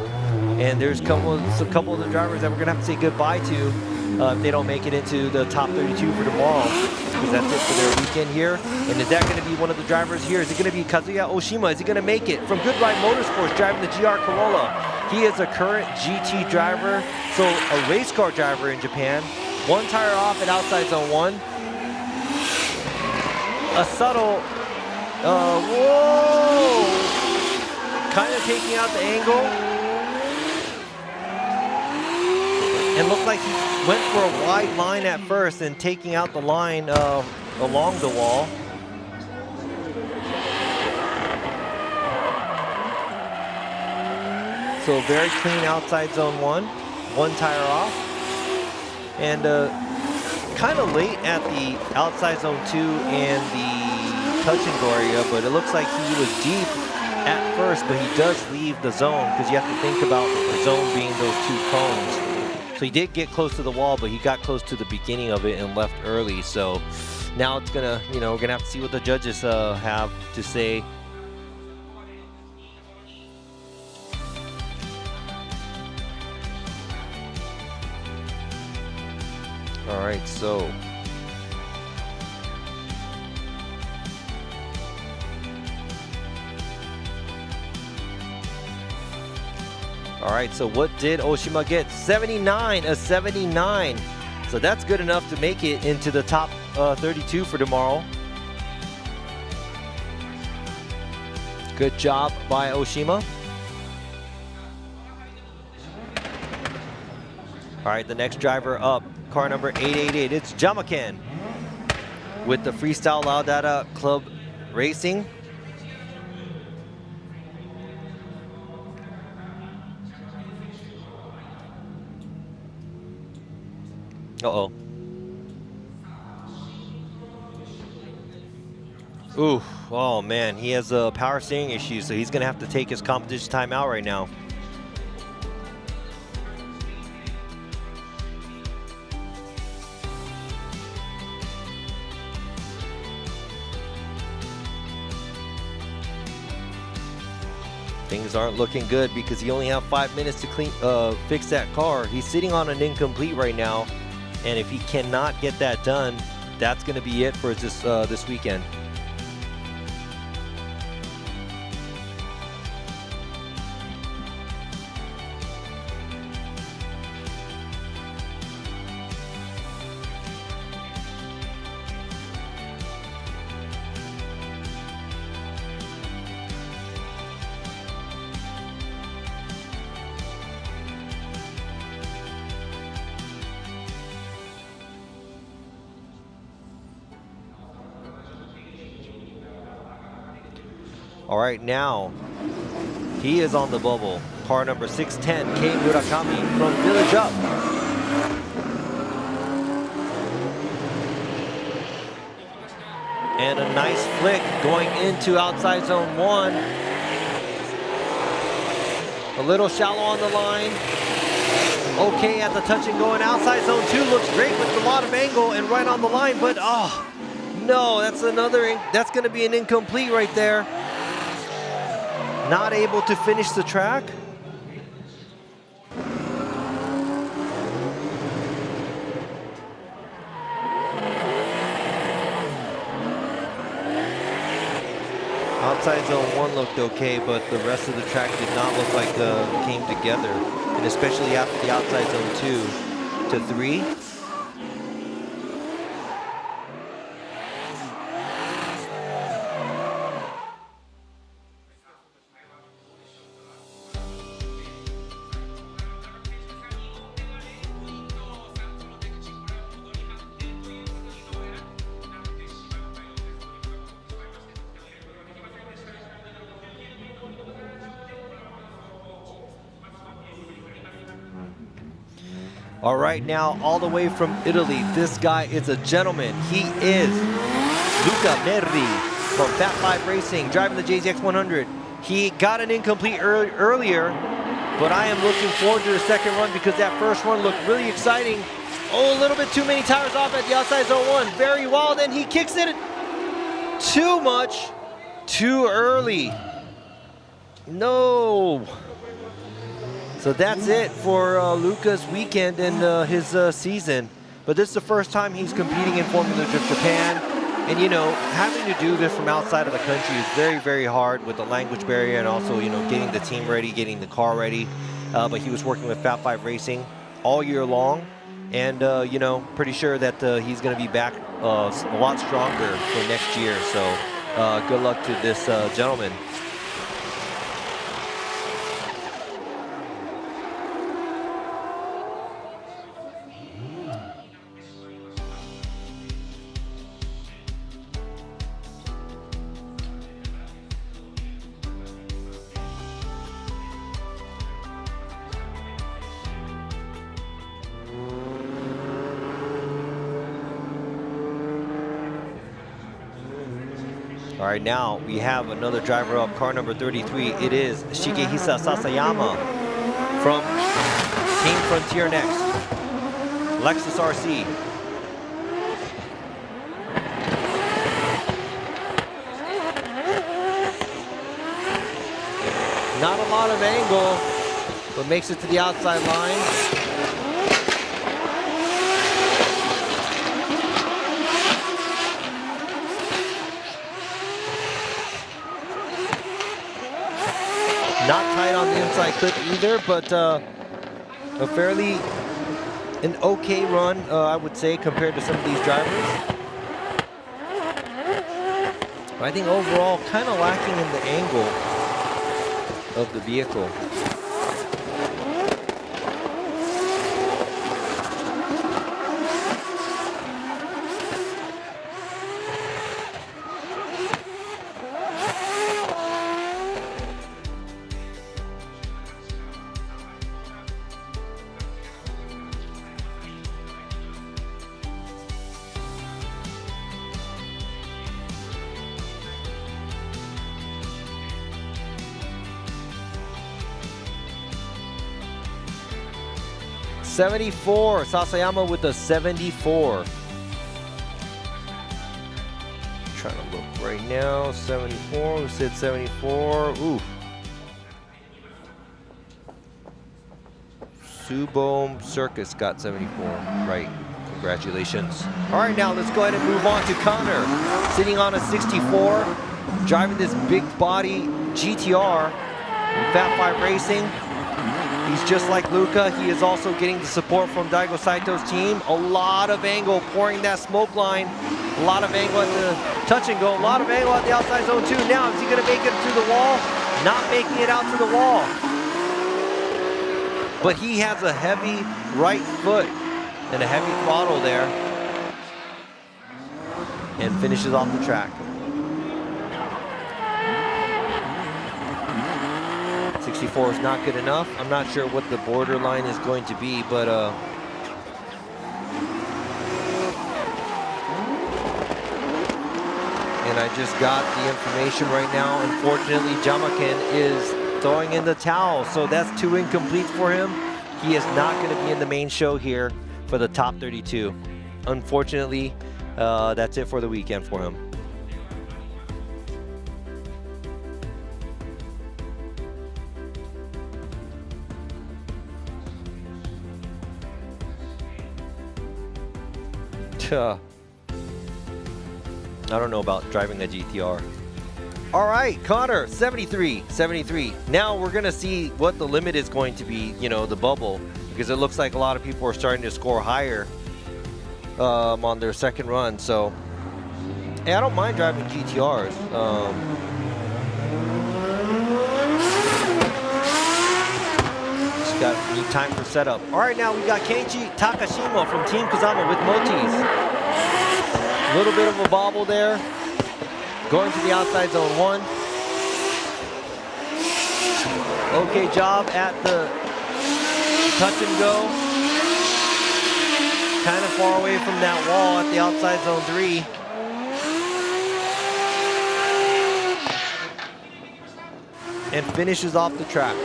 [SPEAKER 6] And there's a couple of the drivers that we're going to have to say goodbye to if they don't make it into the top 32 for tomorrow, because that's it for their weekend here. And is that going to be one of the drivers here? Is it going to be Kazuya Oshima? Is he going to make it? From Good Ride Motorsports, driving the GR Corolla. He is a current GT driver, so a race car driver in Japan. One tire off at outside zone 1. A subtle, whoa! Kind of taking out the angle. And looked like he went for a wide line at first and taking out the line along the wall. So very clean outside zone 1. One tire off. And kind of late at the outside zone 2 and the touch and go area, but it looks like he was deep at first, but he does leave the zone because you have to think about the zone being those 2 cones. So he did get close to the wall, but he got close to the beginning of it and left early. So now it's gonna, we're gonna have to see what the judges have to say. All right, so what did Oshima get? 79, a 79. So that's good enough to make it into the top 32 for tomorrow. Good job by Oshima. All right, the next driver up, car number 888. It's Jamaken with the Freestyle Laudata Club Racing. Uh-oh. Ooh, oh man, he has a power steering issue, so he's gonna have to take his competition time out right now. Things aren't looking good because he only have 5 minutes to fix that car. He's sitting on an incomplete right now, and if he cannot get that done, that's going to be it for this weekend. All right, now he is on the bubble. Car number 610, Kei Murakami from Village Up. And a nice flick going into outside zone 1. A little shallow on the line. Okay at the touch and going outside zone 2. Looks great with a lot of angle and right on the line, but oh, no, that's gonna be an incomplete right there. Not able to finish the track. Outside zone 1 looked okay, but the rest of the track did not look like came together. And especially after the outside zone 2 to 3. All right, now all the way from Italy, this guy is a gentleman. He is Luca Merri from Fat 5 Racing, driving the JZX 100. He got an incomplete earlier, but I am looking forward to the second run because that first one looked really exciting. Oh, a little bit too many tires off at the outside zone 1. Very wild, and he kicks it too much, too early. No. So that's it for Luca's weekend and his season. But this is the first time he's competing in Formula Drift Japan. And you know, having to do this from outside of the country is very, very hard with the language barrier and also, you know, getting the team ready, getting the car ready. But he was working with Fat 5 Racing all year long. And, you know, pretty sure that he's going to be back a lot stronger for next year. So good luck to this gentleman. All right, now we have another driver up, car number 33. It is Shigehisa Sasayama from Team Frontier next. Lexus RC. Not a lot of angle, but makes it to the outside line. Not tight on the inside clip either, but an okay run, I would say, compared to some of these drivers. But I think overall, kind of lacking in the angle of the vehicle. 74. Sasayama with the 74. Trying to look right now. 74. Who said 74? Ooh. Subom Circus got 74. Right. Congratulations. All right, now let's go ahead and move on to Connor. Sitting on a 64, driving this big body GTR, Fat 5 Racing. He's just like Luca. He is also getting the support from Daigo Saito's team. A lot of angle, pouring that smoke line. A lot of angle at the touch and go. A lot of angle at the outside zone too. Now, is he going to make it to the wall? Not making it out to the wall. But he has a heavy right foot and a heavy throttle there. And finishes off the track. 64 is not good enough. I'm not sure what the borderline is going to be, but and I just got the information right now. Unfortunately, Jamaken is throwing in the towel, so that's 2 incompletes for him. He is not going to be in the main show here for the top 32. Unfortunately, that's it for the weekend for him. I don't know about driving a GTR. All right, Connor, 73. Now we're gonna see what the limit is going to be, you know, the bubble, because it looks like a lot of people are starting to score higher on their second run. So, hey, I don't mind driving GTRs. Just got need time for setup. All right, now we got Keiichi Takashima from Team Kazama with Motis. A little bit of a bobble there. Going to the outside zone 1. Okay job at the touch and go. Kind of far away from that wall at the outside zone 3. And finishes off the track.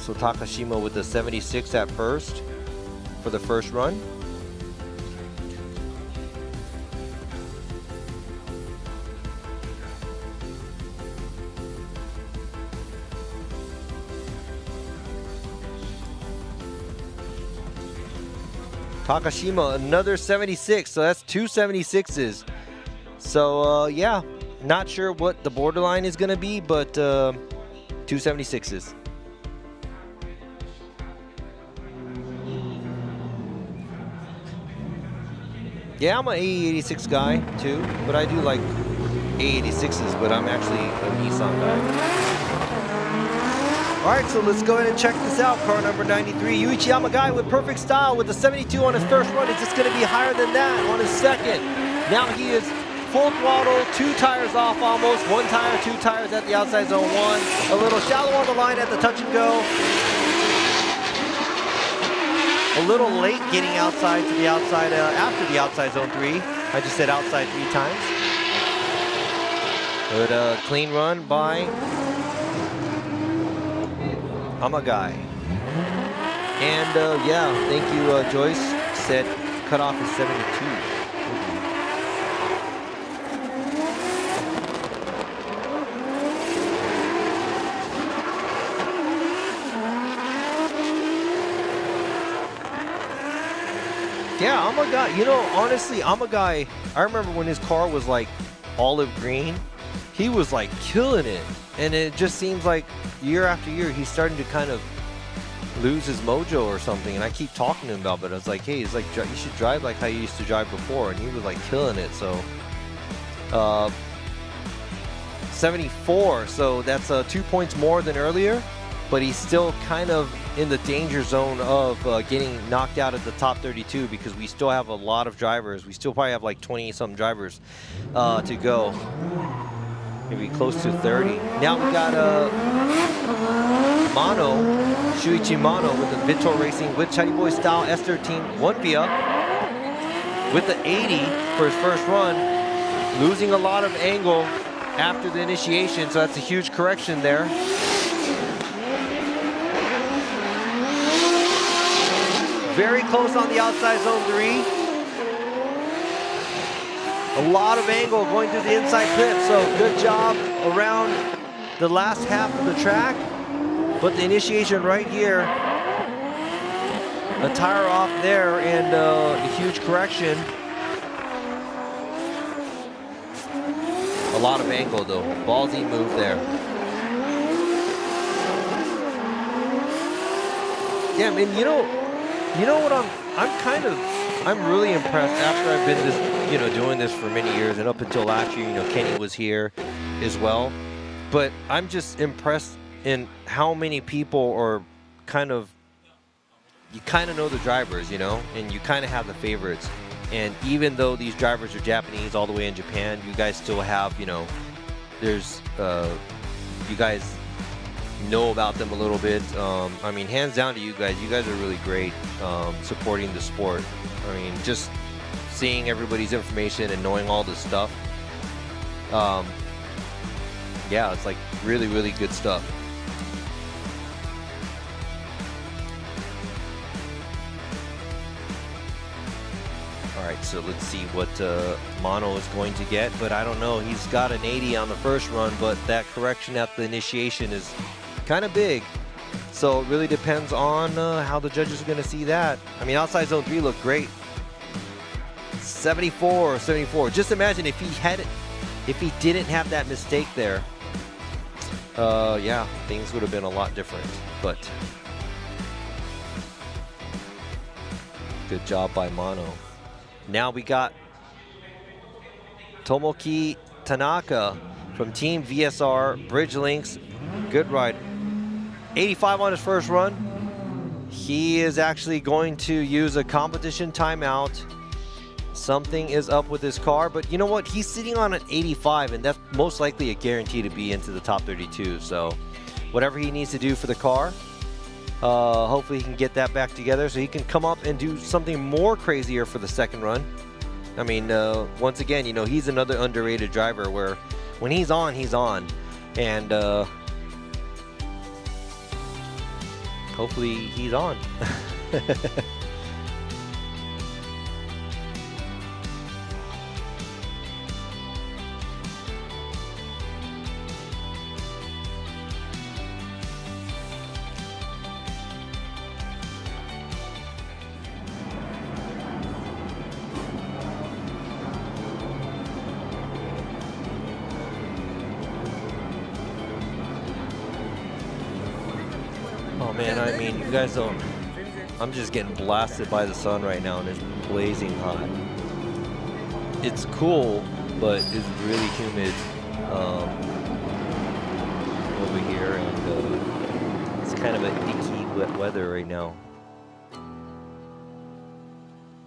[SPEAKER 6] So Takashima with the 76 at first for the first run. Takashima, another 76, so that's 2 76s. So yeah, not sure what the borderline is gonna be, but 2 76s. Yeah, I'm an AE86 guy too, but I do like AE86s, but I'm actually a Nissan guy. All right, so let's go ahead and check this out. Car number 93, Yuichi Yamagai with perfect style with the 72 on his first run. Is this going to be higher than that on his second? Now he is full throttle, 2 tires off almost, 1 tire, 2 tires at the outside zone 1. A little shallow on the line at the touch and go. A little late getting outside to the outside after the outside zone 3. I just said outside 3 times. Good clean run by Amagai. And yeah, thank you, Joyce. Said cutoff is 72. Yeah, Amagai, you know, honestly, Amagai, I remember when his car was like olive green, he was like killing it. And it just seems like year after year, he's starting to kind of lose his mojo or something. And I keep talking to him about it. I was like, hey, it's like, you should drive like how you used to drive before. And he was like killing it. So 74, so that's 2 points more than earlier, but he's still kind of in the danger zone of getting knocked out at the top 32 because we still have a lot of drivers. We still probably have like 20-some drivers to go. Maybe close to 30. Now we got Shuichi Mano with the Vitor Racing with Chatty Boy style S13 1 via with the 80 for his first run, losing a lot of angle after the initiation, so that's a huge correction there. Very close on the outside zone 3. A lot of angle going through the inside clip, so good job around the last half of the track. But the initiation right here, a tire off there and a huge correction. A lot of angle though, ballsy move there. Yeah, I mean, you know what I'm really impressed after I've been doing this for many years, and up until last year, Kenny was here as well. But I'm just impressed in how many people are you kind of know the drivers, and you kind of have the favorites. And even though these drivers are Japanese all the way in Japan, you guys still have, there's, you guys know about them a little bit. I mean, hands down to you guys. You guys are really great supporting the sport. I mean, just seeing everybody's information and knowing all this stuff. Yeah, it's like really, really good stuff. All right, so let's see what Mono is going to get, but I don't know. He's got an 80 on the first run, but that correction at the initiation is kind of big. So it really depends on how the judges are going to see that. I mean, outside zone 3 looked great. 74. Just imagine if he didn't have that mistake there. Yeah, things would have been a lot different, but good job by Mono. Now we got Tomoki Tanaka from Team VSR, Bridge Links, good ride. 85 on his first run. He is actually going to use a competition timeout. Something is up with his car, but you know what? He's sitting on an 85, and that's most likely a guarantee to be into the top 32. So whatever he needs to do for the car, hopefully he can get that back together so he can come up and do something more crazier for the second run. I mean, once again, he's another underrated driver where when he's on, he's on. And hopefully he's on. Oh man, I mean, you guys don't. I'm just getting blasted by the sun right now, and it's blazing hot. It's cool, but it's really humid over here, and it's kind of an icky, wet weather right now.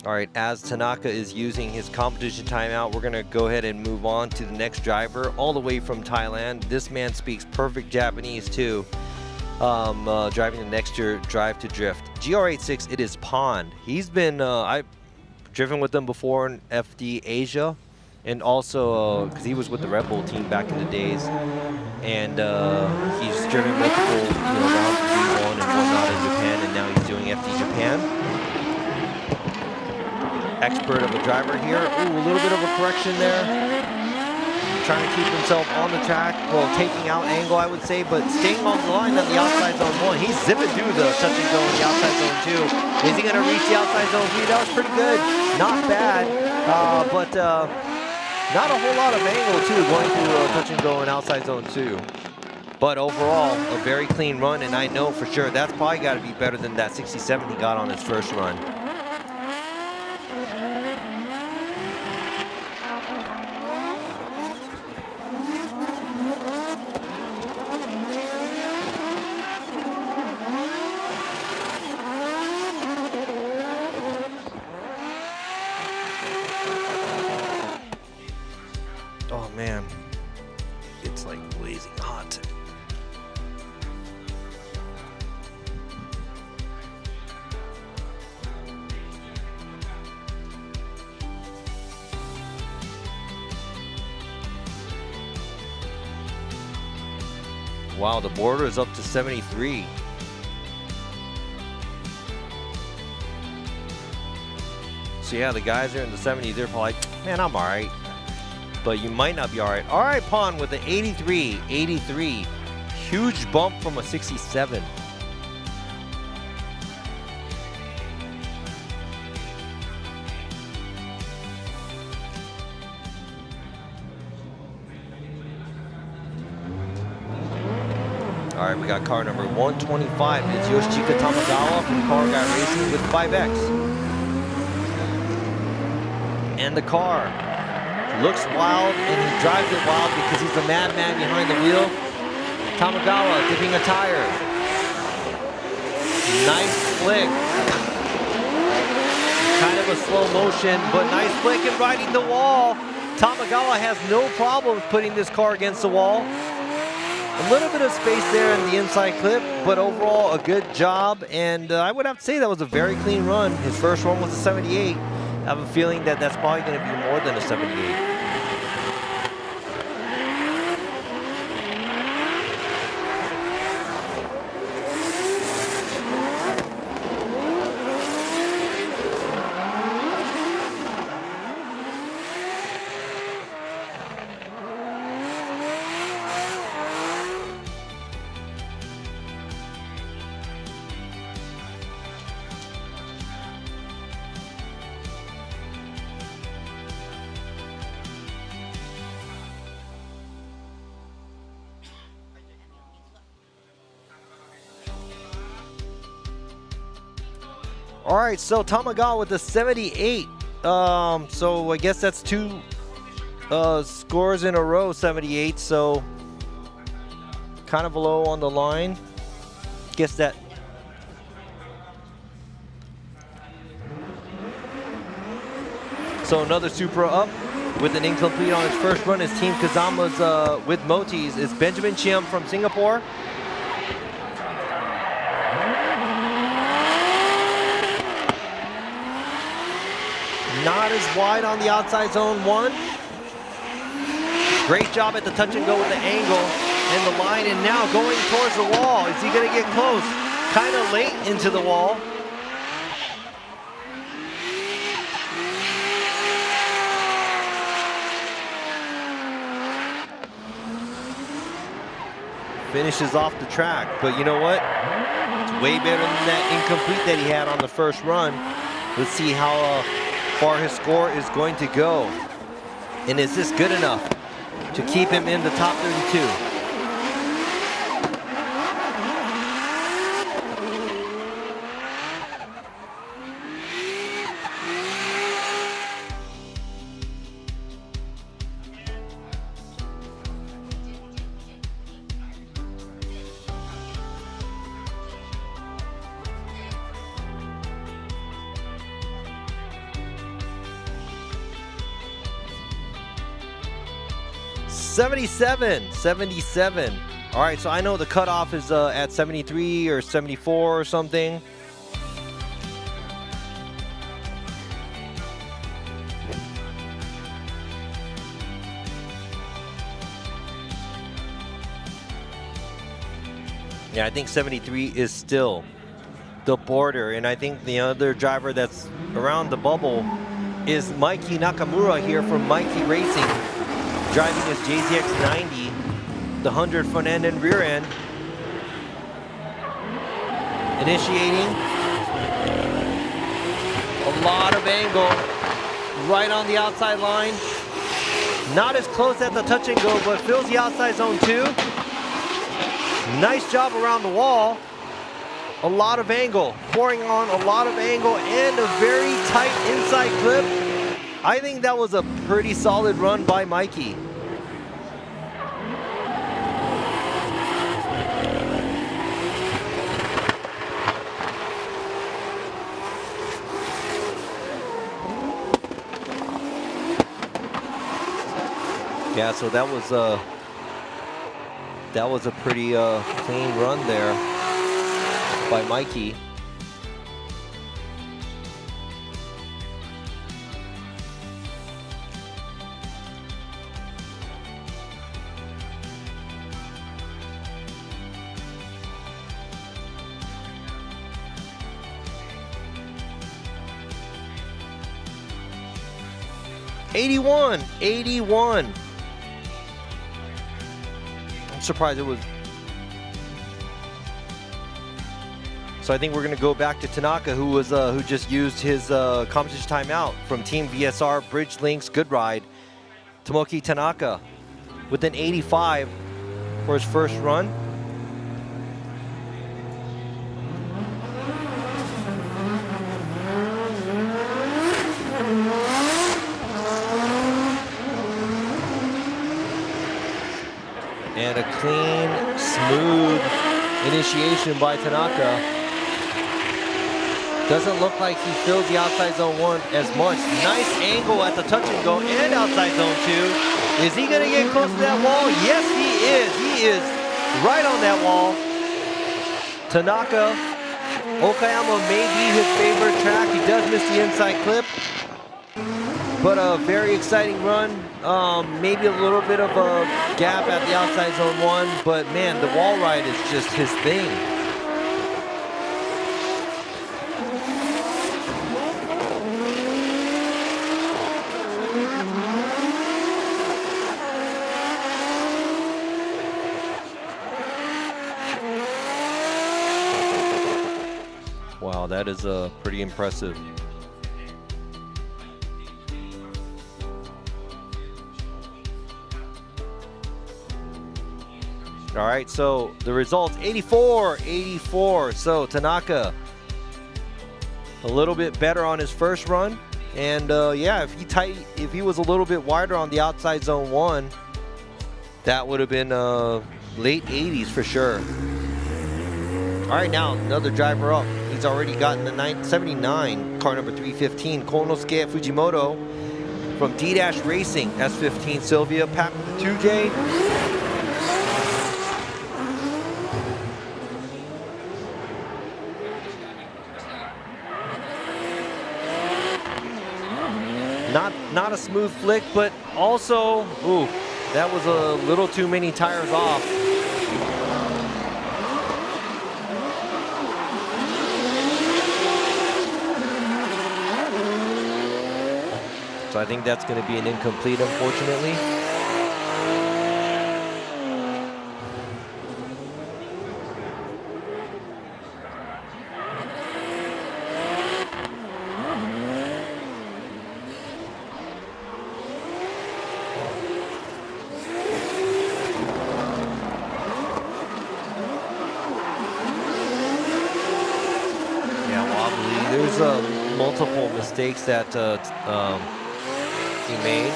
[SPEAKER 6] All right, as Tanaka is using his competition timeout, we're gonna go ahead and move on to the next driver, all the way from Thailand. This man speaks perfect Japanese too. Driving the next year Drive to Drift. GR86, it is Pond. He's been, I've driven with him before in FD Asia, and also, because he was with the Red Bull team back in the days, and he's driven multiple, rounds of V1 and whatnot in Japan, and now he's doing FD Japan. Expert of a driver here. Ooh, a little bit of a correction there. Trying to keep himself on the track, well, taking out angle, I would say, but staying on the line at the outside zone 1. He's zipping through the touch and go in the outside zone 2. Is he going to reach the outside zone 3? That was pretty good. Not bad, but not a whole lot of angle, too, going through touch and go in outside zone 2. But overall, a very clean run, and I know for sure that's probably got to be better than that 67 he got on his first run. blazing hot. Wow, the border is up to 73. So yeah, the guys are in the 70s. They're probably like, man, I'm all right. But you might not be all right. All right, Pon with the 83. Huge bump from a 67. All right, we got car number 125. It's Yoshika Tamagawa from Car Guy Racing with 5X. And the car looks wild, and he drives it wild because he's the madman behind the wheel. Tamagawa dipping a tire. Nice flick. Kind of a slow motion, but nice flick and riding the wall. Tamagawa has no problems putting this car against the wall. A little bit of space there in the inside clip, but overall a good job. And I would have to say that was a very clean run. His first run was a 78. I have a feeling that that's probably going to be more than a 78. All right, so Tamagawa with the 78. So I guess that's two scores in a row, 78. So kind of low on the line. Guess that. So another Supra up with an incomplete on his first run. His Team Kazama's with Motis is Benjamin Chiem from Singapore. Not as wide on the outside zone one. Great job at the touch and go with the angle and the line, and now going towards the wall. Is he gonna get close? Kind of late into the wall. Finishes off the track, but you know what? It's way better than that incomplete that he had on the first run. Let's see how far his score is going to go. And is this good enough to keep him in the top 32? $77. All right, so I know the cutoff is at 73 or 74 or something. Yeah, I think 73 is still the border, and I think the other driver that's around the bubble is Mikey Nakamura here from Mikey Racing, driving his JZX 90, the 100 front end and rear end. Initiating. A lot of angle right on the outside line. Not as close at the touch and go, but fills the outside zone too. Nice job around the wall. A lot of angle, pouring on a lot of angle and a very tight inside clip. I think that was a pretty solid run by Mikey. Yeah, so that was That was a pretty clean run there by Mikey. '81. I'm surprised it was. So I think we're going to go back to Tanaka, who just used his competition timeout from Team VSR Bridge Links Good Ride. Tomoki Tanaka with an 85 for his first run. And a clean, smooth initiation by Tanaka. Doesn't look like he feels the outside zone 1 as much. Nice angle at the touch and go and outside zone 2. Is he gonna get close to that wall? Yes, he is. He is right on that wall. Tanaka, Okayama may be his favorite track. He does miss the inside clip, but a very exciting run. Maybe a little bit of a gap at the outside zone 1, but man, the wall ride is just his thing. Wow, that is pretty impressive. All right, so the results 84. So Tanaka a little bit better on his first run, and yeah, if he was a little bit wider on the outside zone 1, that would have been late 80s for sure. All right, now another driver up. He's already gotten the 79, car number 315, Konosuke Fujimoto from D-Dash Racing, S15 Sylvia, pack 2J. Not a smooth flick, but also, ooh, that was a little too many tires off. So I think that's going to be an incomplete, unfortunately. There's multiple mistakes that he made.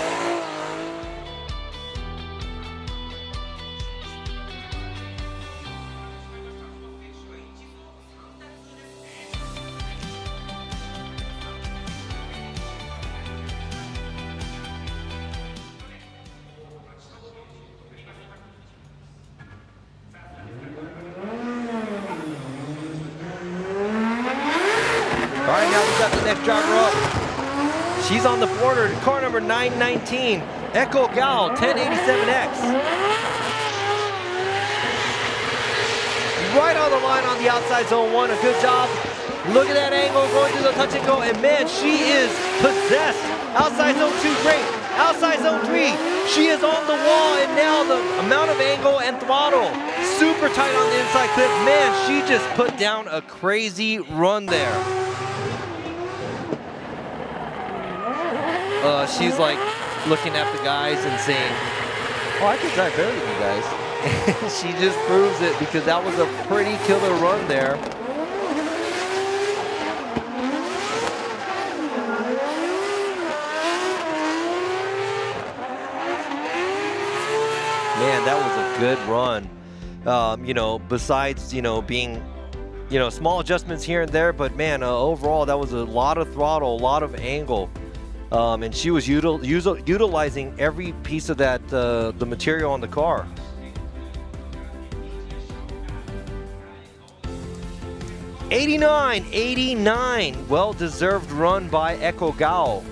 [SPEAKER 6] All right, now we got the next driver up. She's on the border, car number 919, Echo Gal, 1087X. Right on the line on the outside zone 1, a good job. Look at that angle going through the touch and go, and man, she is possessed. Outside zone 2, great. Outside zone 3, she is on the wall, and now the amount of angle and throttle, super tight on the inside clip. Man, she just put down a crazy run there. She's like looking at the guys and saying, oh, I can drive better than you guys. She just proves it because that was a pretty killer run there. Man, that was a good run. You know, besides, you know, being, you know, small adjustments here and there, but man, overall, that was a lot of throttle, a lot of angle. And she was utilizing every piece of that, the material on the car. 89. Well-deserved run by Ekogao.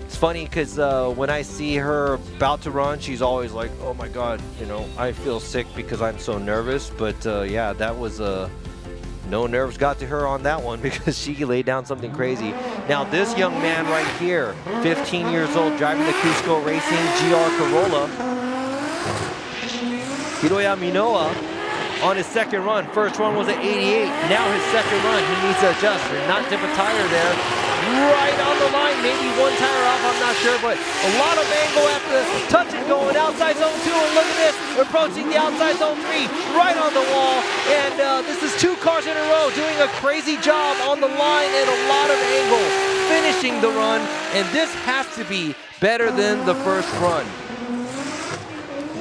[SPEAKER 6] It's funny because when I see her about to run, she's always like, oh my God, you know, I feel sick because I'm so nervous. But yeah, that was no nerves got to her on that one because she laid down something crazy. Now this young man right here, 15 years old, driving the Cusco Racing GR Corolla, Hiroya Minoa, on his second run. First run was at 88. Now his second run, he needs to adjust. Not dip a tire there. Right on the line, maybe one tire off, I'm not sure, but a lot of angle at the touch and go in outside zone 2, and look at this, approaching the outside zone 3, right on the wall, and this is 2 cars in a row doing a crazy job on the line and a lot of angle, finishing the run, and this has to be better than the first run.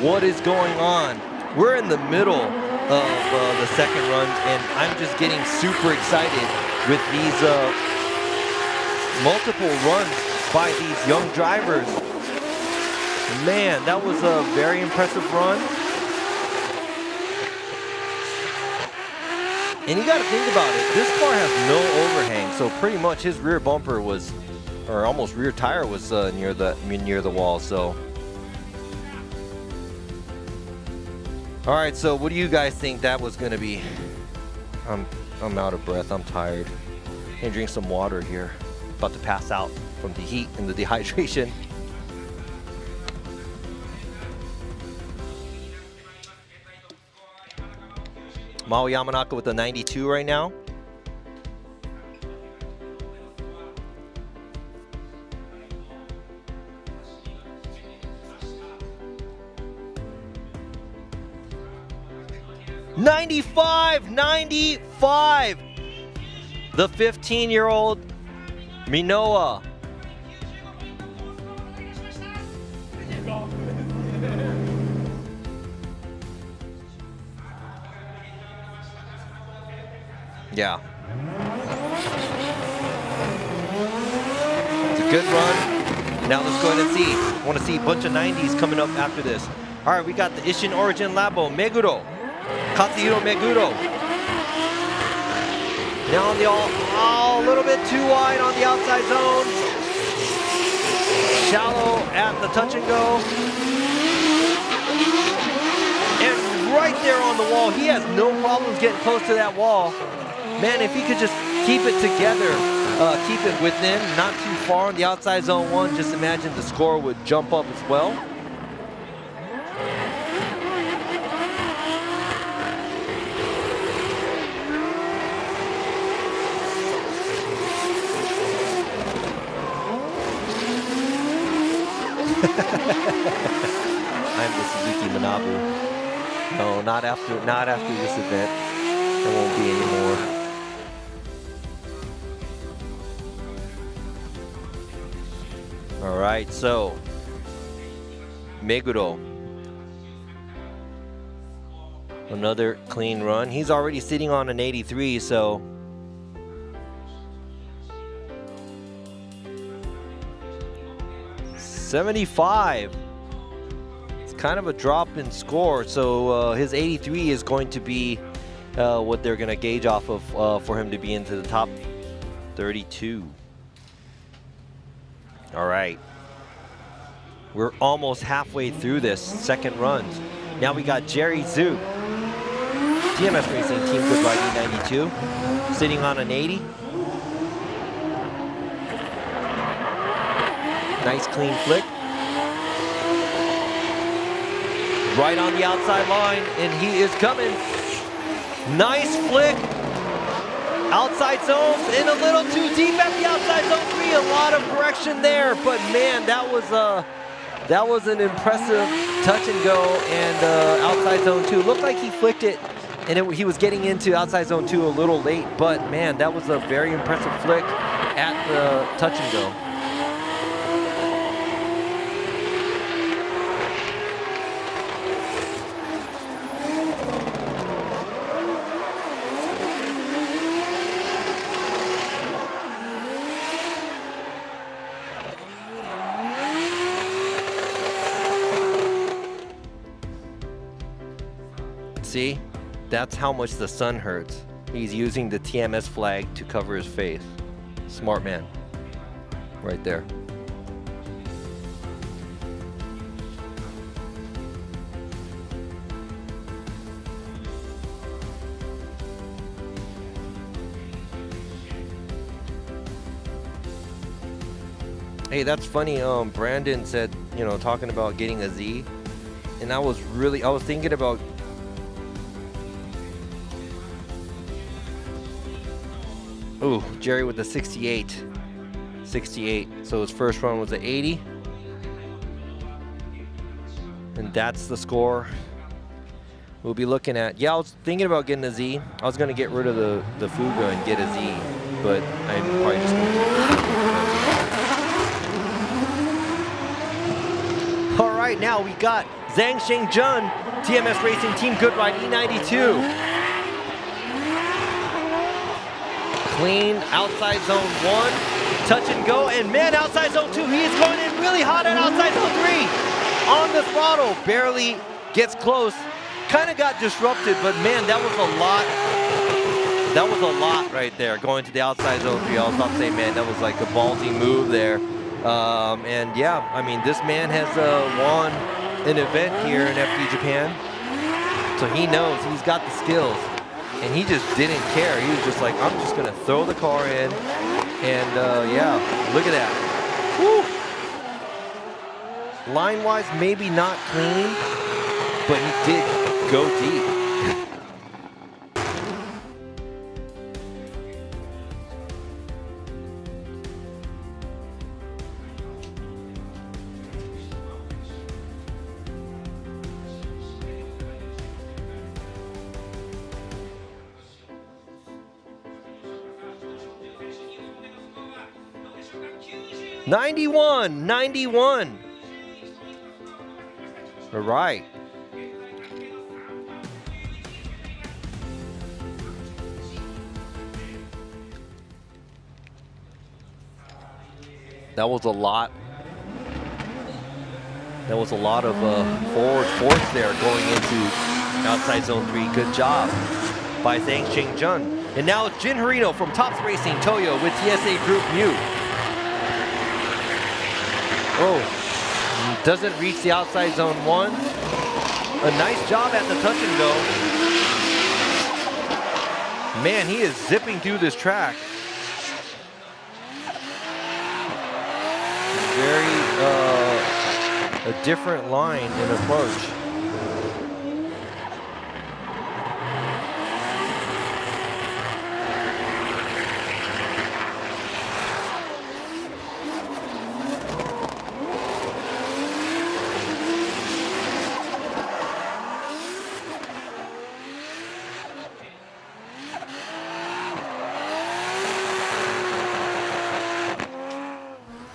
[SPEAKER 6] What is going on? We're in the middle of the second run, and I'm just getting super excited with these multiple runs by these young drivers. Man, that was a very impressive run. And you got to think about it, this car has no overhang, so pretty much his rear bumper was, or almost rear tire was near the wall. So, all right, so what do you guys think that was going to be? I'm out of breath. I'm tired. Gonna drink some water here. About to pass out from the heat and the dehydration. Mao Yamanaka with the 92 right now. '95. The 15-year-old Minoa. Yeah. It's a good run. Now let's go ahead and see. I want to see a bunch of 90s coming up after this. All right, we got the Ishin Origin Labo, Meguro. Katsuhiro Meguro. Now on the a little bit too wide on the outside zone. Shallow at the touch and go. And right there on the wall, he has no problems getting close to that wall. Man, if he could just keep it together, keep it within, not too far on the outside zone 1, just imagine the score would jump up as well. I'm the Suzuki Manabu. No, not after this event. There won't be any more. All right, so Meguro. Another clean run. He's already sitting on an 83, so '75. It's kind of a drop in score, so his 83 is going to be what they're going to gauge off of for him to be into the top 32. All right. We're almost halfway through this second run. Now we got Jerry Zhu, DMS Racing Team Good Riding 92, sitting on an 80. Nice clean flick. Right on the outside line, and he is coming. Nice flick. Outside zones in a little too deep at the outside zone 3. A lot of correction there, but man, that was an impressive touch and go and outside zone 2. Looked like he flicked it, and he was getting into outside zone 2 a little late, but man, that was a very impressive flick at the touch and go. See, that's how much the sun hurts. He's using the TMS flag to cover his face. Smart man. Right there. Hey, that's funny. Brandon said, you know, talking about getting a Z, and I was thinking about. Ooh, Jerry with the 68. 68. So his first run was an 80. And that's the score we'll be looking at. Yeah, I was thinking about getting a Z. I was going to get rid of the Fuga and get a Z, but I'm probably just going to. All right, now we got Zhang Shengjun, TMS Racing Team Good Ride E92. Clean outside zone 1, touch and go, and man, outside zone 2, he is going in really hot at outside zone 3. On the throttle, barely gets close, kind of got disrupted, but man, that was a lot. That was a lot right there, going to the outside zone 3. I was about to say, man, that was like a ballsy move there. And yeah, I mean, this man has won an event here in FD Japan, so he knows he's got the skills. And he just didn't care. He was just like, I'm just going to throw the car in. And yeah, look at that. Woo! Line-wise, maybe not clean, but he did go deep. 91, 91. All right. That was a lot. That was a lot of forward force there going into outside zone 3. Good job by Zhang Shengjun. And now it's Jin Harino from Tops Racing Toyo with TSA Group Mu. Oh, doesn't reach the outside zone 1. A nice job at the touch and go. Man, he is zipping through this track. Very a different line in approach.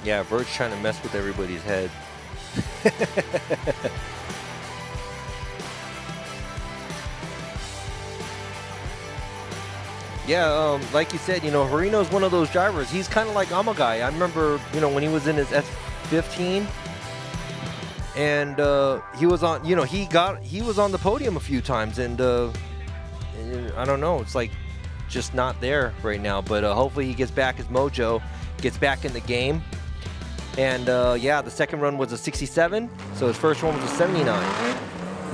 [SPEAKER 6] Yeah, Vert's trying to mess with everybody's head. Yeah, like you said, you know, Harino's one of those drivers. He's kind of like Amagai. I remember, you know, when he was in his F15, and he was on, you know, he was on the podium a few times, and I don't know, it's like just not there right now. But hopefully he gets back his mojo, gets back in the game. And yeah, the second run was a 67, so his first one was a 79.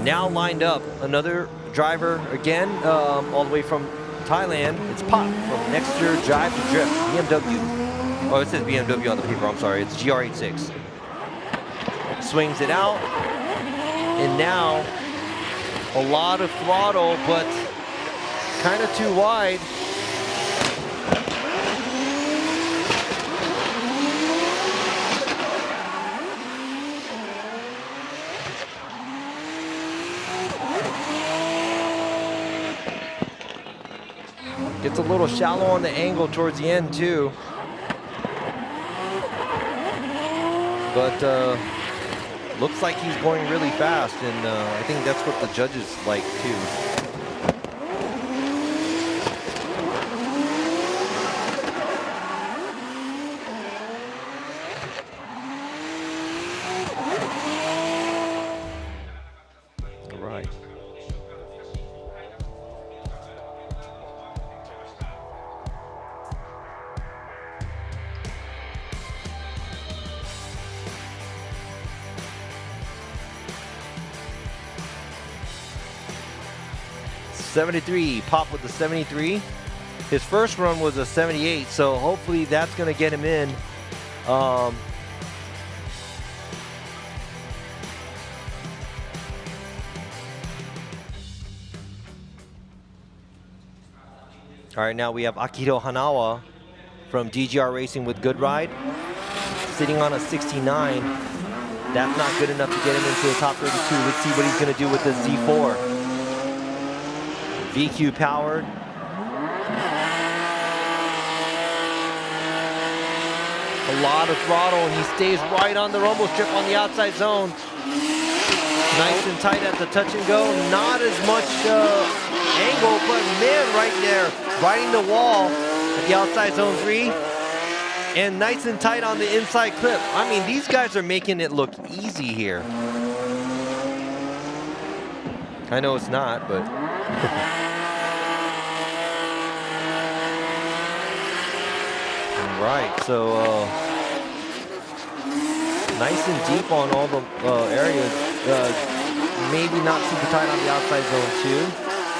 [SPEAKER 6] Now lined up another driver again, all the way from Thailand. It's Pop from Next Year Drive to Drift, BMW. Oh, it says BMW on the paper, I'm sorry, it's GR86. Swings it out, and now a lot of throttle, but kind of too wide. Gets a little shallow on the angle towards the end too. But looks like he's going really fast, and I think that's what the judges like too. All right. 73, Pop with the 73. His first run was a 78, so hopefully that's going to get him in. All right, now we have Akihiro Hanawa from DGR Racing with Good Ride, sitting on a 69. That's not good enough to get him into the top 32. Let's see what he's going to do with the Z4. VQ powered. A lot of throttle, and he stays right on the rumble strip on the outside zone. Nice and tight at the touch and go. Not as much angle, but man, right there, riding the wall at the outside zone 3. And nice and tight on the inside clip. I mean, these guys are making it look easy here. I know it's not, but. Right, so nice and deep on all the areas. Maybe not super tight on the outside zone 2,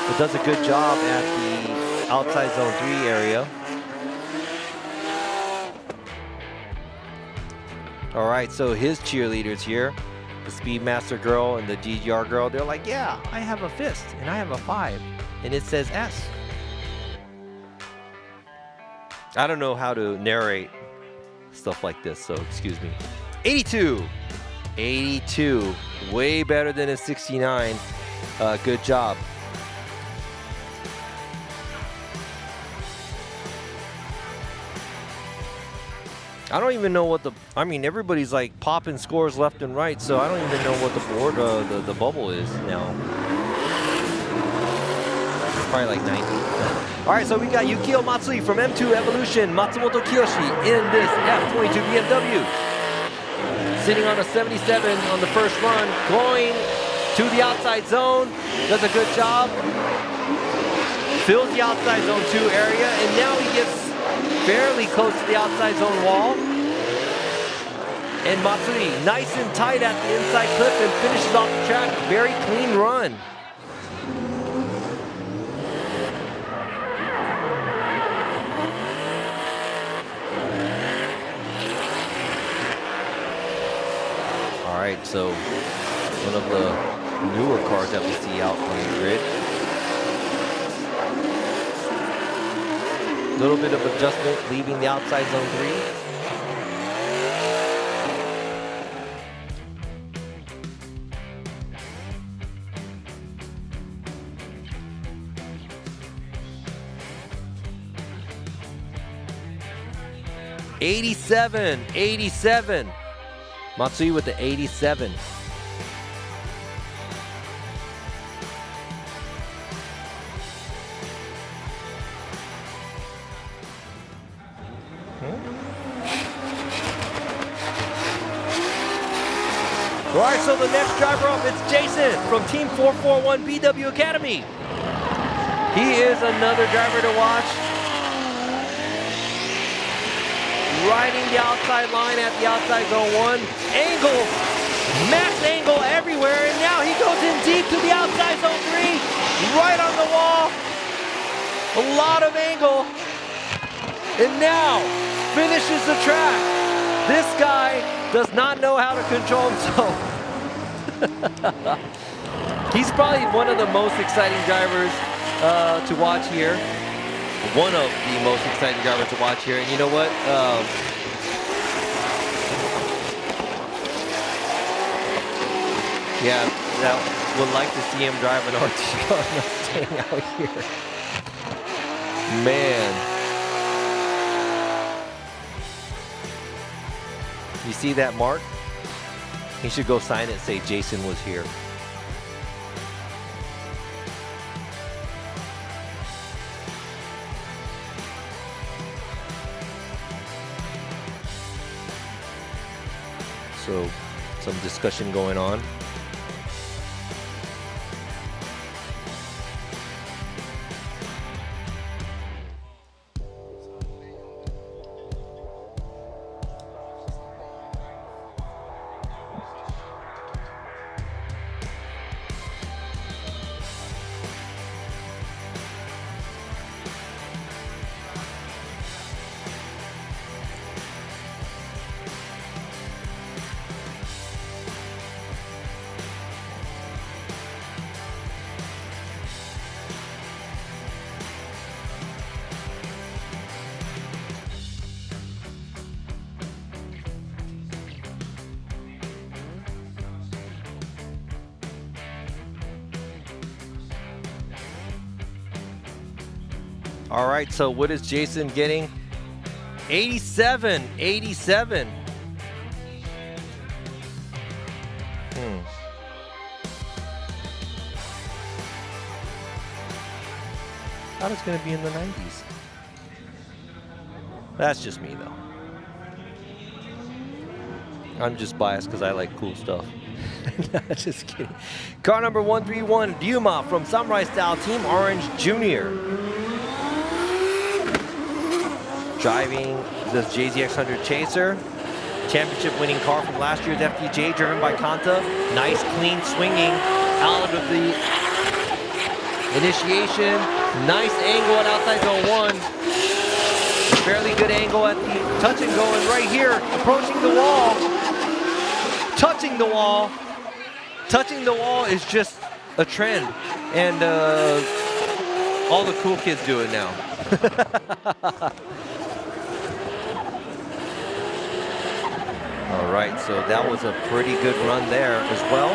[SPEAKER 6] but does a good job at the outside zone 3 area. All right, so his cheerleaders here, the Speedmaster girl and the DGR girl, they're like, yeah, I have a fist and I have a 5, and it says S. I don't know how to narrate stuff like this, so excuse me. 82. 82. Way better than a 69. Good job. I don't even know what the, I mean, everybody's like popping scores left and right, so I don't even know what the board, the bubble is now. It's probably like 90. All right, so we got Yukio Matsui from M2 Evolution, Matsumoto Kiyoshi in this F22 BMW. Sitting on a 77 on the first run, going to the outside zone, does a good job. Fills the outside zone 2 area, and now he gets fairly close to the outside zone wall. And Matsui, nice and tight at the inside clip and finishes off the track. Very clean run. All right, so one of the newer cars that we see out on the grid. A little bit of adjustment, leaving the outside zone 3. '87. Matsui with the 87. All right, so the next driver up, it's Jason from Team 441 BW Academy. He is another driver to watch. Riding the outside line at the outside zone 1. Angle, max angle everywhere, and now he goes in deep to the outside zone 3. Right on the wall. A lot of angle. And now finishes the track. This guy does not know how to control himself. He's probably one of the most exciting drivers to watch here. One of the most exciting drivers to watch here. And you know what? Yeah, I would like to see him drive an RT car, not staying out here. Man. You see that mark? He should go sign it and say Jason was here. So, some discussion going on. All right, so what is Jason getting? 87, 87. Thought it's going to be in the 90s. That's just me, though. I'm just biased because I like cool stuff. Just kidding. Car number 131, Ryuma from Samurai Style Team Orange Jr. Driving this JZX100 Chaser. Championship winning car from last year's FDJ, driven by Kanta. Nice, clean swinging out of the initiation. Nice angle at outside zone 1. Fairly good angle at the touch and go, and right here, approaching the wall. Touching the wall. Touching the wall is just a trend, and all the cool kids do it now. All right, so that was a pretty good run there as well.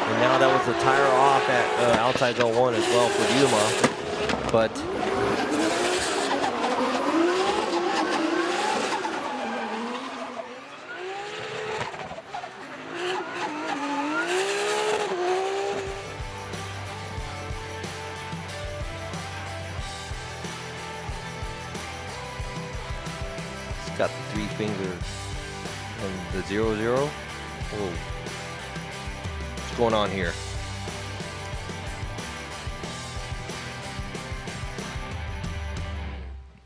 [SPEAKER 6] And now that was a tire off at outside zone 1 as well for Ryuma, but got the 3 finger and the 0-0. Whoa. What's going on here?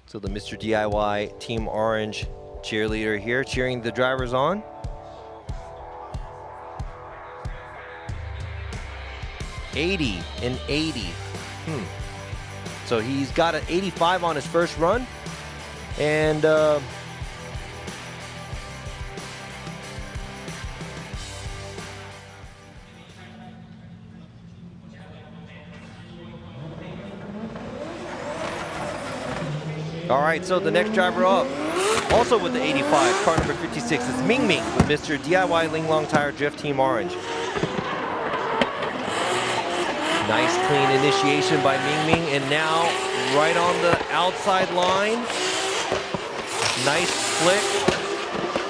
[SPEAKER 6] So the Mr. DIY Team Orange cheerleader here cheering the drivers on. '80 and 80. So he's got an 85 on his first run, and all right, so the next driver up, also with the 85, car number 56, is Ming Ming with Mr. DIY Linglong Tire Drift Team Orange. Nice clean initiation by Ming Ming, and now right on the outside line. Nice flick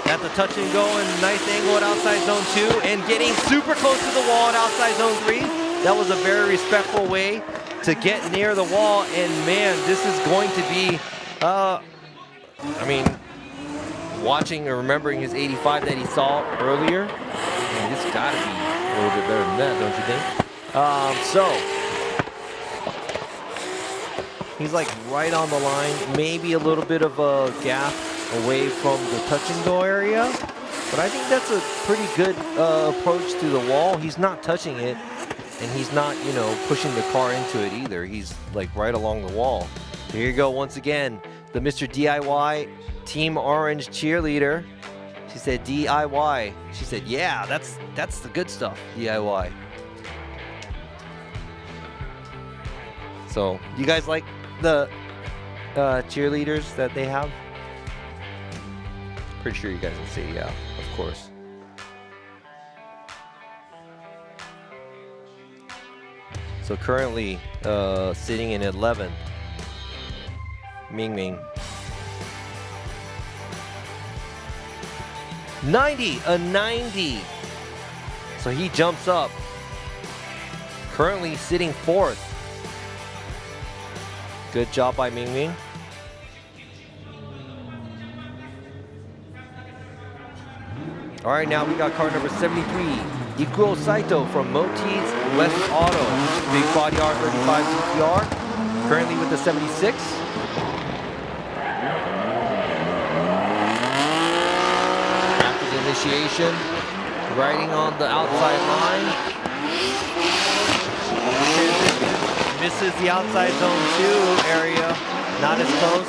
[SPEAKER 6] at the touch and go, and nice angle at outside zone 2, and getting super close to the wall at outside zone 3. That was a very respectful way to get near the wall, and man, this is going to be I mean, watching or remembering his 85 that he saw earlier, man, this got to be a little bit better than that, don't you think? So he's like right on the line, maybe a little bit of a gap away from the touch and go area, but I think that's a pretty good approach to the wall. He's not touching it, and he's not, you know, pushing the car into it either. He's like right along the wall. Here you go once again, the Mr. DIY Team Orange cheerleader. She said DIY. She said, yeah, that's the good stuff, DIY. So, you guys like the cheerleaders that they have? Pretty sure you guys will say yeah, of course. So currently sitting in 11th, Ming Ming. 90, a 90. So he jumps up. Currently sitting 4th. Good job by Ming Ming. All right, now we got car number 73, Ikuo Saito from Moti's West Auto. Big body R35 GTR, currently with the 76. After the initiation, riding on the outside line. Misses the outside zone 2 area, not as close.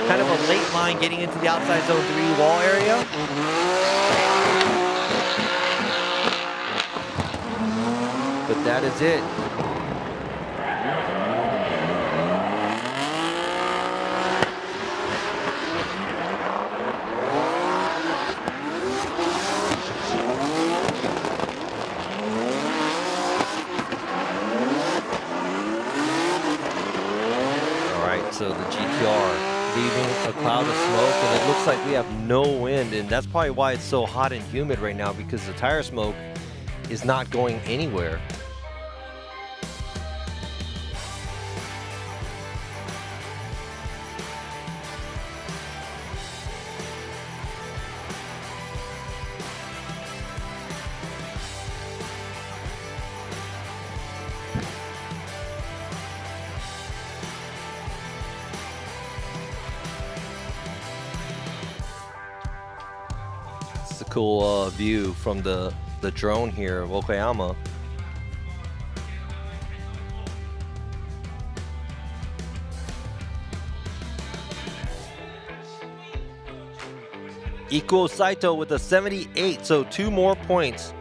[SPEAKER 6] Kind of a late line getting into the outside zone 3 wall area. But that is it. cloud of smoke, and it looks like we have no wind, and that's probably why it's so hot and humid right now, because the tire smoke is not going anywhere. It's a cool view from the drone here of Okayama. Ikuo Saito with a 78, so 2 more points.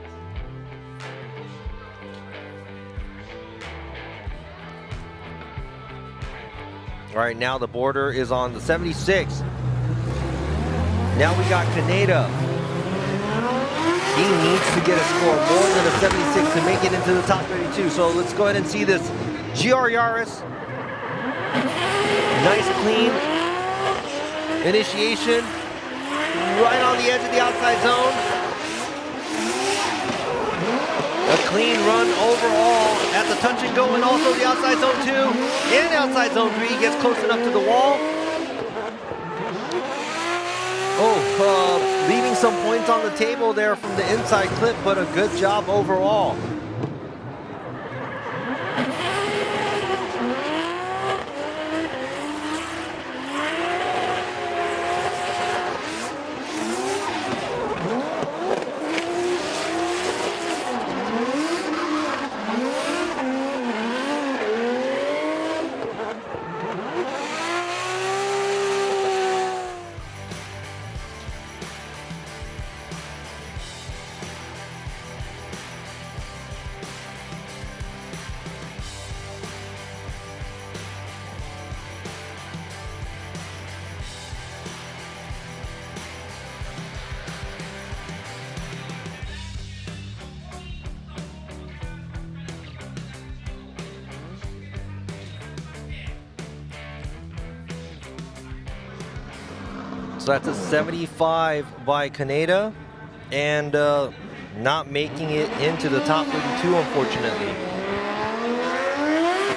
[SPEAKER 6] All right, now the border is on the 76. Now we got Kaneda. He needs to get a score more than a 76 to make it into the top 32. So let's go ahead and see this. GR Yaris. Nice clean initiation. Right on the edge of the outside zone. A clean run overall at the touch and go, and also the outside zone 2 and outside zone 3. Gets close enough to the wall. Leaving some points on the table there from the inside clip, but a good job overall. So that's a 75 by Kaneda, and not making it into the top 32, unfortunately.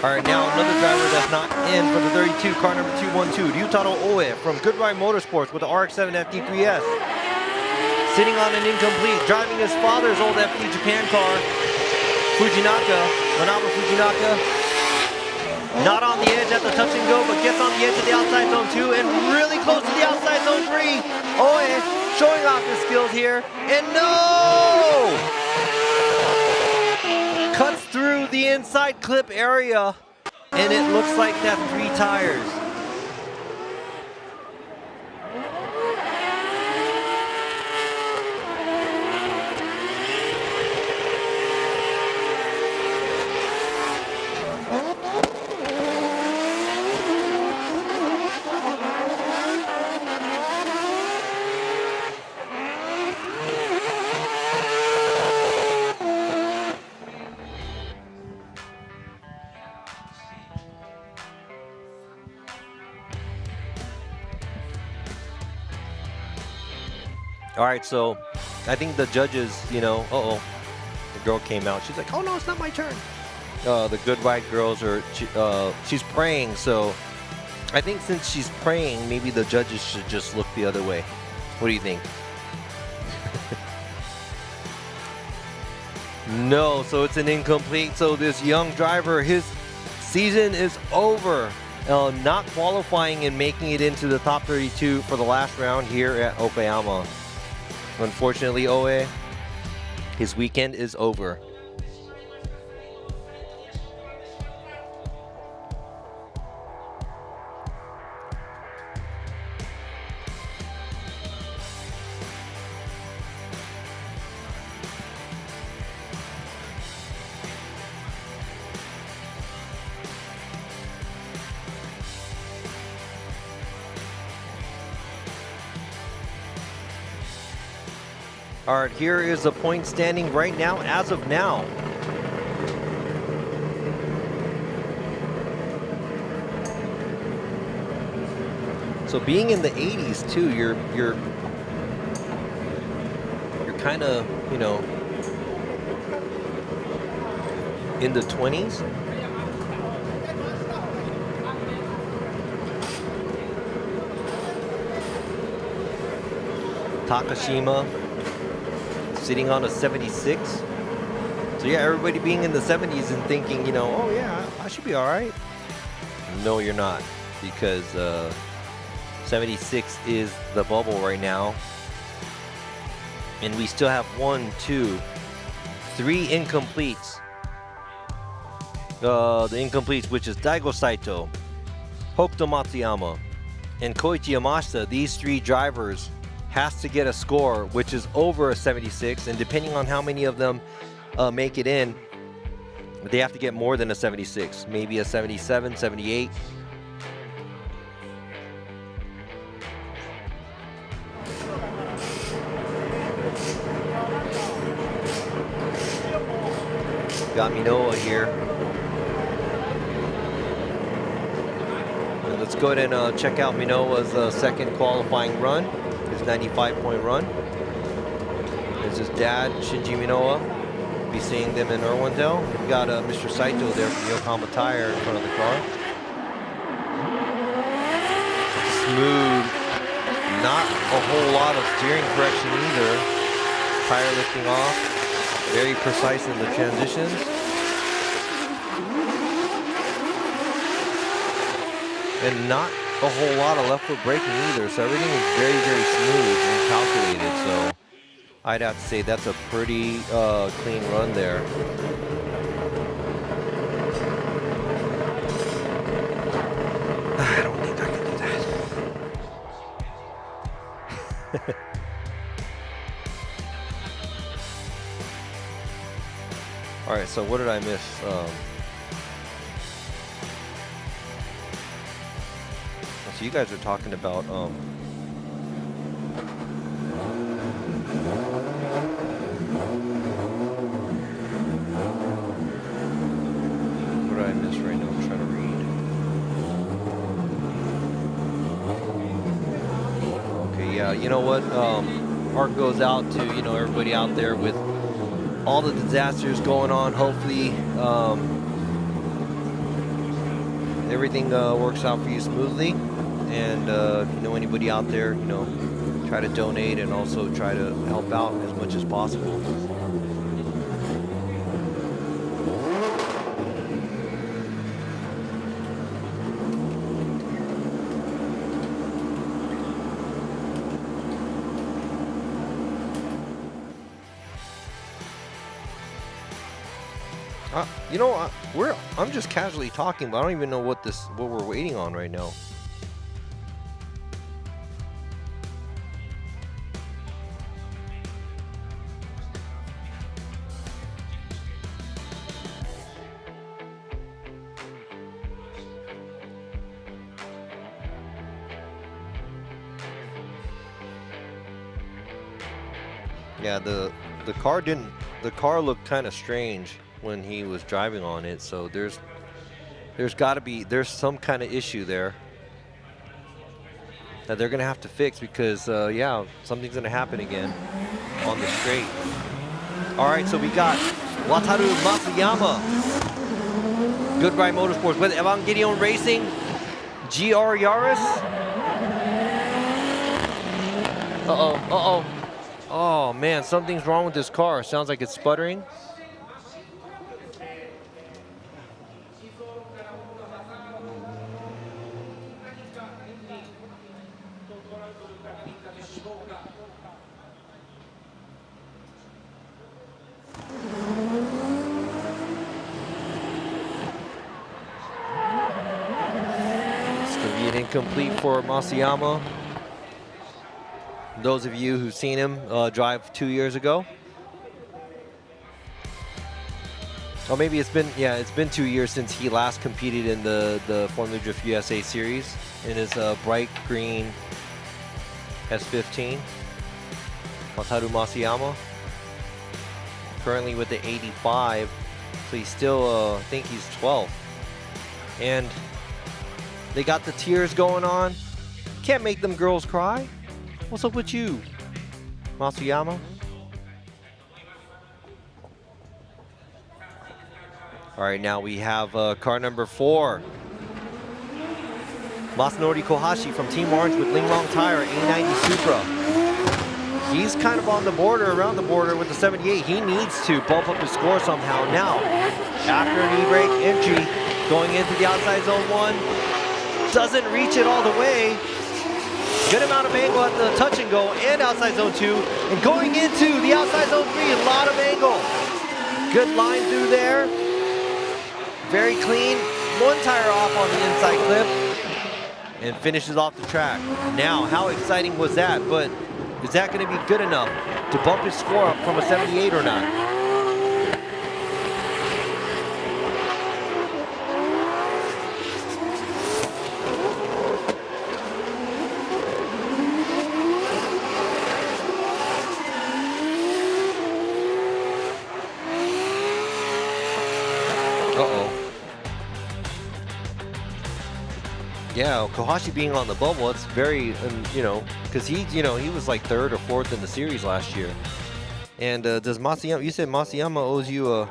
[SPEAKER 6] All right, now another driver that's not in for the 32, car number 212, Ryutaro Oe from Goodride Motorsports with the RX-7 FD3S. Sitting on an incomplete, driving his father's old FD Japan car, Fujinaka, Manabu Fujinaka. Not on the edge at the touch and go, but gets on the edge of the outside zone 2 and really close to the outside zone 3. Oe showing off his skills here, and no! Cuts through the inside clip area, and it looks like that's 3 tires. All right, so I think the judges, you know, the girl came out. She's like, oh no, it's not my turn. The good ride girls are, she's praying. So I think since she's praying, maybe the judges should just look the other way. What do you think? No, so it's an incomplete. So this young driver, his season is over. Not qualifying and making it into the top 32 for the last round here at Okayama. Unfortunately, Oe, his weekend is over. All right, here is the point standing right now, as of now. So being in the 80s too, you're kind of, you know, in the 20s. Takashima sitting on a 76. So yeah, everybody being in the 70s and thinking, you know, oh yeah, I should be all right. No, you're not, because 76 is the bubble right now. And we still have 1, 2, 3 incompletes. The incompletes, which is Daigo Saito, Hokuto Matsuyama, and Koichi Yamashita. These 3 drivers has to get a score which is over a 76, and depending on how many of them make it in, they have to get more than a 76, maybe a 77, 78. Got Minoa here. And let's go ahead and check out Minoa's second qualifying run, his 95-point run. There's his dad, Shinji Minoa. Be seeing them in Irwindale. We've got Mr. Saito there from Yokohama Tire in front of the car. Smooth. Not a whole lot of steering correction either. Tire lifting off. Very precise in the transitions. And not a whole lot of left foot braking either. So everything is very, very smooth and calculated. So I'd have to say that's a pretty clean run there. I don't think I can do that. All right, so what did I miss? So you guys are talking about what did I miss right now? I'm trying to read. Okay, yeah, you know what? Heart goes out to, you know, everybody out there with all the disasters going on. Hopefully everything works out for you smoothly, and if you know anybody out there, you know, try to donate and also try to help out as much as possible. You know, I'm just casually talking, but I don't even know what we're waiting on right now. Yeah, the car looked kind of strange when he was driving on it, so there's some kind of issue there that they're gonna have to fix, because yeah, something's gonna happen again on the straight. All right, so we got Wataru Matsuyama, Goodbye Motorsports with Evangelion Racing, GR Yaris. Oh man, something's wrong with this car. Sounds like it's sputtering. Incomplete for Masayama. Those of you who've seen him drive 2 years ago. Or maybe it's been 2 years since he last competed in the Formula Drift USA series in his bright green S15. Wataru Masayama. Currently with the 85, so he's still, I think he's 12. And they got the tiers going on. can't make them girls cry. What's up with you, Masuyama? All right, now we have car number 4. Masanori Kohashi from Team Orange with Linglong Tire, A90 Supra. He's kind of on the border, around the border with the 78. He needs to bump up his score somehow. Now, after an e-brake entry, going into the outside zone 1, doesn't reach it all the way. Good amount of angle at the touch and go and outside zone 2. And going into the outside zone 3, a lot of angle. Good line through there. Very clean. 1 tire off on the inside clip. And finishes off the track. Now, how exciting was that? But is that going to be good enough to bump his score up from a 78 or not? Yeah, Kohashi being on the bubble, it's very, you know, because he was like 3rd or 4th in the series last year. And does Masuyama, you said Masuyama owes you a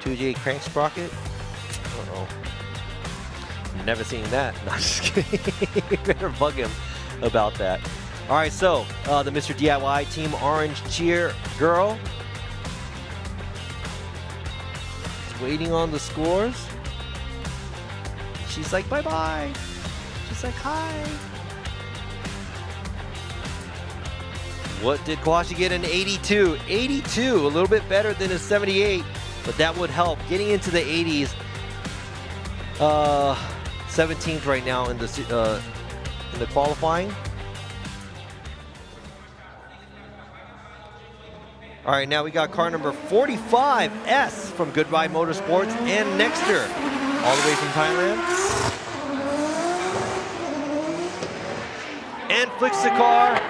[SPEAKER 6] 2J crank sprocket? Uh-oh. Never seen that. No, I'm just kidding. You better bug him about that. All right, so the Mr. DIY Team Orange cheer girl is waiting on the scores. She's like, bye-bye. She's like, hi. What did Kohashi get? An 82. 82, a little bit better than his 78, but that would help. Getting into the 80s. 17th right now in the qualifying. All right, now we got car number 45, S from Good Ride Motorsports and Nexter, all the way from Thailand. And flicks the car.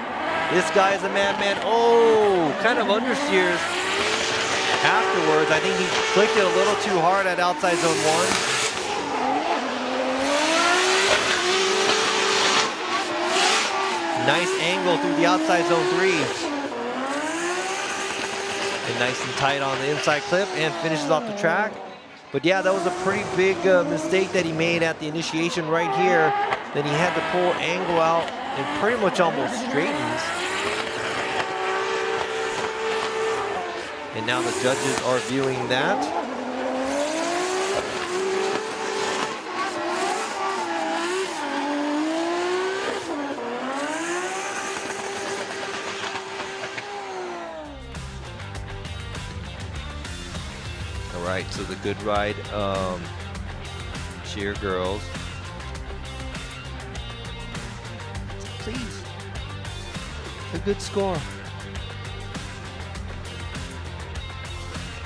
[SPEAKER 6] This guy is a madman. Oh, kind of understeers afterwards. I think he flicked it a little too hard at outside zone 1. Nice angle through the outside zone 3. And nice and tight on the inside clip and finishes off the track. But yeah, that was a pretty big mistake that he made at the initiation right here. Then he had to pull angle out and pretty much almost straightens. And now the judges are viewing that. All right, so the Good Ride cheer girls. Please, a good score.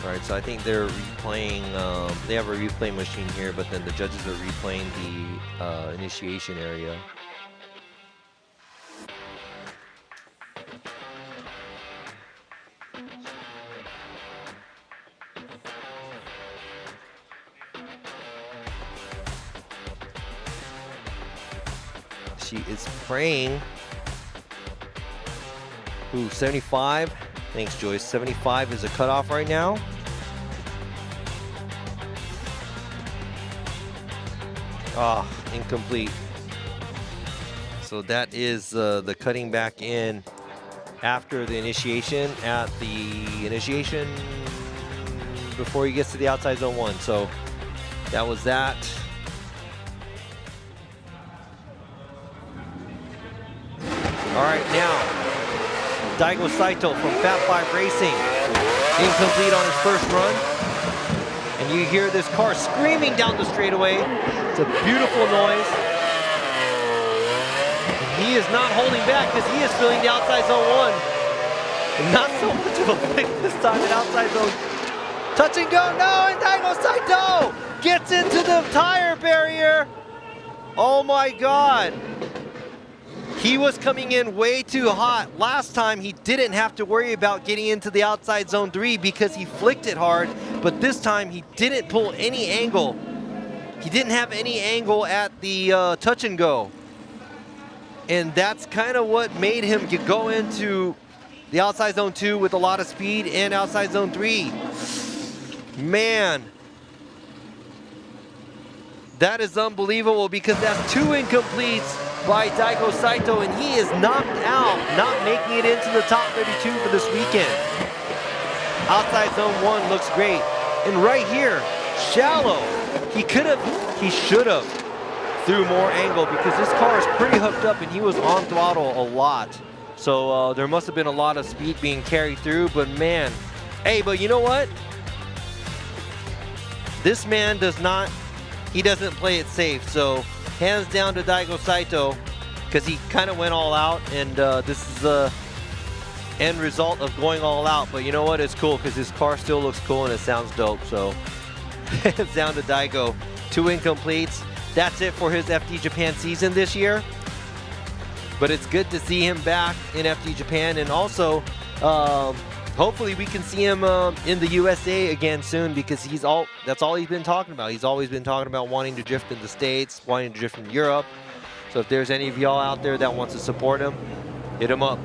[SPEAKER 6] All right, so I think they're replaying, they have a replay machine here, but then the judges are replaying the initiation area. She is praying. Ooh, 75. Thanks, Joyce. 75 is a cutoff right now. Ah, incomplete. So that is the cutting back in after the initiation, at the initiation before he gets to the outside zone 1. So that was that. All right, now Daigo Saito from Fat 5 Racing, incomplete on his first run. And you hear this car screaming down the straightaway. It's a beautiful noise. And he is not holding back because he is filling the outside zone 1. And not so much of a flick this time at outside zone. Touch and go, no, and Daigo Saito gets into the tire barrier. Oh my God. He was coming in way too hot. Last time he didn't have to worry about getting into the outside zone 3 because he flicked it hard, but this time he didn't pull any angle. He didn't have any angle at the touch and go. And that's kind of what made him go into the outside zone 2 with a lot of speed and outside zone 3. Man, that is unbelievable because that's 2 incompletes by Daigo Saito, and he is knocked out, not making it into the top 32 for this weekend. Outside zone 1 looks great. And right here, shallow. He should have threw more angle because this car is pretty hooked up and he was on throttle a lot. So there must have been a lot of speed being carried through, but man. Hey, but you know what? This man he doesn't play it safe. So hands down to Daigo Saito because he kind of went all out, and this is the end result of going all out. But you know what? It's cool because his car still looks cool and it sounds dope. So hands down to Daigo. 2 incompletes. That's it for his FD Japan season this year. But it's good to see him back in FD Japan, and also hopefully we can see him in the USA again soon because that's all he's been talking about. He's always been talking about wanting to drift in the States, wanting to drift in Europe. So if there's any of y'all out there that wants to support him, hit him up.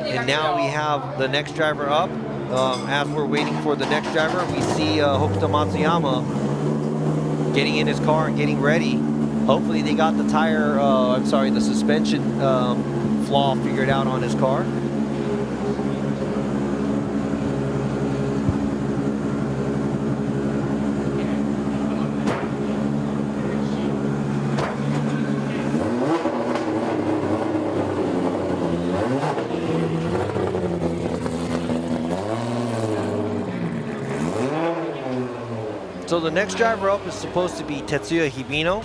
[SPEAKER 6] And now we have the next driver up. As we're waiting for the next driver, we see Hokuto Matsuyama getting in his car and getting ready. Hopefully they got the suspension flaw figured out on his car. So the next driver up is supposed to be Tetsuya Hibino.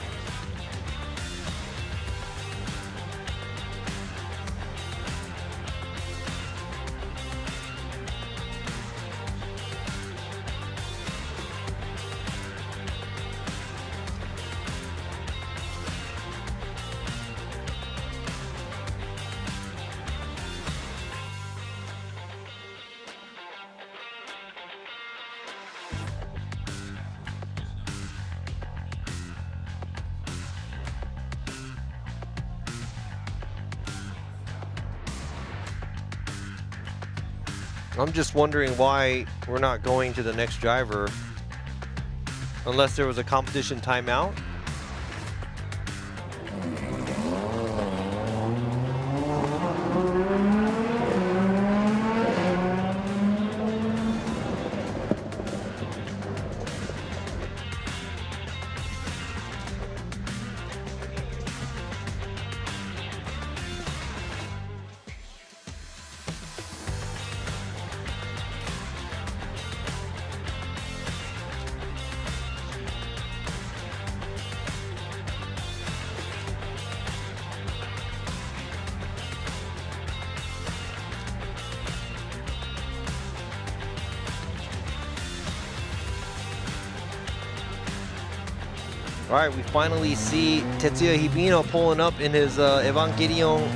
[SPEAKER 6] I'm just wondering why we're not going to the next driver unless there was a competition timeout. All right, we finally see Tetsuya Hibino pulling up in his Evangelion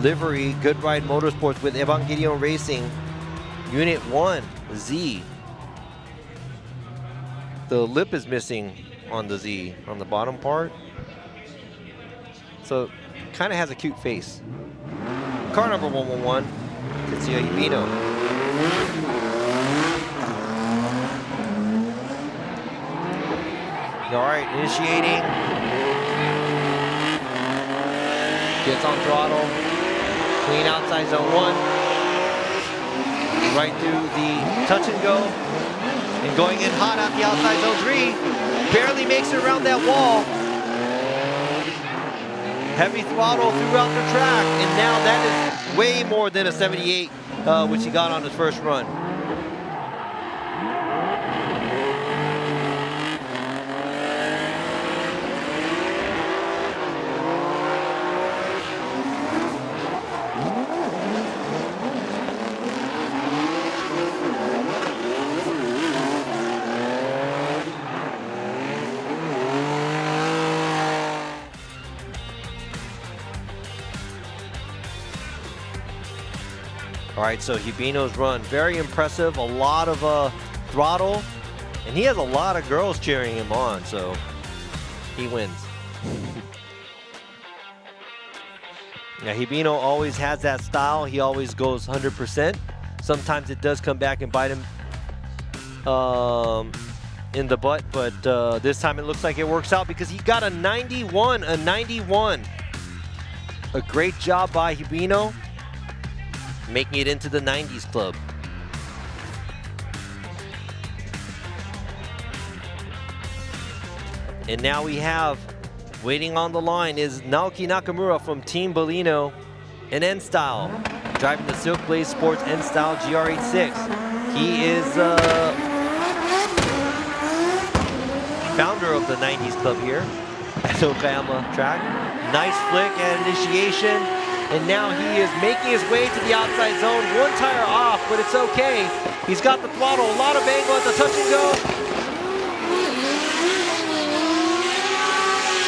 [SPEAKER 6] livery, Good Ride Motorsports with Evangelion Racing, Unit 1, Z. The lip is missing on the Z, on the bottom part. So, kind of has a cute face. Car number 111, Tetsuya Hibino. All right, initiating. Gets on throttle. Clean outside zone 1. Right through the touch and go. And going in hot at the outside zone 3. Barely makes it around that wall. Heavy throttle throughout the track. And now that is way more than a 78, which he got on his first run. All right, so Hibino's run, very impressive. A lot of throttle, And he has a lot of girls cheering him on, so he wins. Yeah, Hibino always has that style. He always goes 100%. Sometimes it does come back and bite him in the butt, but this time it looks like it works out because he got a 91, a 91. A great job by Hibino, making it into the 90s club. And now we have, waiting on the line is Naoki Nakamura from Team Bellino in N-Style, driving the Silk Blaze Sports N-Style GR86. He is founder of the 90s club here at Okayama track. Nice flick at initiation, and now he is making his way to the outside zone. One tire off, but it's okay. He's got the throttle, a lot of angle at the touch and go.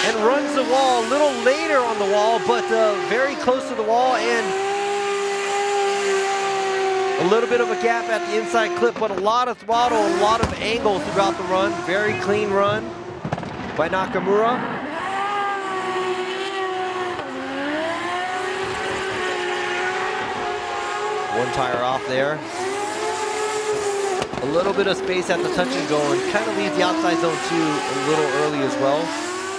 [SPEAKER 6] And runs the wall a little later on the wall, but very close to the wall, and a little bit of a gap at the inside clip, but a lot of throttle, a lot of angle throughout the run. Very clean run by Nakamura. One tire off there. A little bit of space at the touch and go, and kind of leaves the outside zone too a little early as well.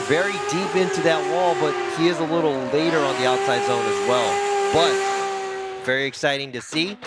[SPEAKER 6] Very deep into that wall, but he is a little later on the outside zone as well. But very exciting to see.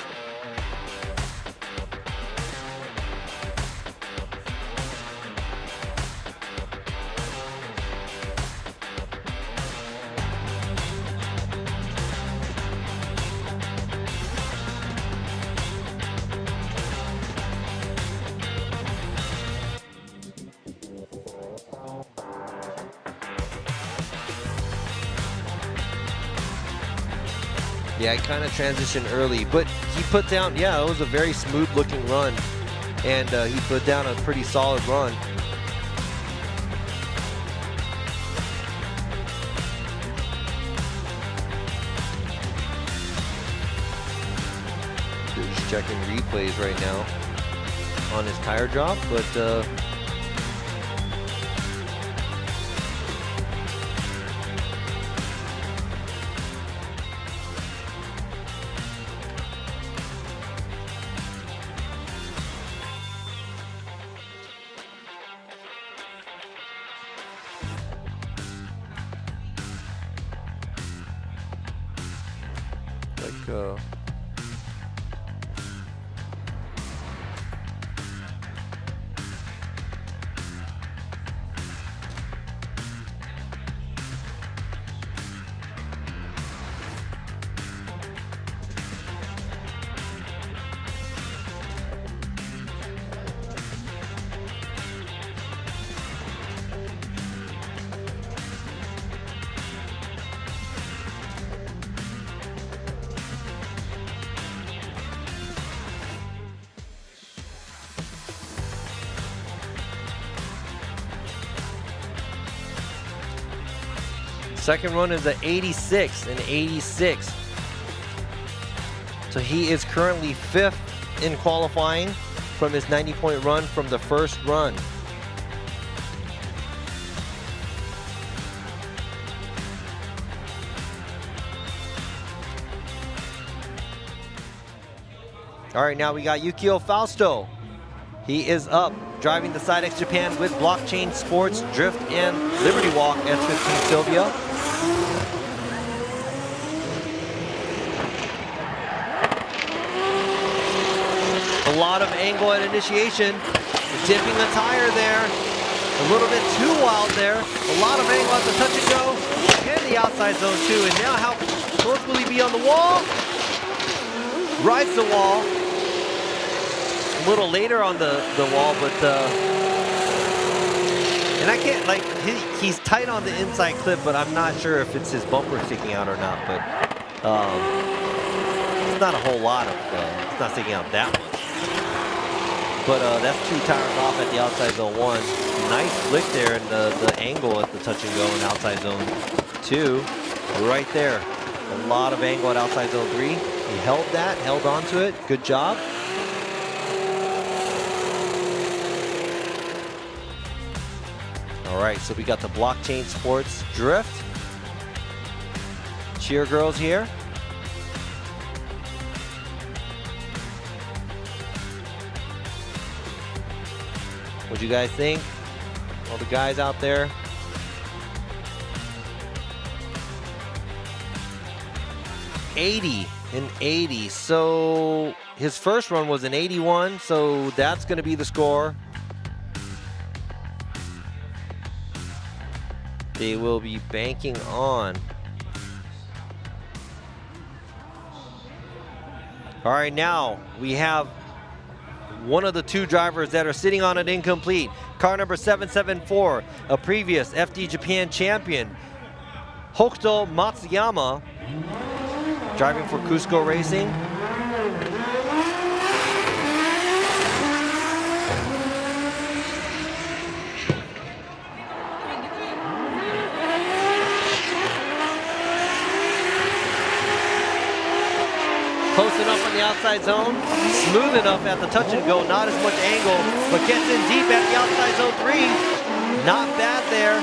[SPEAKER 6] Yeah, he kind of transitioned early, but he put down, yeah, it was a very smooth looking run, and he put down a pretty solid run. Just checking replays right now on his tire drop, but second run is an 86, an 86. So he is currently 5th in qualifying from his 90-point run from the first run. All right, now we got Yukio Fausto. He is up, driving the Sidex Japan with Blockchain Sports, Drift, and Liberty Walk S15 Sylvia. A lot of angle at initiation, dipping the tire there. A little bit too wild there. A lot of angle at the touch and go, and the outside zone too. And now how close will he be on the wall? Rides the wall. A little later on the wall, but and I can't, like, he's tight on the inside clip, but I'm not sure if it's his bumper sticking out or not. But it's not a whole lot of it's not sticking out that much. But that's 2 tires off at the outside zone 1. Nice flick there, and the angle at the touch and go in outside zone 2, right there. A lot of angle at outside zone 3. He held that, held on to it. Good job. All right, so we got the Blockchain Sports Drift. Cheer girls here. What'd you guys think? All the guys out there. An 80. So his first run was an 81, so that's going to be the score. They will be banking on. All right, now we have one of the two drivers that are sitting on an incomplete. Car number 774, a previous FD Japan champion, Hokuto Matsuyama, driving for Cusco Racing. Close enough on the outside zone, smooth enough at the touch and go, not as much angle, but gets in deep at the outside zone 3. Not bad there,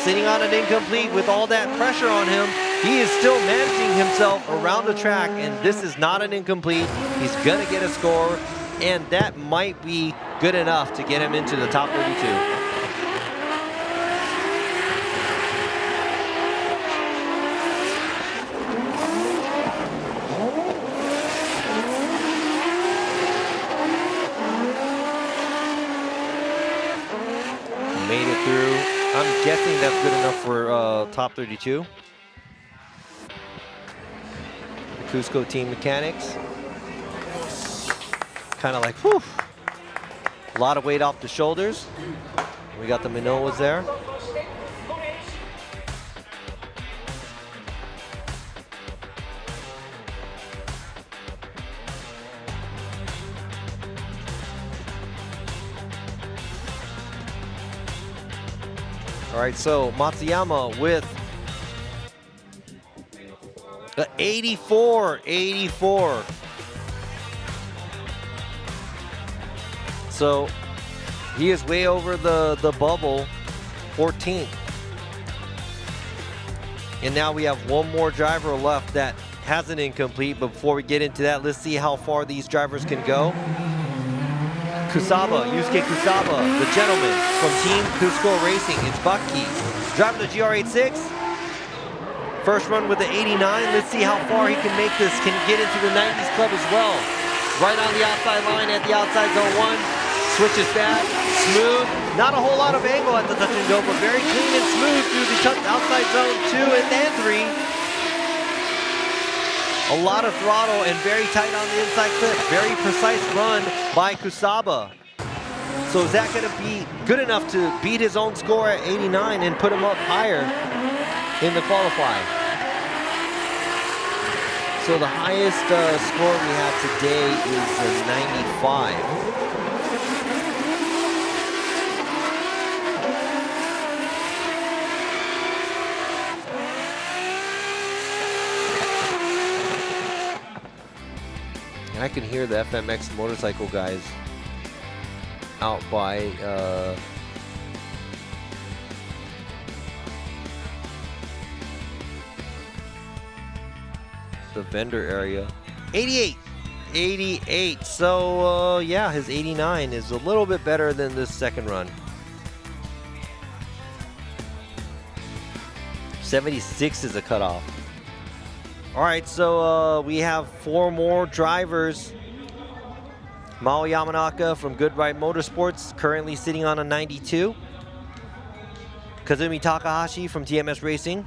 [SPEAKER 6] sitting on an incomplete with all that pressure on him. He is still managing himself around the track, and this is not an incomplete. He's gonna get a score, and that might be good enough to get him into the top 32. Made it through. I'm guessing that's good enough for top 32. The Cusco team mechanics. Kind of like, whew. A lot of weight off the shoulders. We got the Minoas there. All right, so Matsuyama with the 84. So he is way over the bubble, 14th. And now we have one more driver left that has an incomplete. But before we get into that, let's see how far these drivers can go. Kusaba, Yusuke Kusaba, the gentleman from Team Cusco Racing. It's Bucky, driving the GR86. First run with the 89. Let's see how far he can make this. Can he get into the 90s club as well? Right on the outside line at the outside zone 1. Switches back, smooth. Not a whole lot of angle at the touch and go, but very clean and smooth through the outside zone 2 and then 3. A lot of throttle and very tight on the inside clip. Very precise run by Kusaba. So is that going to be good enough to beat his own score at 89 and put him up higher in the qualifying? So the highest score we have today is a 95. And I can hear the FMX motorcycle guys out by the vendor area. 88. So yeah, his 89 is a little bit better than this second run. 76 is a cutoff. All right, so we have 4 more drivers. Mao Yamanaka from Good Ride Motorsports, currently sitting on a 92. Kazumi Takahashi from TMS Racing,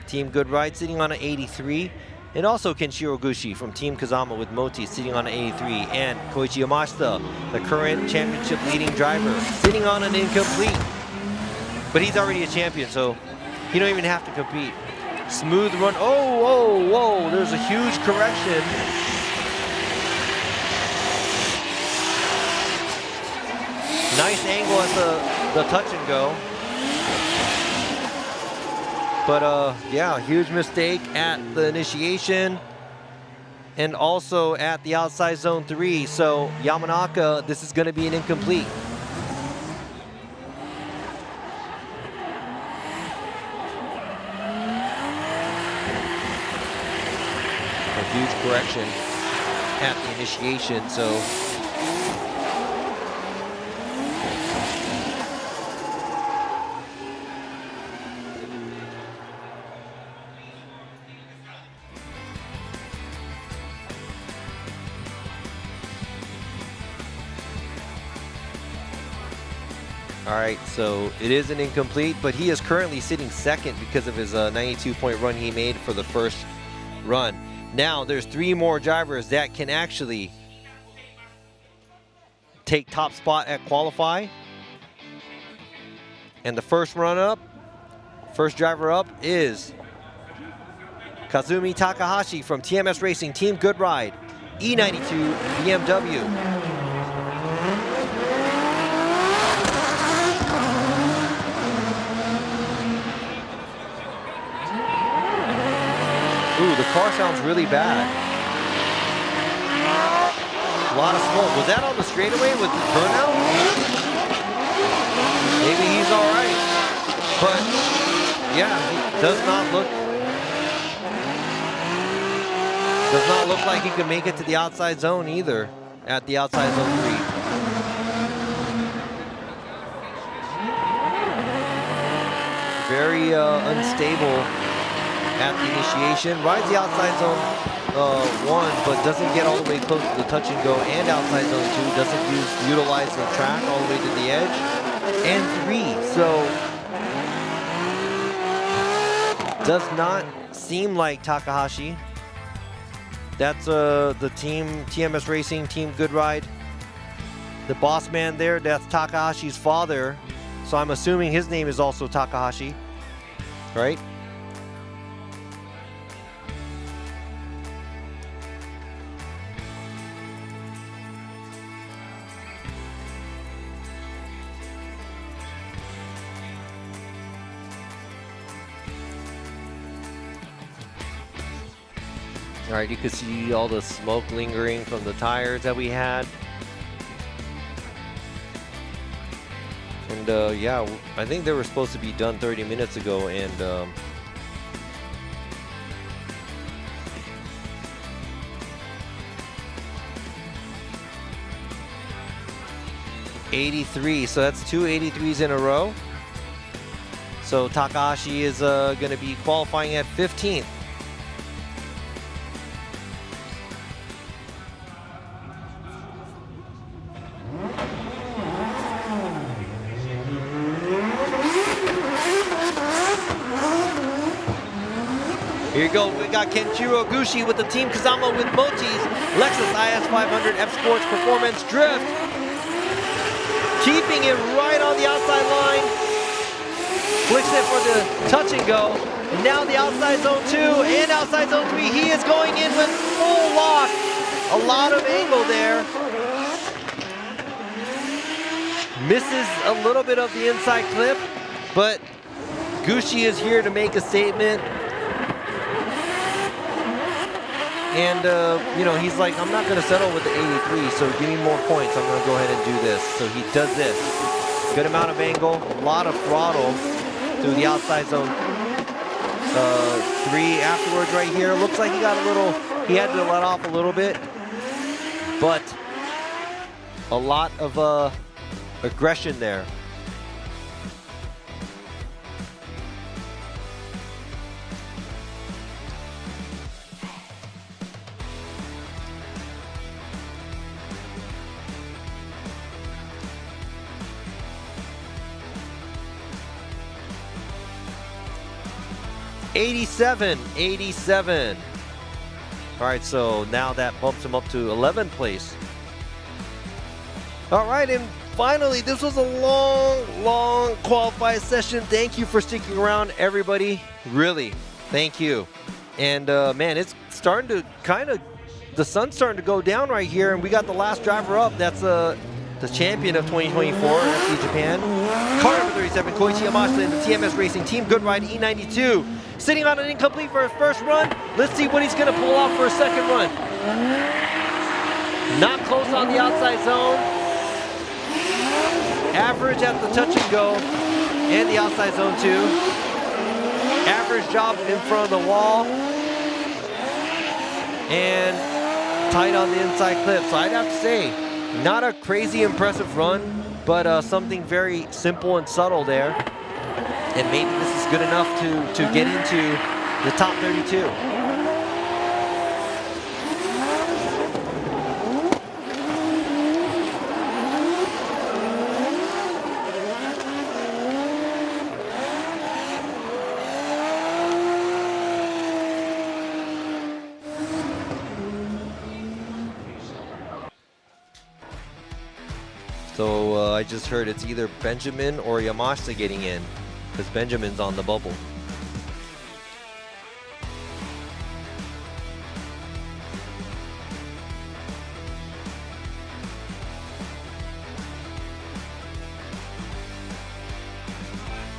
[SPEAKER 6] Team Good Ride, sitting on an 83. And also Kenshiro Gushi from Team Kazama with Moti, sitting on an 83. And Koichi Yamashita, the current championship leading driver, sitting on an incomplete. But he's already a champion, so he don't even have to compete. Smooth run. Oh, whoa, whoa. There's a huge correction. Nice angle at the touch and go. But yeah, huge mistake at the initiation and also at the outside zone 3. So Yamanaka, this is going to be an incomplete. a huge correction at the initiation. So all right, so it is an incomplete, but he is currently sitting second because of his 92-point run he made for the first run. Now there's 3 more drivers that can actually take top spot at qualify. And the first driver up is Kazumi Takahashi from TMS Racing Team Good Ride, E92 BMW. Ooh, the car sounds really bad. A lot of smoke. Was that on the straightaway with the burnout? Maybe he's all right. But yeah, he does not look like he could make it to the outside zone either at the outside zone 3. Very unstable at the initiation, rides the outside zone 1, but doesn't get all the way close to the touch and go, and outside zone 2, doesn't utilize the track all the way to the edge, and 3, so does not seem like Takahashi. That's the team, TMS Racing, Team Good Ride. The boss man there, that's Takahashi's father, so I'm assuming his name is also Takahashi, right? All right, you can see all the smoke lingering from the tires that we had. And yeah, I think they were supposed to be done 30 minutes ago, and 83, so that's 2 83s in a row. So Takahashi is going to be qualifying at 15th. Here you go, we got Kenshiro Gushi with the Team Kazama with Mochi's Lexus IS 500 F Sports Performance Drift. Keeping it right on the outside line. Flicks it for the touch and go. And now the outside zone 2 and outside zone 3. He is going in with full lock. A lot of angle there. Misses a little bit of the inside clip, but Gushi is here to make a statement. And, you know, he's like, I'm not going to settle with the 83, so give me more points. I'm going to go ahead and do this. So he does this. Good amount of angle, a lot of throttle through the outside zone 3 afterwards right here. Looks like he got a little, he had to let off a little bit. But a lot of aggression there. '87. All right, so now that bumps him up to 11th place. All right, and finally, this was a long qualifying session. Thank you for sticking around, everybody. Really, thank you. And man, it's starting to the sun's starting to go down right here, and we got the last driver up. That's the champion of 2024, FD Japan. Car number 37, Koichi Yamashita in the TMS Racing Team Good Ride E92. Sitting on an incomplete for his first run. Let's see what he's going to pull off for a second run. Not close on the outside zone. Average at the touch and go and the outside zone 2. Average job in front of the wall. and tight on the inside clip. So I'd have to say, not a crazy impressive run, but something very simple and subtle there. And maybe this is good enough to get into the top 32. So I just heard it's either Benjamin or Yamashita getting in, because Benjamin's on the bubble.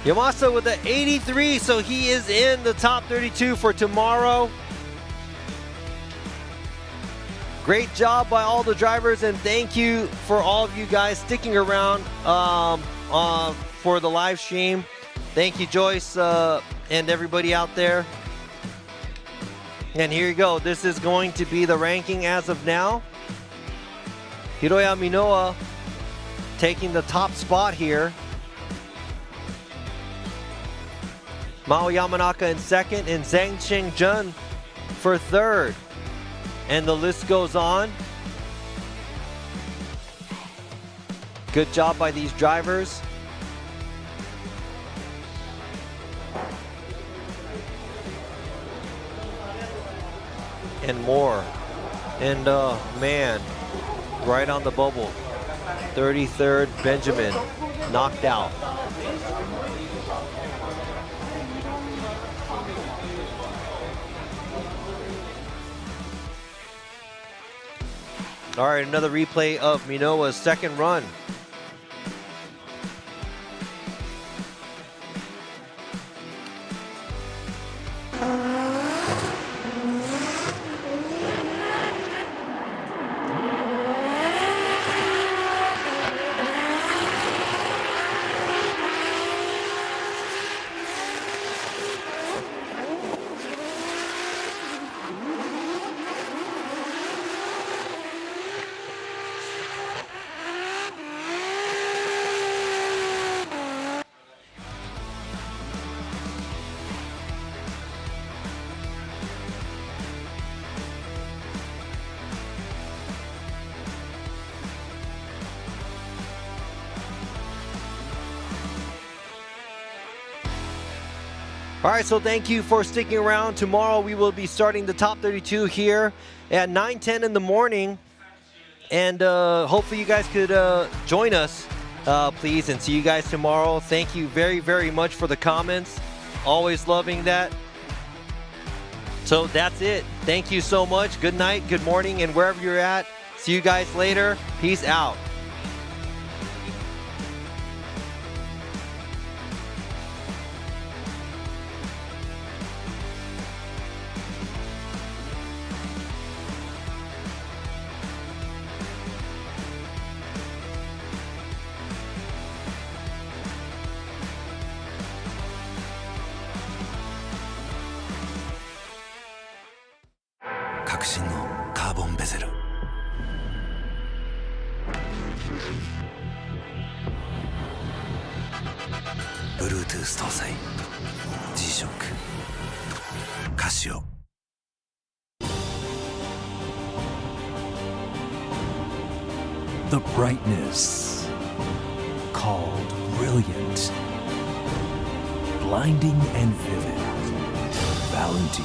[SPEAKER 6] Yamashita with the 83, so he is in the top 32 for tomorrow. Great job by all the drivers, and thank you for all of you guys sticking around for the live stream. Thank you, Joyce, and everybody out there. And here you go. This is going to be the ranking as of now. Hiroya Minoa taking the top spot here. Mao Yamanaka in second, and Zhang Qingjun for third. And the list goes on. Good job by these drivers. And more. And man, right on the bubble. 33rd, Benjamin, knocked out. All right, another replay of Minoa's second run. All right, so thank you for sticking around. Tomorrow we will be starting the top 32 here at 9:10 in the morning. And hopefully you guys could join us, please, and see you guys tomorrow. Thank you very, very much for the comments. Always loving that. So that's it. Thank you so much. Good night, good morning, and wherever you're at. See you guys later. Peace out.
[SPEAKER 1] Bluetooth 搭載 G-SHOCK カシオ The brightness called brilliant, blinding and vivid. Valentine.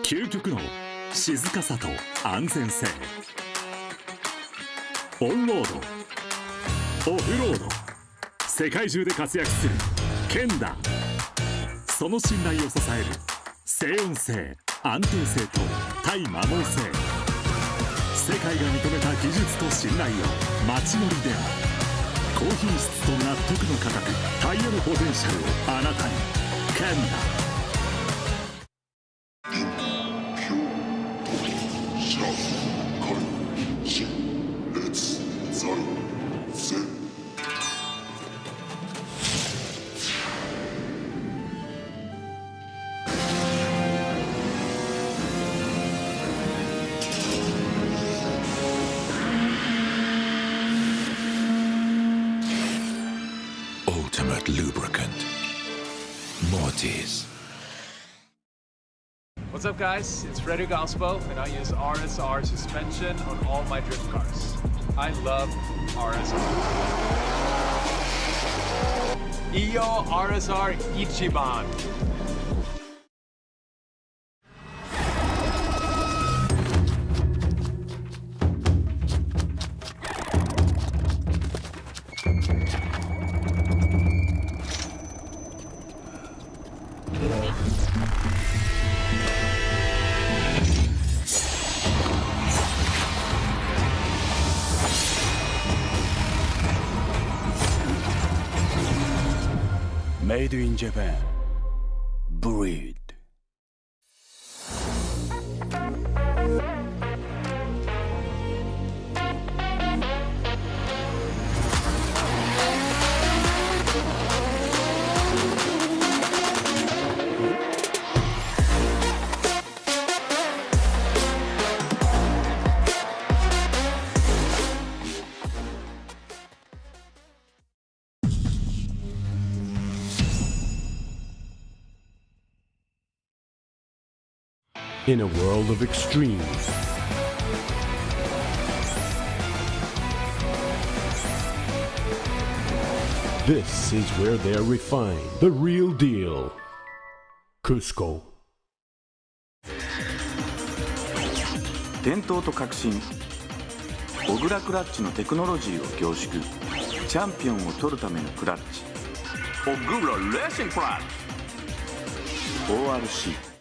[SPEAKER 2] 究極の静かさと安全性。オンロード、オフロード、世界中で活躍するケンダ。その信頼を支える静音性、安定性と対摩耗性。世界が認めた技術と信頼を街乗りでも高品質と納得の価格、タイヤのポテンシャルをあなたに。ケンダ。
[SPEAKER 1] Ultimate lubricant. Mortis.
[SPEAKER 3] What's up, guys? It's Frederick Ospo, and I use RSR suspension on all my drift cars. I love RSR. Iyo RSR Ichiban.
[SPEAKER 1] Made in Japan. Breed.
[SPEAKER 4] In a world of extremes, this is where they're refined. The real deal. Cusco.
[SPEAKER 5] 伝統と革新、小倉クラッチのテクノロジーを凝縮、チャンピオンを取るためのクラッチ、オグラレーシングクラッチ ORC